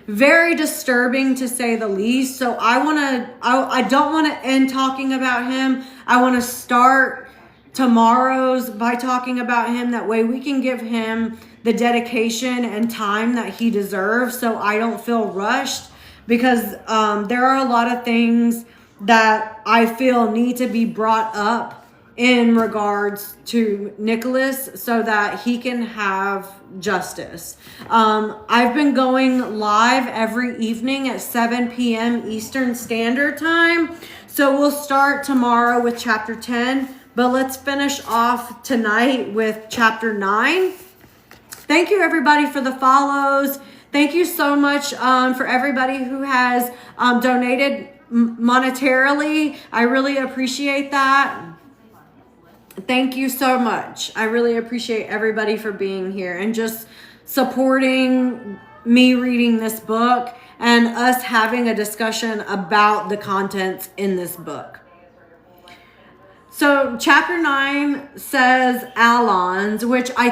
Speaker 4: very disturbing, to say the least. So I don't want to end talking about him. I want to start tomorrow's by talking about him. That way we can give him the dedication and time that he deserves, so I don't feel rushed, because there are a lot of things that I feel need to be brought up in regards to Nicholas so that he can have justice. I've been going live every evening at 7 p.m. Eastern Standard Time, so we'll start tomorrow with chapter 10, but let's finish off tonight with chapter 9. Thank you, everybody, for the follows. Thank you so much for everybody who has donated monetarily. I really appreciate that. Thank you so much. I really appreciate everybody for being here and just supporting me reading this book and us having a discussion about the contents in this book. So chapter 9 says Allons, which I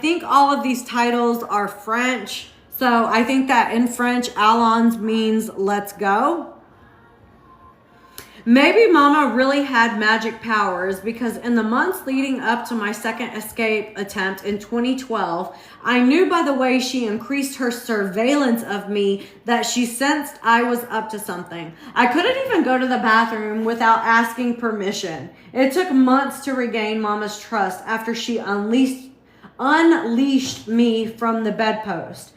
Speaker 4: think all of these titles are French. So I think that in French, Allons means let's go. Maybe Mama really had magic powers, because in the months leading up to my second escape attempt in 2012, I knew by the way she increased her surveillance of me that she sensed I was up to something. I couldn't even go to the bathroom without asking permission. It took months to regain Mama's trust after she unleashed me from the bedpost.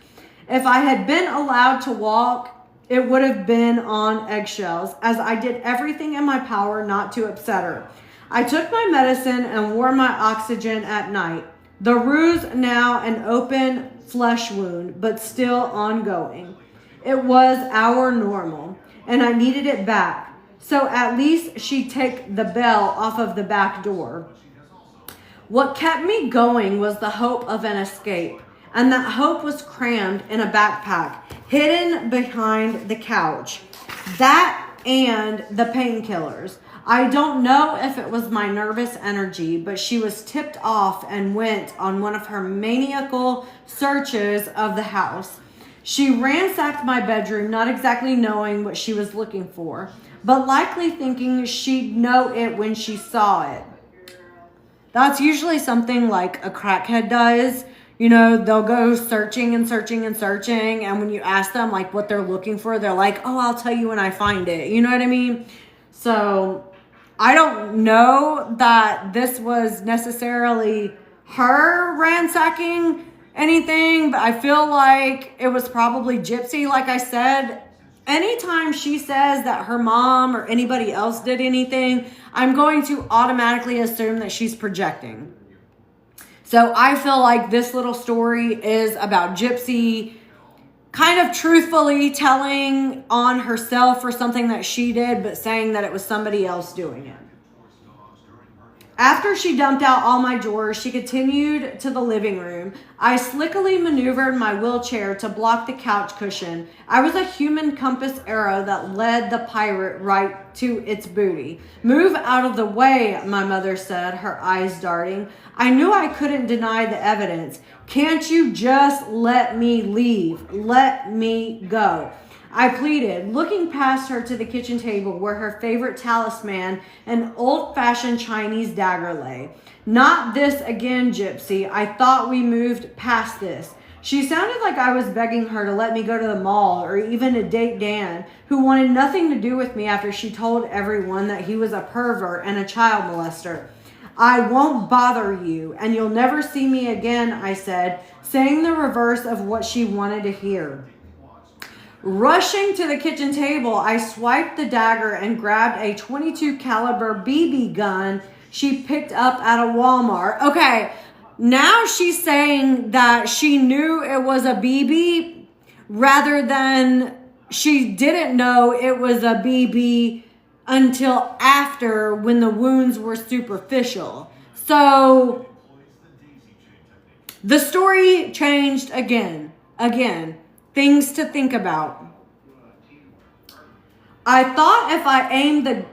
Speaker 4: If I had been allowed to walk, it would have been on eggshells, as I did everything in my power not to upset her. I took my medicine and wore my oxygen at night. The ruse now an open flesh wound, but still ongoing. It was our normal, and I needed it back. So at least she'd take the bell off of the back door. What kept me going was the hope of an escape, and that hope was crammed in a backpack, hidden behind the couch. That and the painkillers. I don't know if it was my nervous energy, but she was tipped off and went on one of her maniacal searches of the house. She ransacked my bedroom, not exactly knowing what she was looking for, but likely thinking she'd know it when she saw it. That's usually something like a crackhead does. You know, they'll go searching and searching and searching. And when you ask them like what they're looking for, they're like, oh, I'll tell you when I find it. You know what I mean? So I don't know that this was necessarily her ransacking anything, but I feel like it was probably Gypsy. Like I said, anytime she says that her mom or anybody else did anything, I'm going to automatically assume that she's projecting. So I feel like this little story is about Gypsy kind of truthfully telling on herself for something that she did, but saying that it was somebody else doing it. After she dumped out all my drawers, she continued to the living room. I slickily maneuvered my wheelchair to block the couch cushion. I was a human compass arrow that led the pirate right to its booty. Move out of the way, my mother said, her eyes darting. I knew I couldn't deny the evidence. Can't you just let me leave? Let me go. I pleaded, looking past her to the kitchen table where her favorite talisman, an old-fashioned Chinese dagger, lay. Not this again, Gypsy. I thought we moved past this. She sounded like I was begging her to let me go to the mall or even to date Dan, who wanted nothing to do with me after she told everyone that he was a pervert and a child molester. I won't bother you, and you'll never see me again, I said, saying the reverse of what she wanted to hear. Rushing to the kitchen table, I swiped the dagger and grabbed a .22 caliber BB gun she picked up at a Walmart. Okay, now she's saying that she knew it was a BB rather than she didn't know it was a BB until after, when the wounds were superficial. So the story changed again. Things to think about. I thought if I aimed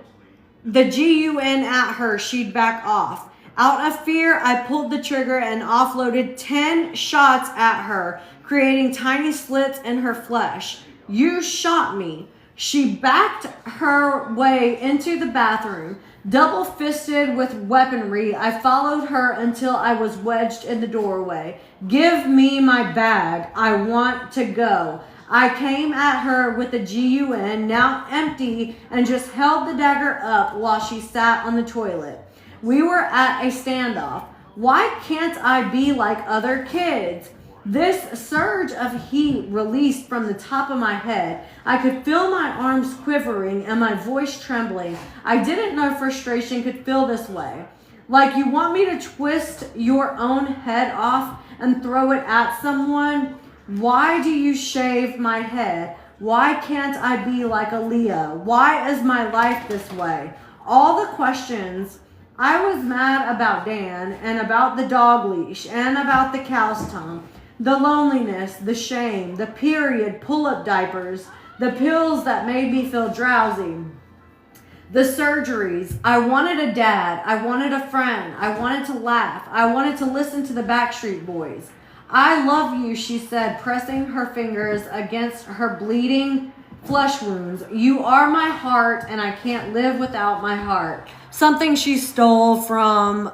Speaker 4: the GUN at her, she'd back off. Out of fear, I pulled the trigger and offloaded 10 shots at her, creating tiny slits in her flesh. You shot me. She backed her way into the bathroom. Double-fisted with weaponry, I followed her until I was wedged in the doorway. Give me my bag. I want to go. I came at her with the GUN, now empty, and just held the dagger up while she sat on the toilet. We were at a standoff. Why can't I be like other kids? This surge of heat released from the top of my head. I could feel my arms quivering and my voice trembling. I didn't know frustration could feel this way. Like you want me to twist your own head off and throw it at someone? Why do you shave my head? Why can't I be like Aaliyah? Why is my life this way? All the questions. I was mad about Dan and about the dog leash and about the cow's tongue. The loneliness, the shame, the period pull-up diapers, the pills that made me feel drowsy, the surgeries. I wanted a dad. I wanted a friend. I wanted to laugh. I wanted to listen to the Backstreet Boys. I love you, she said, pressing her fingers against her bleeding flesh wounds. You are my heart, and I can't live without my heart. Something she stole from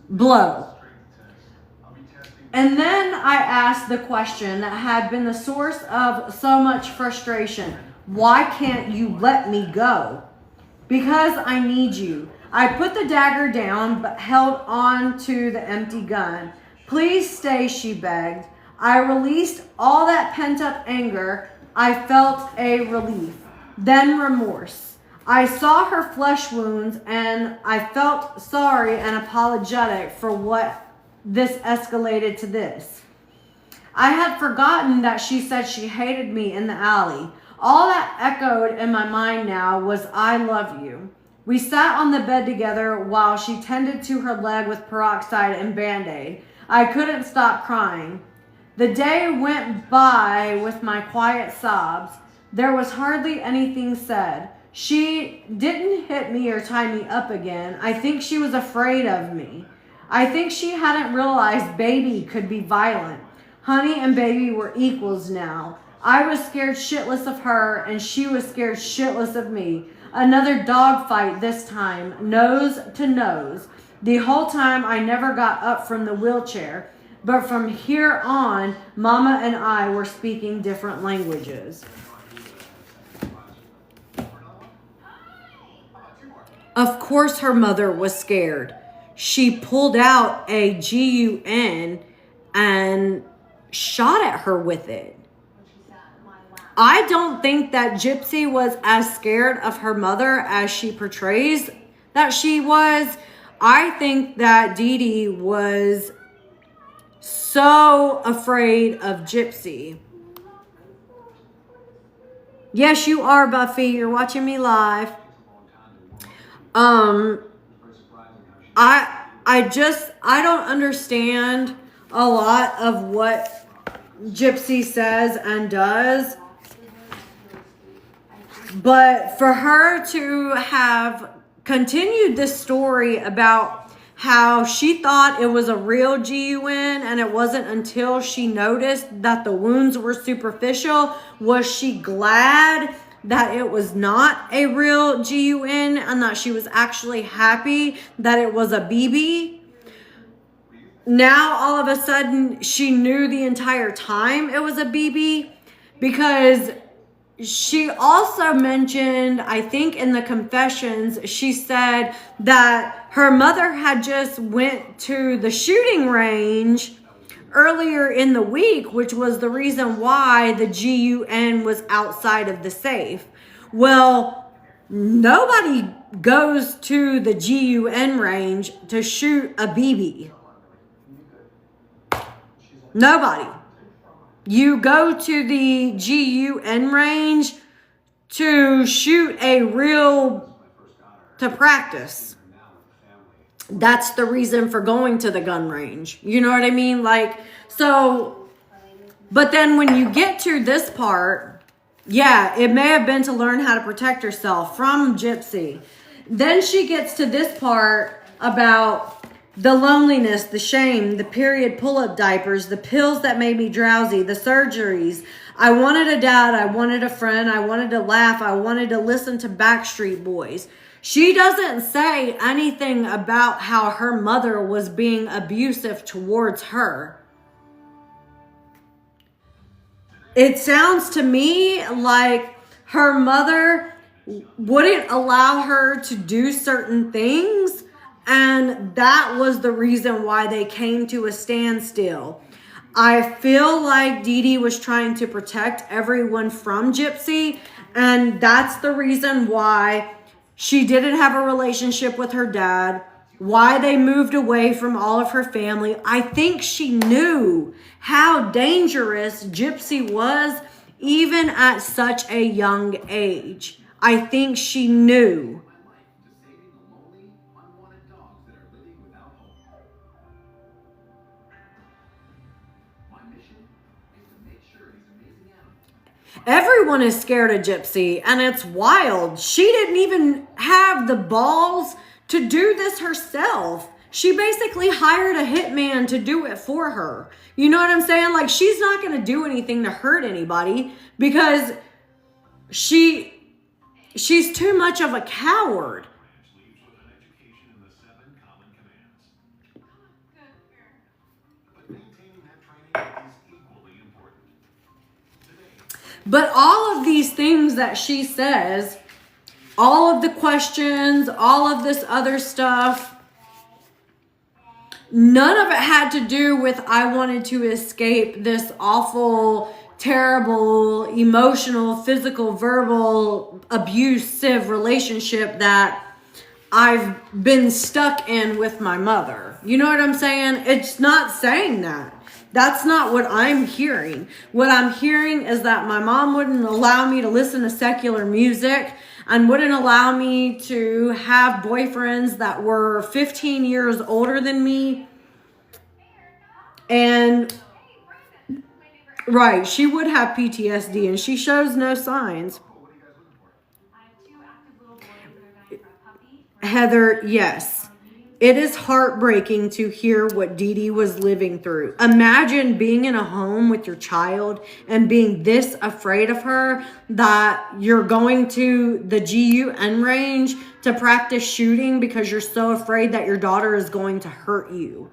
Speaker 4: Blow. And then I asked the question that had been the source of so much frustration. Why can't you let me go? Because I need you. I put the dagger down but held on to the empty gun. Please stay, she begged. I released all that pent-up anger. I felt a relief, then remorse. I saw her flesh wounds and I felt sorry and apologetic for what this escalated to this. I had forgotten that she said she hated me in the alley. All that echoed in my mind now was I love you. We sat on the bed together while she tended to her leg with peroxide and Band-Aid. I couldn't stop crying. The day went by with my quiet sobs. There was hardly anything said. She didn't hit me or tie me up again. I think she was afraid of me. I think she hadn't realized baby could be violent. Honey and baby were equals now. I was scared shitless of her, and she was scared shitless of me. Another dog fight this time, nose to nose. The whole time I never got up from the wheelchair. But from here on, Mama and I were speaking different languages. Of course her mother was scared. She pulled out a gun and shot at her with it. I don't think that Gypsy was as scared of her mother as she portrays that she was. I think that Dee Dee was so afraid of Gypsy. Yes, you are, Buffy. You're watching me live. I don't understand a lot of what Gypsy says and does. But for her to have continued this story about how she thought it was a real GUN and it wasn't until she noticed that the wounds were superficial, was she glad that it was not a real GUN and that she was actually happy that it was a BB? Now all of a sudden she knew the entire time it was a BB, because she also mentioned, I think in the confessions, she said that her mother had just went to the shooting range earlier in the week, which was the reason why the GUN was outside of the safe. Well, nobody goes to the GUN range to shoot a BB. Nobody. You go to the GUN range to shoot a real, to practice. That's the reason for going to the gun range. You know what I mean? Like, so, but then when you get to this part, yeah, it may have been to learn how to protect herself from Gypsy. Then she gets to this part about the loneliness, the shame, the period pull-up diapers, the pills that made me drowsy, the surgeries. I wanted a dad, I wanted a friend, I wanted to laugh, I wanted to listen to Backstreet Boys. She doesn't say anything about how her mother was being abusive towards her. It sounds to me like her mother wouldn't allow her to do certain things, and that was the reason why they came to a standstill. I feel like Dee Dee was trying to protect everyone from Gypsy, and that's the reason why she didn't have a relationship with her dad, why they moved away from all of her family. I think she knew how dangerous Gypsy was, even at such a young age. I think she knew. Everyone is scared of Gypsy, and it's wild. She didn't even have the balls to do this herself. She basically hired a hitman to do it for her. You know what I'm saying? Like, she's not going to do anything to hurt anybody because she's too much of a coward. But all of these things that she says, all of the questions, all of this other stuff, none of it had to do with I wanted to escape this awful, terrible, emotional, physical, verbal, abusive relationship that I've been stuck in with my mother. You know what I'm saying? It's not saying that. That's not what I'm hearing. What I'm hearing is that my mom wouldn't allow me to listen to secular music and wouldn't allow me to have boyfriends that were 15 years older than me. And, right, she would have PTSD and she shows no signs. Heather, yes. It is heartbreaking to hear what Dee Dee was living through. Imagine being in a home with your child and being this afraid of her that you're going to the GUN range to practice shooting because you're so afraid that your daughter is going to hurt you.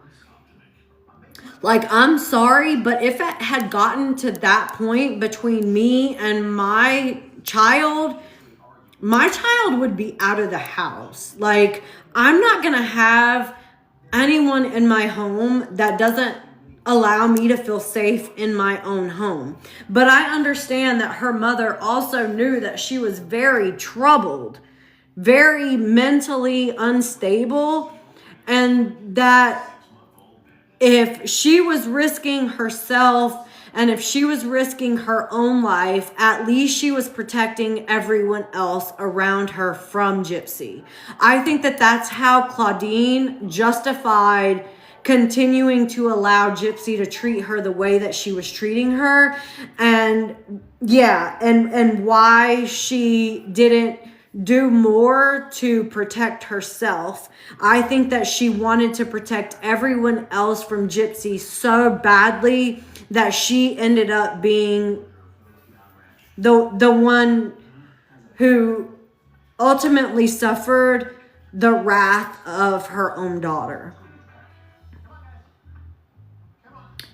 Speaker 4: Like, I'm sorry, but if it had gotten to that point between me and my child would be out of the house. Like, I'm not going to have anyone in my home that doesn't allow me to feel safe in my own home. But I understand that her mother also knew that she was very troubled, very mentally unstable, and that if she was risking herself and if she was risking her own life, at least she was protecting everyone else around her from Gypsy. I think that that's how Claudine justified continuing to allow Gypsy to treat her the way that she was treating her. And yeah, and why she didn't do more to protect herself. I think that she wanted to protect everyone else from Gypsy so badly that she ended up being the one who ultimately suffered the wrath of her own daughter.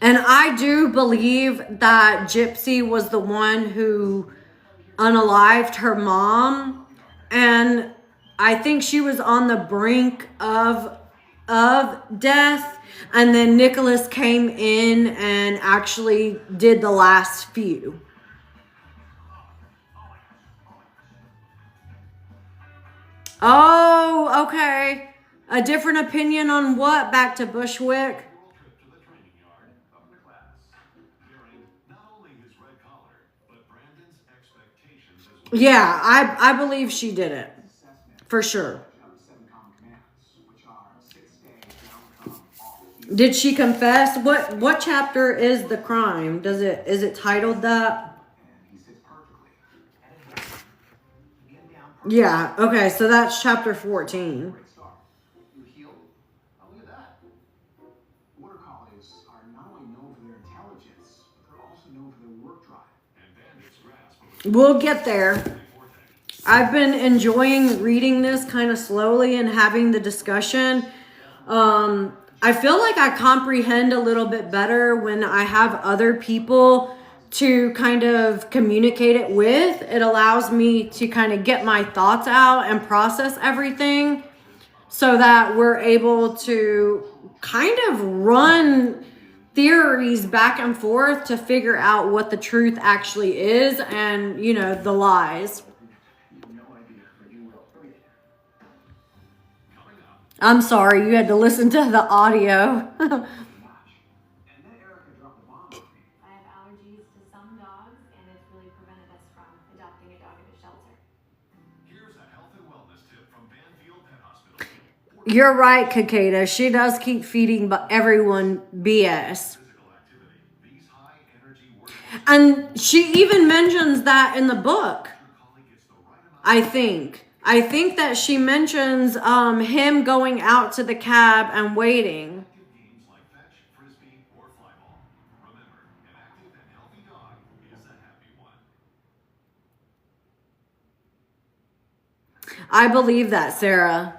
Speaker 4: And I do believe that Gypsy was the one who unalived her mom. And I think she was on the brink of death. And then Nicholas came in and actually did the last few. Oh, okay. A different opinion on what? Back to Bushwick? Yeah, I believe she did it. For sure. Did she confess? What chapter is the crime? Is it titled that? Yeah, okay, so that's chapter 14. We'll get there. I've been enjoying reading this kind of slowly and having the discussion. I feel like I comprehend a little bit better when I have other people to kind of communicate it with. It allows me to kind of get my thoughts out and process everything so that we're able to kind of run theories back and forth to figure out what the truth actually is and, you know, the lies. I'm sorry, you had to listen to the audio.
Speaker 6: I have allergies to some dogs, and it's really prevented us from adopting a dog at a shelter.
Speaker 7: Here's a health and wellness tip from Banfield Pet Hospital.
Speaker 4: You're right, Kakeda. She does keep feeding everyone BS. And she even mentions that in the book, I think. I think that she mentions him going out to the cab and waiting.
Speaker 7: Games like fetch, frisbee, or fly ball. Remember, an active and healthy dog is a happy one.
Speaker 4: I believe that, Sarah.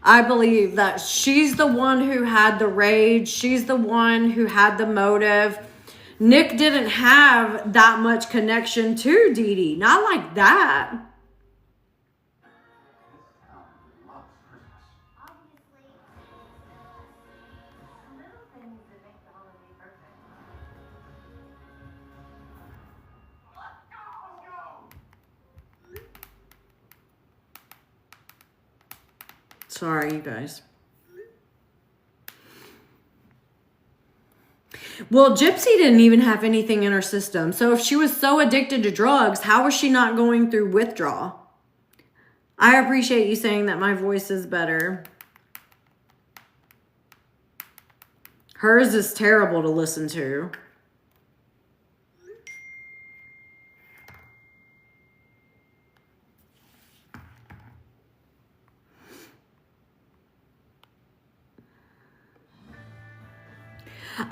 Speaker 4: I believe that she's the one who had the rage. She's the one who had the motive. Nick didn't have that much connection to Dee Dee. Not like that. Sorry, you guys. Well, Gypsy didn't even have anything in her system. So if she was so addicted to drugs, how was she not going through withdrawal? I appreciate you saying that my voice is better. Hers is terrible to listen to.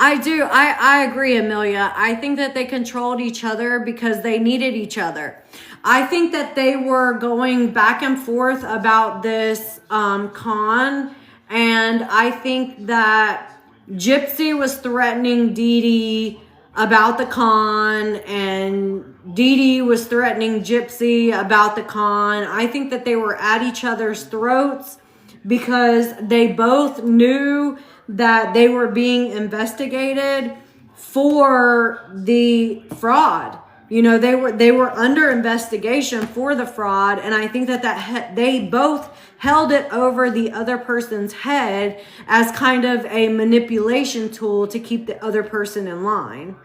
Speaker 4: I do. I agree, Amelia. I think that they controlled each other because they needed each other. I think that they were going back and forth about this con. And I think that Gypsy was threatening Dee Dee about the con. And Dee Dee was threatening Gypsy about the con. I think that they were at each other's throats because they both knew that they were being investigated for the fraud. You know, they were under investigation for the fraud, and I think that they both held it over the other person's head as kind of a manipulation tool to keep the other person in line.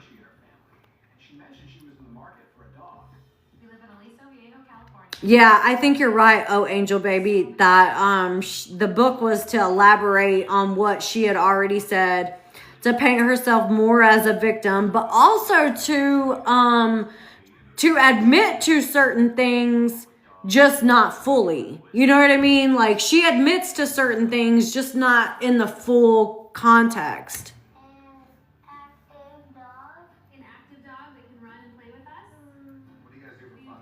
Speaker 4: Yeah, I think you're right. Oh, Angel Baby, that the book was to elaborate on what she had already said, to paint herself more as a victim, but also to admit to certain things, just not fully. You know what I mean? Like, she admits to certain things, just not in the full context.
Speaker 6: An active dog that can run and play with us.
Speaker 7: What do you guys do for fun?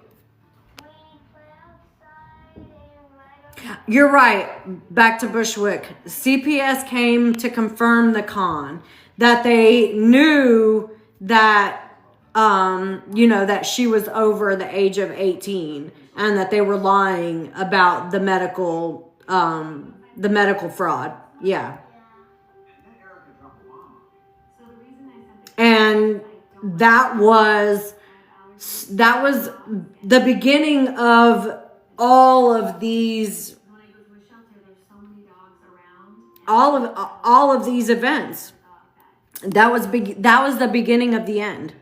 Speaker 4: You're right. Back to Bushwick. CPS came to confirm the con, that they knew that, you know, that she was over the age of 18 and that they were lying about the medical fraud. Yeah. And that was the beginning of all of these, all of these events. That was the beginning of the end.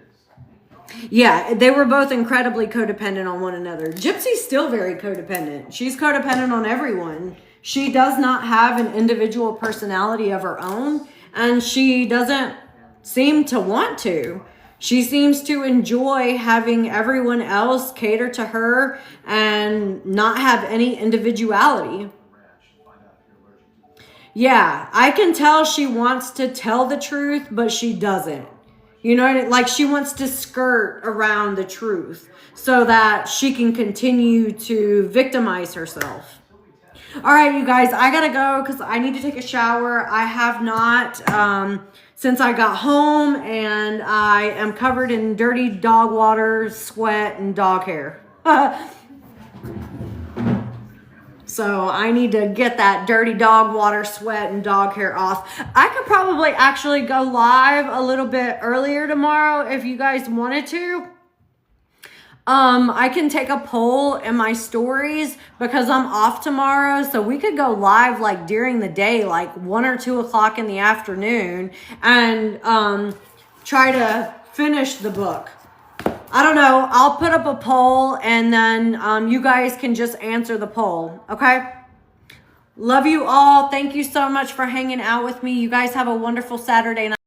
Speaker 4: Yeah, they were both incredibly codependent on one another. Gypsy's still very codependent. She's codependent on everyone. She does not have an individual personality of her own, and she doesn't seem to want to. She seems to enjoy having everyone else cater to her and not have any individuality. Yeah, I can tell she wants to tell the truth, but she doesn't. You know what I mean? Like, she wants to skirt around the truth so that she can continue to victimize herself. All right, you guys, I gotta go because I need to take a shower. I have not since I got home, and I am covered in dirty dog water, sweat, and dog hair. So I need to get that dirty dog water, sweat, and dog hair off. I could probably actually go live a little bit earlier tomorrow if you guys wanted to. I can take a poll in my stories because I'm off tomorrow. So we could go live like during the day, like 1 or 2 o'clock in the afternoon, and try to finish the book. I don't know. I'll put up a poll, and then you guys can just answer the poll. Okay? Love you all. Thank you so much for hanging out with me. You guys have a wonderful Saturday night.